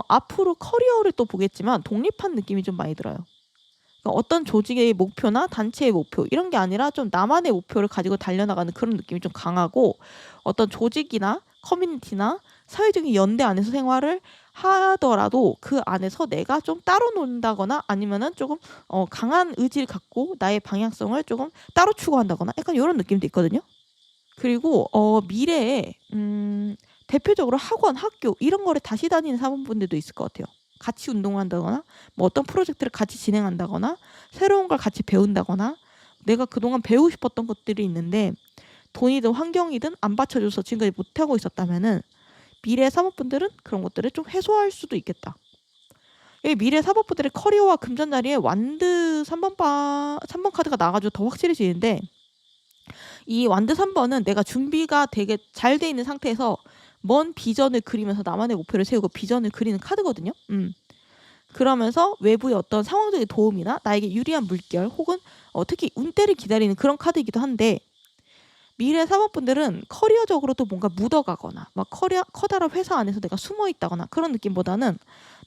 앞으로 커리어를 또 보겠지만 독립한 느낌이 좀 많이 들어요. 그러니까 어떤 조직의 목표나 단체의 목표 이런 게 아니라 좀 나만의 목표를 가지고 달려나가는 그런 느낌이 좀 강하고 어떤 조직이나 커뮤니티나 사회적인 연대 안에서 생활을 하더라도 그 안에서 내가 좀 따로 논다거나 아니면은 조금 강한 의지를 갖고 나의 방향성을 조금 따로 추구한다거나 약간 이런 느낌도 있거든요. 그리고 미래에 대표적으로 학원, 학교 이런 거를 다시 다니는 사모분들도 있을 것 같아요. 같이 운동한다거나 뭐 어떤 프로젝트를 같이 진행한다거나 새로운 걸 같이 배운다거나 내가 그동안 배우고 싶었던 것들이 있는데 돈이든 환경이든 안 받쳐줘서 지금까지 못하고 있었다면은 미래 사모분들은 그런 것들을 좀 해소할 수도 있겠다. 이 미래 사법부들의 커리어와 금전자리에 완드 3번 카드가 나와가지고 더 확실해지는데, 이 완드 3번은 내가 준비가 되게 잘 돼 있는 상태에서 먼 비전을 그리면서 나만의 목표를 세우고 비전을 그리는 카드거든요. 그러면서 외부의 어떤 상황적인 도움이나 나에게 유리한 물결 혹은 특히 운때를 기다리는 그런 카드이기도 한데, 미래 사법분들은 커리어적으로도 뭔가 묻어가거나 막 커다란 회사 안에서 내가 숨어 있다거나 그런 느낌보다는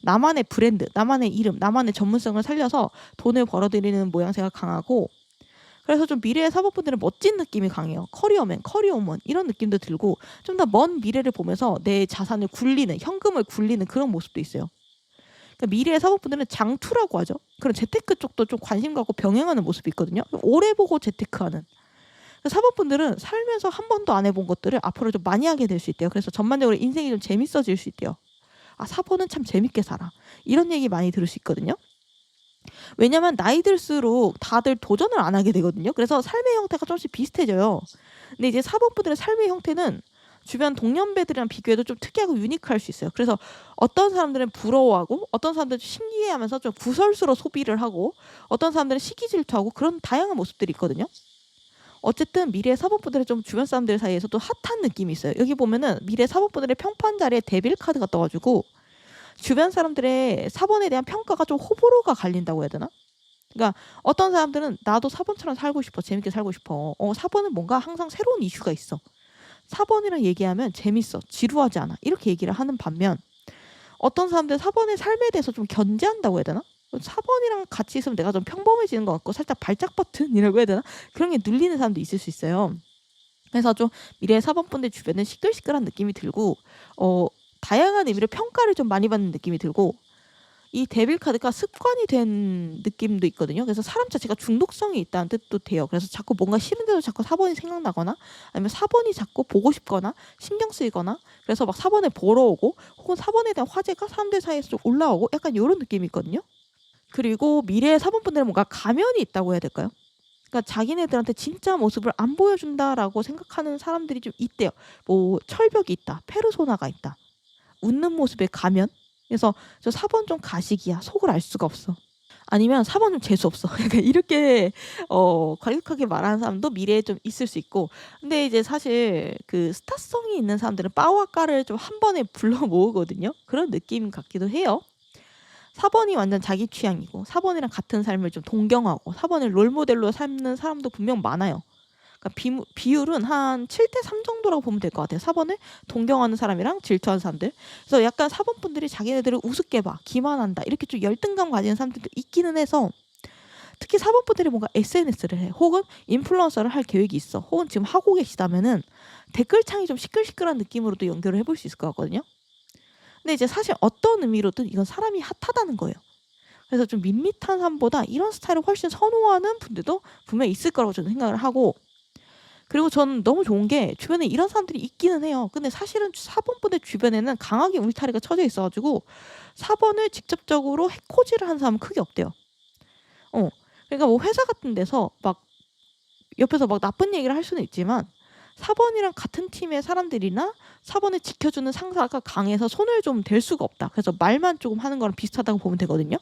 나만의 브랜드, 나만의 이름, 나만의 전문성을 살려서 돈을 벌어들이는 모양새가 강하고, 그래서 좀 미래의 사법분들은 멋진 느낌이 강해요. 커리어맨, 커리어우먼 이런 느낌도 들고 좀 더 먼 미래를 보면서 내 자산을 굴리는, 현금을 굴리는 그런 모습도 있어요. 그러니까 미래의 사법분들은 장투라고 하죠. 그런 재테크 쪽도 좀 관심 갖고 병행하는 모습이 있거든요. 오래 보고 재테크하는. 사법분들은 살면서 한 번도 안 해본 것들을 앞으로 좀 많이 하게 될 수 있대요. 그래서 전반적으로 인생이 좀 재밌어질 수 있대요. 아, 사법은 참 재밌게 살아. 이런 얘기 많이 들을 수 있거든요. 왜냐면 나이 들수록 다들 도전을 안 하게 되거든요. 그래서 삶의 형태가 조금씩 비슷해져요. 근데 이제 사법부들의 삶의 형태는 주변 동년배들이랑 비교해도 좀 특이하고 유니크할 수 있어요. 그래서 어떤 사람들은 부러워하고 어떤 사람들은 신기해하면서 좀 구설수로 소비를 하고 어떤 사람들은 시기 질투하고 그런 다양한 모습들이 있거든요. 어쨌든 미래 사법부들의 좀 주변 사람들 사이에서도 핫한 느낌이 있어요. 여기 보면은 미래 사법부들의 평판 자리에 데빌 카드가 떠가지고 주변 사람들의 사본에 대한 평가가 좀 호불호가 갈린다고 해야 되나? 그러니까 어떤 사람들은 나도 사본처럼 살고 싶어, 재밌게 살고 싶어. 사본은 뭔가 항상 새로운 이슈가 있어. 사본이랑 얘기하면 재밌어, 지루하지 않아. 이렇게 얘기를 하는 반면 어떤 사람들은 사본의 삶에 대해서 좀 견제한다고 해야 되나? 사본이랑 같이 있으면 내가 좀 평범해지는 것 같고 살짝 발작 버튼이라고 해야 되나? 그런 게 눌리는 사람도 있을 수 있어요. 그래서 좀 미래 사법분들 주변에 시끌시끌한 느낌이 들고 다양한 의미로 평가를 좀 많이 받는 느낌이 들고, 이 데빌 카드가 습관이 된 느낌도 있거든요. 그래서 사람 자체가 중독성이 있다는 뜻도 돼요. 그래서 자꾸 뭔가 싫은데도 자꾸 사본이 생각나거나 아니면 사본이 자꾸 보고 싶거나 신경 쓰이거나 그래서 막 사본을 보러 오고 혹은 사본에 대한 화제가 사람들 사이에서 좀 올라오고 약간 이런 느낌이 있거든요. 그리고 미래의 사본분들은 뭔가 가면이 있다고 해야 될까요? 그러니까 자기네들한테 진짜 모습을 안 보여준다라고 생각하는 사람들이 좀 있대요. 뭐 철벽이 있다, 페르소나가 있다, 웃는 모습에 가면. 그래서 저 4번 좀 가식이야, 속을 알 수가 없어. 아니면 4번 좀 재수 없어. 약간 이렇게 과격하게 말하는 사람도 미래에 좀 있을 수 있고. 근데 이제 사실 그 스타성이 있는 사람들은 빠와 까를 좀 한 번에 불러 모으거든요. 그런 느낌 같기도 해요. 4번이 완전 자기 취향이고 4번이랑 같은 삶을 좀 동경하고 4번을 롤모델로 삼는 사람도 분명 많아요. 그러니까 비율은 한 7대3 정도라고 보면 될 것 같아요. 4번을 동경하는 사람이랑 질투하는 사람들. 그래서 약간 4번 분들이 자기네들을 우습게 봐, 기만한다, 이렇게 좀 열등감 가지는 사람들도 있기는 해서, 특히 4번 분들이 뭔가 SNS를 해 혹은 인플루언서를 할 계획이 있어 혹은 지금 하고 계시다면은 댓글창이 좀 시끌시끌한 느낌으로도 연결을 해볼 수 있을 것 같거든요. 근데 이제 사실 어떤 의미로든 이건 사람이 핫하다는 거예요. 그래서 좀 밋밋한 삶보다 이런 스타일을 훨씬 선호하는 분들도 분명히 있을 거라고 저는 생각을 하고, 그리고 저는 너무 좋은 게 주변에 이런 사람들이 있기는 해요. 근데 사실은 4번 분들 주변에는 강하게 울타리가 쳐져 있어가지고 4번을 직접적으로 해코지를 하는 사람은 크게 없대요. 그러니까 뭐 회사 같은 데서 막 옆에서 막 나쁜 얘기를 할 수는 있지만 4번이랑 같은 팀의 사람들이나 4번을 지켜주는 상사가 강해서 손을 좀 댈 수가 없다. 그래서 말만 조금 하는 거랑 비슷하다고 보면 되거든요.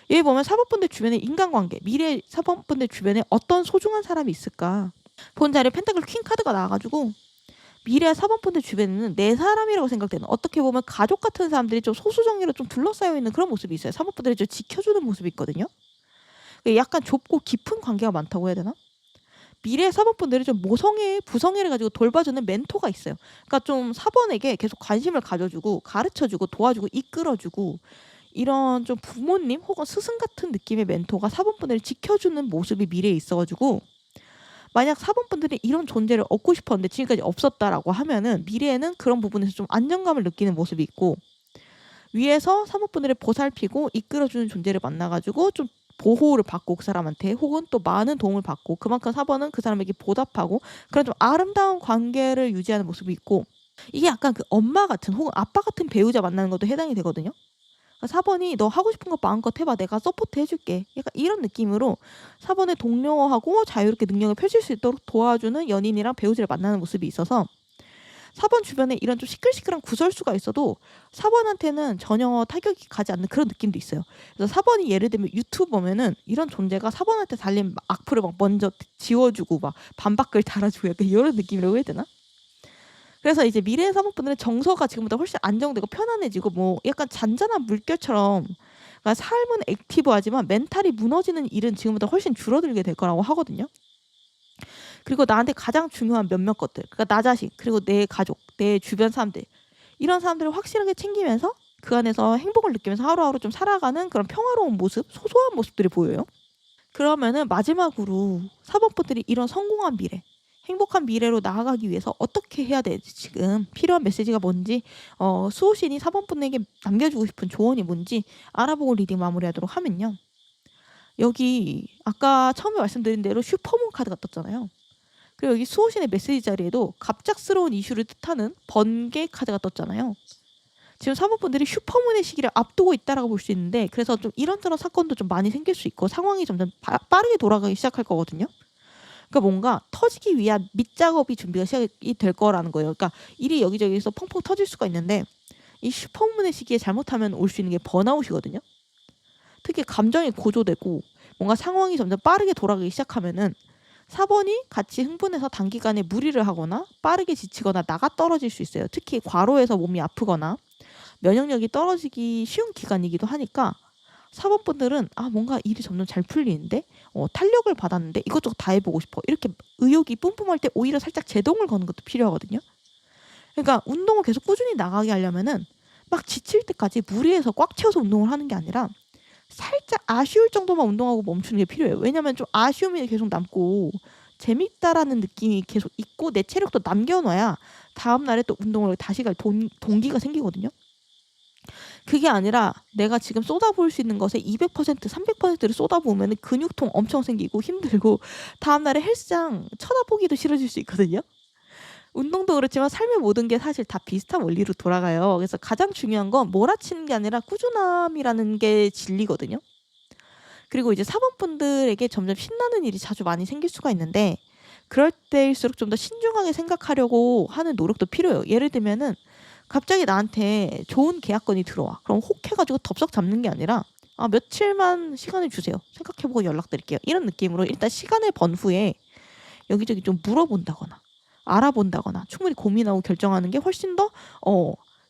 여기 보면 4번 분들 주변에 인간관계, 미래 4번 분들 주변에 어떤 소중한 사람이 있을까? 본 자리에 펜타클 퀸 카드가 나와가지고 미래 4번 분들 주변에는 내 사람이라고 생각되는, 어떻게 보면 가족 같은 사람들이 좀 소수 정예로 좀 둘러싸여 있는 그런 모습이 있어요. 4번 분들이 좀 지켜주는 모습이 있거든요. 약간 좁고 깊은 관계가 많다고 해야 되나? 미래 4번 분들이 좀 모성애, 부성애를 가지고 돌봐주는 멘토가 있어요. 그러니까 좀 4번에게 계속 관심을 가져주고 가르쳐주고 도와주고 이끌어주고 이런 좀 부모님 혹은 스승 같은 느낌의 멘토가 4번 분들을 지켜주는 모습이 미래에 있어가지고, 만약 4번 분들이 이런 존재를 얻고 싶었는데 지금까지 없었다라고 하면은 미래에는 그런 부분에서 좀 안정감을 느끼는 모습이 있고, 위에서 4번 분들을 보살피고 이끌어주는 존재를 만나가지고 좀 보호를 받고 그 사람한테 혹은 또 많은 도움을 받고 그만큼 4번은 그 사람에게 보답하고 그런 좀 아름다운 관계를 유지하는 모습이 있고, 이게 약간 그 엄마 같은 혹은 아빠 같은 배우자 만나는 것도 해당이 되거든요. 4번이 너 하고 싶은 거 마음껏 해봐, 내가 서포트 해줄게, 약간 이런 느낌으로 4번의 동료하고 자유롭게 능력을 펼칠 수 있도록 도와주는 연인이랑 배우자를 만나는 모습이 있어서 4번 주변에 이런 좀 시끌시끌한 구설수가 있어도 4번한테는 전혀 타격이 가지 않는 그런 느낌도 있어요. 그래서 4번이 예를 들면 유튜브 보면은 이런 존재가 4번한테 달린 악플을 막 먼저 지워주고 막 반박글 달아주고 약간 이런 느낌이라고 해야 되나? 그래서 이제 미래의 4번 분들은 정서가 지금보다 훨씬 안정되고 편안해지고 뭐 약간 잔잔한 물결처럼, 그러니까 삶은 액티브하지만 멘탈이 무너지는 일은 지금보다 훨씬 줄어들게 될 거라고 하거든요. 그리고 나한테 가장 중요한 몇몇 것들, 그러니까 나 자신, 그리고 내 가족, 내 주변 사람들, 이런 사람들을 확실하게 챙기면서 그 안에서 행복을 느끼면서 하루하루 좀 살아가는 그런 평화로운 모습, 소소한 모습들이 보여요. 그러면은 마지막으로 4번 분들이 이런 성공한 미래, 행복한 미래로 나아가기 위해서 어떻게 해야 되지, 지금 필요한 메시지가 뭔지, 수호신이 4번 분에게 남겨주고 싶은 조언이 뭔지 알아보고 리딩 마무리하도록 하면요. 여기 아까 처음에 말씀드린 대로 슈퍼문 카드가 떴잖아요. 그리고 여기 수호신의 메시지 자리에도 갑작스러운 이슈를 뜻하는 번개 카드가 떴잖아요. 지금 사모분들이 슈퍼문의 시기를 앞두고 있다라고 볼 수 있는데, 그래서 좀 이런저런 사건도 좀 많이 생길 수 있고 상황이 점점 빠르게 돌아가기 시작할 거거든요. 그러니까 뭔가 터지기 위한 밑작업이 준비가 시작이 될 거라는 거예요. 그러니까 일이 여기저기서 펑펑 터질 수가 있는데, 이 슈퍼문의 시기에 잘못하면 올 수 있는 게 번아웃이거든요. 특히 감정이 고조되고 뭔가 상황이 점점 빠르게 돌아가기 시작하면은 4번이 같이 흥분해서 단기간에 무리를 하거나 빠르게 지치거나 나가 떨어질 수 있어요. 특히 과로해서 몸이 아프거나 면역력이 떨어지기 쉬운 기간이기도 하니까 4번 분들은 뭔가 일이 점점 잘 풀리는데, 탄력을 받았는데 이것저것 다 해보고 싶어, 이렇게 의욕이 뿜뿜할 때 오히려 살짝 제동을 거는 것도 필요하거든요. 그러니까 운동을 계속 꾸준히 나가게 하려면은 막 지칠 때까지 무리해서 꽉 채워서 운동을 하는 게 아니라 살짝 아쉬울 정도만 운동하고 멈추는 게 필요해요. 왜냐면 좀 아쉬움이 계속 남고 재밌다라는 느낌이 계속 있고 내 체력도 남겨놔야 다음날에 또 운동을 다시 갈 동기가 생기거든요. 그게 아니라 내가 지금 쏟아부을 수 있는 것에 200%, 300%를 쏟아부으면 근육통 엄청 생기고 힘들고 다음날에 헬스장 쳐다보기도 싫어질 수 있거든요. 운동도 그렇지만 삶의 모든 게 사실 다 비슷한 원리로 돌아가요. 그래서 가장 중요한 건 몰아치는 게 아니라 꾸준함이라는 게 진리거든요. 그리고 이제 4번 분들에게 점점 신나는 일이 자주 많이 생길 수가 있는데, 그럴 때일수록 좀 더 신중하게 생각하려고 하는 노력도 필요해요. 예를 들면은 갑자기 나한테 좋은 계약건이 들어와. 그럼 혹해가지고 덥석 잡는 게 아니라 며칠만 시간을 주세요, 생각해보고 연락드릴게요, 이런 느낌으로 일단 시간을 번 후에 여기저기 좀 물어본다거나 알아본다거나 충분히 고민하고 결정하는 게 훨씬 더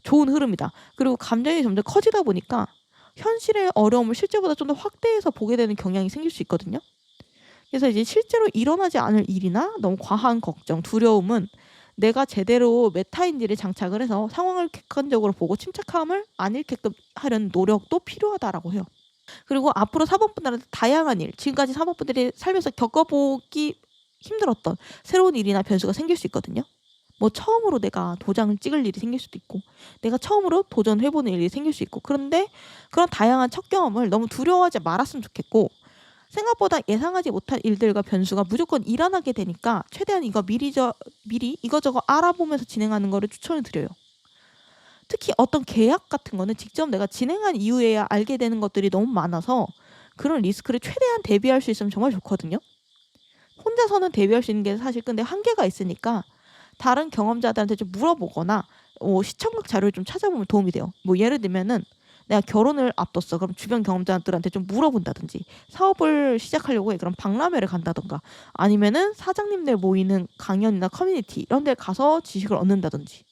좋은 흐름이다. 그리고 감정이 점점 커지다 보니까 현실의 어려움을 실제보다 좀 더 확대해서 보게 되는 경향이 생길 수 있거든요. 그래서 이제 실제로 일어나지 않을 일이나 너무 과한 걱정, 두려움은 내가 제대로 메타인지를 장착을 해서 상황을 객관적으로 보고 침착함을 안 잃게끔 하려는 노력도 필요하다라고 해요. 그리고 앞으로 4번 분들한테 다양한 일, 지금까지 4번 분들이 살면서 겪어보기 힘들었던 새로운 일이나 변수가 생길 수 있거든요. 뭐 처음으로 내가 도장을 찍을 일이 생길 수도 있고 내가 처음으로 도전해보는 일이 생길 수 있고, 그런데 그런 다양한 첫 경험을 너무 두려워하지 말았으면 좋겠고, 생각보다 예상하지 못한 일들과 변수가 무조건 일어나게 되니까 최대한 이거 미리 이거저거 알아보면서 진행하는 거를 추천을 드려요. 특히 어떤 계약 같은 거는 직접 내가 진행한 이후에야 알게 되는 것들이 너무 많아서 그런 리스크를 최대한 대비할 수 있으면 정말 좋거든요. 혼자서는 대비할 수 있는 게 사실 근데 한계가 있으니까 다른 경험자들한테 좀 물어보거나 시청각 자료를 좀 찾아보면 도움이 돼요. 뭐 예를 들면은 내가 결혼을 앞뒀어. 그럼 주변 경험자들한테 좀 물어본다든지, 사업을 시작하려고 해. 그럼 박람회를 간다던가, 아니면은 사장님들 모이는 강연이나 커뮤니티 이런 데 가서 지식을 얻는다든지,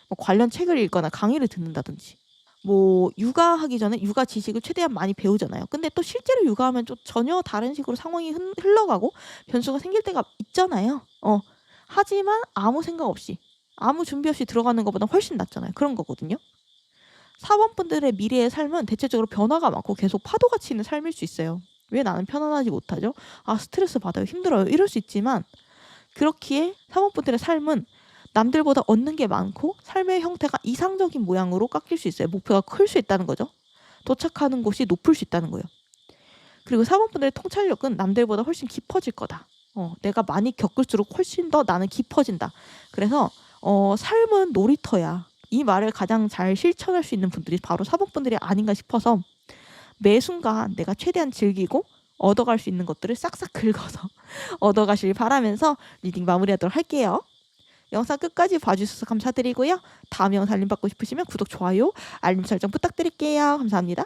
뭐 관련 책을 읽거나 강의를 듣는다든지, 뭐 육아하기 전에 육아 지식을 최대한 많이 배우잖아요. 근데 또 실제로 육아하면 좀 전혀 다른 식으로 상황이 흘러가고 변수가 생길 때가 있잖아요. 하지만 아무 생각 없이 아무 준비 없이 들어가는 것보다 훨씬 낫잖아요. 그런 거거든요. 4번 분들의 미래의 삶은 대체적으로 변화가 많고 계속 파도가 치는 삶일 수 있어요. 왜 나는 편안하지 못하죠? 스트레스 받아요, 힘들어요, 이럴 수 있지만, 그렇기에 4번 분들의 삶은 남들보다 얻는 게 많고 삶의 형태가 이상적인 모양으로 깎일 수 있어요. 목표가 클 수 있다는 거죠. 도착하는 곳이 높을 수 있다는 거예요. 그리고 4번 분들의 통찰력은 남들보다 훨씬 깊어질 거다. 내가 많이 겪을수록 훨씬 더 나는 깊어진다. 그래서 삶은 놀이터야, 이 말을 가장 잘 실천할 수 있는 분들이 바로 4번 분들이 아닌가 싶어서 매 순간 내가 최대한 즐기고 얻어갈 수 있는 것들을 싹싹 긁어서 얻어가길 바라면서 리딩 마무리하도록 할게요. 영상 끝까지 봐주셔서 감사드리고요. 다음 영상 알림 받고 싶으시면 구독, 좋아요, 알림 설정 부탁드릴게요. 감사합니다.